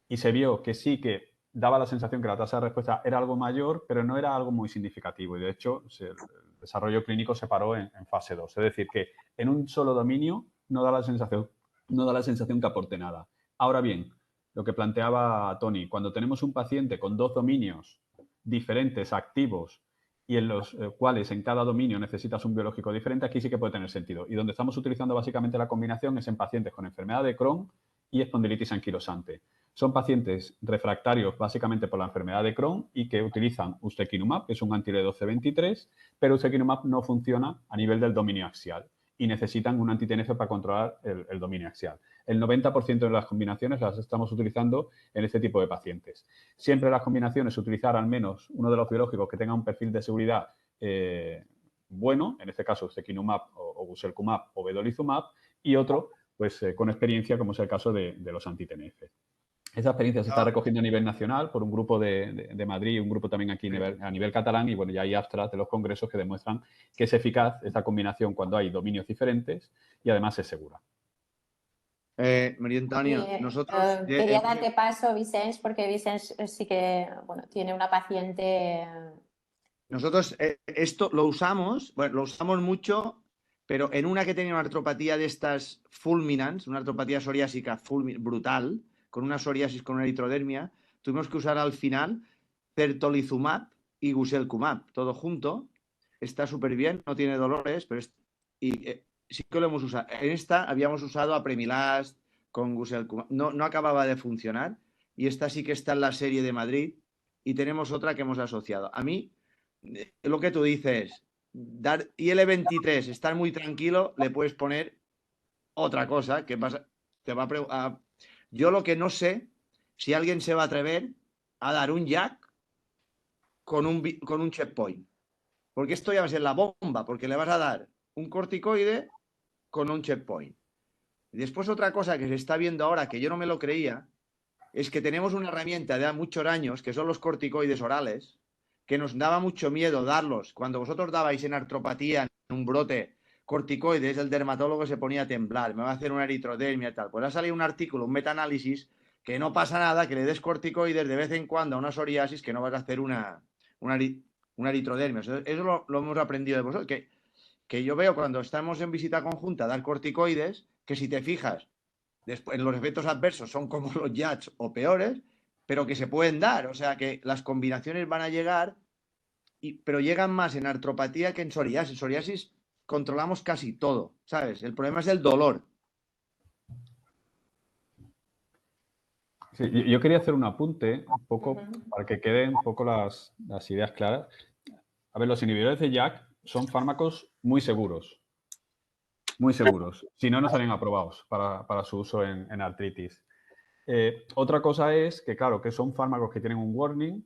Y se vio que sí que daba la sensación que la tasa de respuesta era algo mayor, pero no era algo muy significativo. Y de hecho, el desarrollo clínico se paró en fase 2. Es decir, que en un solo dominio no da la sensación que aporte nada. Ahora bien, lo que planteaba Tony, cuando tenemos un paciente con 2 dominios diferentes, activos, y en los cuales en cada dominio necesitas un biológico diferente, aquí sí que puede tener sentido. Y donde estamos utilizando básicamente la combinación es en pacientes con enfermedad de Crohn y espondilitis anquilosante. Son pacientes refractarios básicamente por la enfermedad de Crohn y que utilizan ustekinumab, que es un anti-IL-12/23, pero ustekinumab no funciona a nivel del dominio axial y necesitan un anti-TNF para controlar el dominio axial. El 90% de las combinaciones las estamos utilizando en este tipo de pacientes. Siempre las combinaciones utilizar al menos uno de los biológicos que tenga un perfil de seguridad bueno, en este caso ustekinumab o guselkumab o vedolizumab, y otro pues con experiencia, como es el caso de los anti-TNF. Esa experiencia se está recogiendo a nivel nacional por un grupo de Madrid y un grupo también aquí a nivel catalán, y bueno, ya hay abstracts de los congresos que demuestran que es eficaz esta combinación cuando hay dominios diferentes y además es segura.
María Antònia, nosotros...
quería darte paso, Vicens, porque Vicens sí que tiene una paciente...
Nosotros esto lo usamos, bueno, lo usamos mucho, pero en una que tenía una artropatía de estas fulminans, una artropatía psoriásica brutal, con una psoriasis con una eritrodermia, tuvimos que usar al final certolizumab y guselkumab, todo junto. Está súper bien, no tiene dolores, pero sí que lo hemos usado. En esta habíamos usado Apremilast con guselkumab, no acababa de funcionar, y esta sí que está en la serie de Madrid, y tenemos otra que hemos asociado. A mí, lo que tú dices, dar IL-23, estar muy tranquilo, le puedes poner otra cosa que pasa, te va a... Yo lo que no sé, si alguien se va a atrever a dar un JAK con un checkpoint, porque esto ya va a ser la bomba, porque le vas a dar un corticoide con un checkpoint. Y después otra cosa que se está viendo ahora, que yo no me lo creía, es que tenemos una herramienta de hace muchos años, que son los corticoides orales, que nos daba mucho miedo darlos. Cuando vosotros dabais en artropatía, en un brote, corticoides, el dermatólogo se ponía a temblar, me va a hacer una eritrodermia y tal. Pues ha salido un artículo, un metaanálisis, que no pasa nada, que le des corticoides de vez en cuando a una psoriasis, que no vas a hacer una eritrodermia. Eso lo hemos aprendido de vosotros, que yo veo cuando estamos en visita conjunta dar corticoides, que si te fijas, después los efectos adversos son como los JAKs o peores, pero que se pueden dar. O sea que las combinaciones van a llegar, pero llegan más en artropatía que en psoriasis. En psoriasis controlamos casi todo, ¿sabes? El problema es el dolor.
Sí, yo quería hacer un apunte un poco para que queden un poco las ideas claras. A ver, los inhibidores de JAK son fármacos muy seguros. Muy seguros. Si no, no estarían aprobados para su uso en artritis. Otra cosa es que, claro, que son fármacos que tienen un warning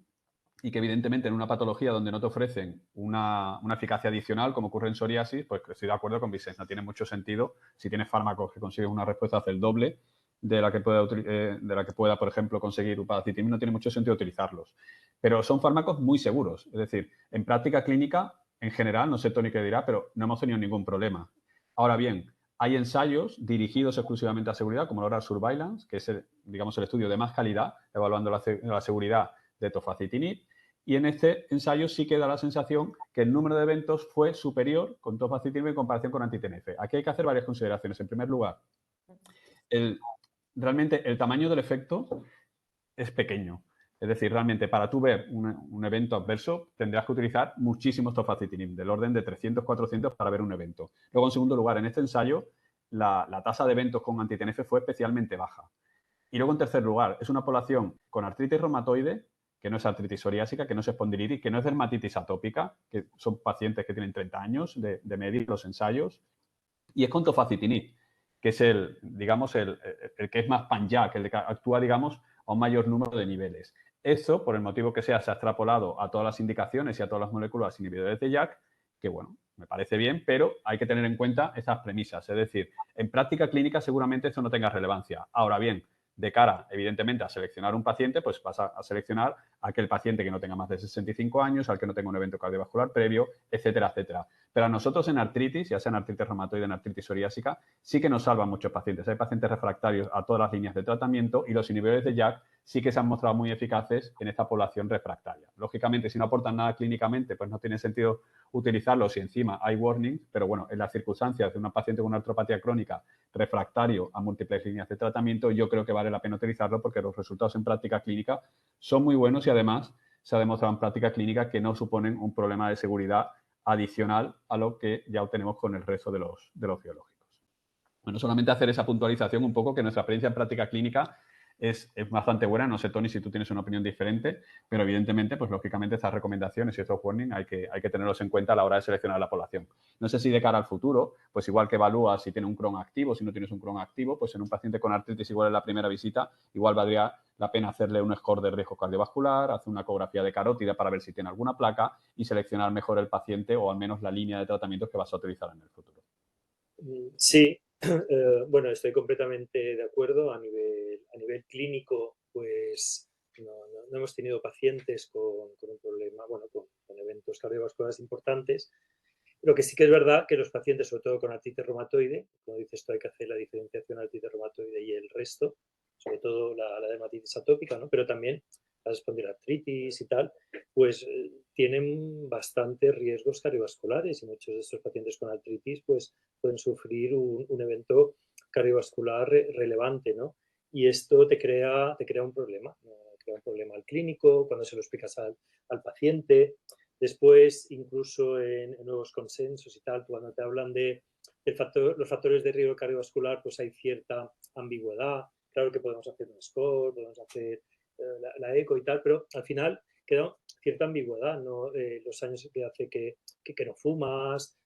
y que, evidentemente, en una patología donde no te ofrecen una eficacia adicional, como ocurre en psoriasis, pues estoy de acuerdo con Vicens. No tiene mucho sentido. Si tienes fármacos que consiguen una respuesta hacia el doble de la que pueda, por ejemplo, conseguir upadacitinib, no tiene mucho sentido utilizarlos. Pero son fármacos muy seguros. Es decir, en práctica clínica, en general, no sé Tony qué dirá, pero no hemos tenido ningún problema. Ahora bien, hay ensayos dirigidos exclusivamente a seguridad, como el Oral Surveillance, que es, el estudio de más calidad, evaluando la seguridad de tofacitinib. Y en este ensayo sí que da la sensación que el número de eventos fue superior con tofacitinib en comparación con anti-TNF. Aquí hay que hacer varias consideraciones. En primer lugar, realmente el tamaño del efecto es pequeño. Es decir, realmente para tú ver un evento adverso tendrás que utilizar muchísimos tofacitinib, del orden de 300, 400 para ver un evento. Luego, en segundo lugar, en este ensayo, la tasa de eventos con anti-TNF fue especialmente baja. Y luego, en tercer lugar, es una población con artritis reumatoide, que no es artritis psoriásica, que no es espondilitis, que no es dermatitis atópica, que son pacientes que tienen 30 años de medir los ensayos, y es con tofacitinib, que es el que es más pan-JAK, el que actúa, digamos, a un mayor número de niveles. Eso, por el motivo que sea, se ha extrapolado a todas las indicaciones y a todas las moléculas inhibidores de JAK, que bueno, me parece bien, pero hay que tener en cuenta esas premisas. Es decir, en práctica clínica seguramente esto no tenga relevancia. Ahora bien, de cara, evidentemente, a seleccionar un paciente, pues vas a seleccionar a aquel paciente que no tenga más de 65 años, al que no tenga un evento cardiovascular previo, etcétera, etcétera. Pero a nosotros en artritis, ya sea en artritis reumatoide, en artritis psoriásica, sí que nos salvan muchos pacientes. Hay pacientes refractarios a todas las líneas de tratamiento y los inhibidores de JAK sí que se han mostrado muy eficaces en esta población refractaria. Lógicamente, si no aportan nada clínicamente, pues no tiene sentido utilizarlos y encima hay warnings, pero bueno, en las circunstancias de una paciente con una artropatía crónica refractario a múltiples líneas de tratamiento, yo creo que vale la pena utilizarlo porque los resultados en práctica clínica son muy buenos y además se ha demostrado en práctica clínica que no suponen un problema de seguridad adicional a lo que ya obtenemos con el resto de los biológicos. Bueno, solamente hacer esa puntualización un poco que nuestra experiencia en práctica clínica es bastante buena. No sé, Tony, si tú tienes una opinión diferente, pero evidentemente, pues lógicamente estas recomendaciones y estos warnings hay que tenerlos en cuenta a la hora de seleccionar la población. No sé si de cara al futuro, pues igual que evalúas si tiene un Crohn activo, si no tienes un Crohn activo, pues en un paciente con artritis igual en la primera visita, igual valdría la pena hacerle un score de riesgo cardiovascular, hacer una ecografía de carótida para ver si tiene alguna placa y seleccionar mejor el paciente o al menos la línea de tratamientos que vas a utilizar en el futuro.
Sí, bueno, estoy completamente de acuerdo. A nivel clínico, pues no hemos tenido pacientes con un problema, bueno, con eventos cardiovasculares importantes. Lo que sí que es verdad que los pacientes, sobre todo con artritis reumatoide, como dices tú, hay que hacer la diferenciación de artritis reumatoide y el resto, sobre todo la dermatitis atópica, ¿no? Pero también la espondiloartritis y tal, pues tienen bastantes riesgos cardiovasculares y muchos de estos pacientes con artritis pues pueden sufrir un evento cardiovascular relevante, ¿no? Y esto te crea un problema, ¿no? Crea un problema al clínico, cuando se lo explicas al paciente. Después, incluso en nuevos consensos y tal, cuando te hablan de los factores de riesgo cardiovascular, pues hay cierta ambigüedad. Claro que podemos hacer un score, podemos hacer la eco y tal, pero al final queda cierta ambigüedad, ¿no? Los años que hace que no fumas.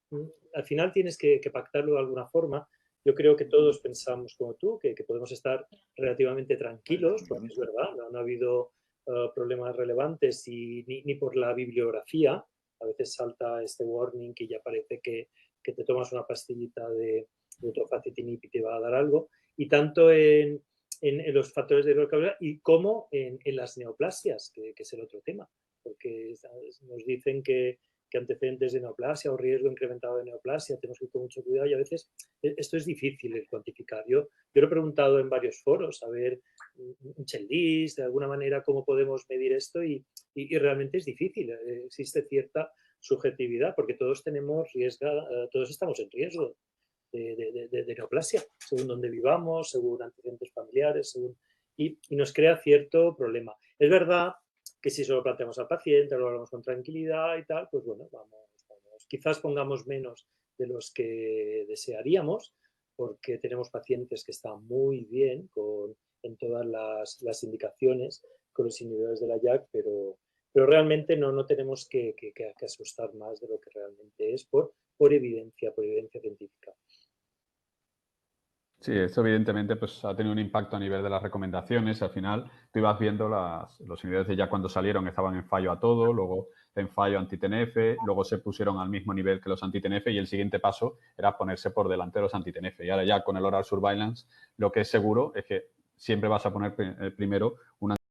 Al final tienes que pactarlo de alguna forma. Yo creo que todos pensamos como tú, que podemos estar relativamente tranquilos, porque es verdad, no ha habido problemas relevantes y ni por la bibliografía. A veces salta este warning que ya parece que te tomas una pastillita de trofacitinib y te va a dar algo. Y tanto en los factores de riesgo cardiovascular y como en las neoplasias, que es el otro tema, porque nos dicen que antecedentes de neoplasia o riesgo incrementado de neoplasia, tenemos que ir con mucho cuidado y a veces esto es difícil de cuantificar. Yo lo he preguntado en varios foros, a ver, un checklist, de alguna manera, cómo podemos medir esto y realmente es difícil. Existe cierta subjetividad porque todos todos estamos en riesgo de neoplasia, según donde vivamos, según antecedentes familiares, y nos crea cierto problema. Es verdad que si solo planteamos al paciente, lo hablamos con tranquilidad y tal, pues bueno, vamos. Quizás pongamos menos de los que desearíamos, porque tenemos pacientes que están muy bien en todas las indicaciones con los inhibidores de la JAK, pero realmente no tenemos que asustar más de lo que realmente es por evidencia científica.
Sí, esto evidentemente pues, ha tenido un impacto a nivel de las recomendaciones. Al final, tú ibas viendo los inhibidores de JAK cuando salieron estaban en fallo a todo, luego en fallo anti-TNF, luego se pusieron al mismo nivel que los anti-TNF y el siguiente paso era ponerse por delante de los anti-TNF. Y ahora ya con el oral surveillance, lo que es seguro es que siempre vas a poner primero una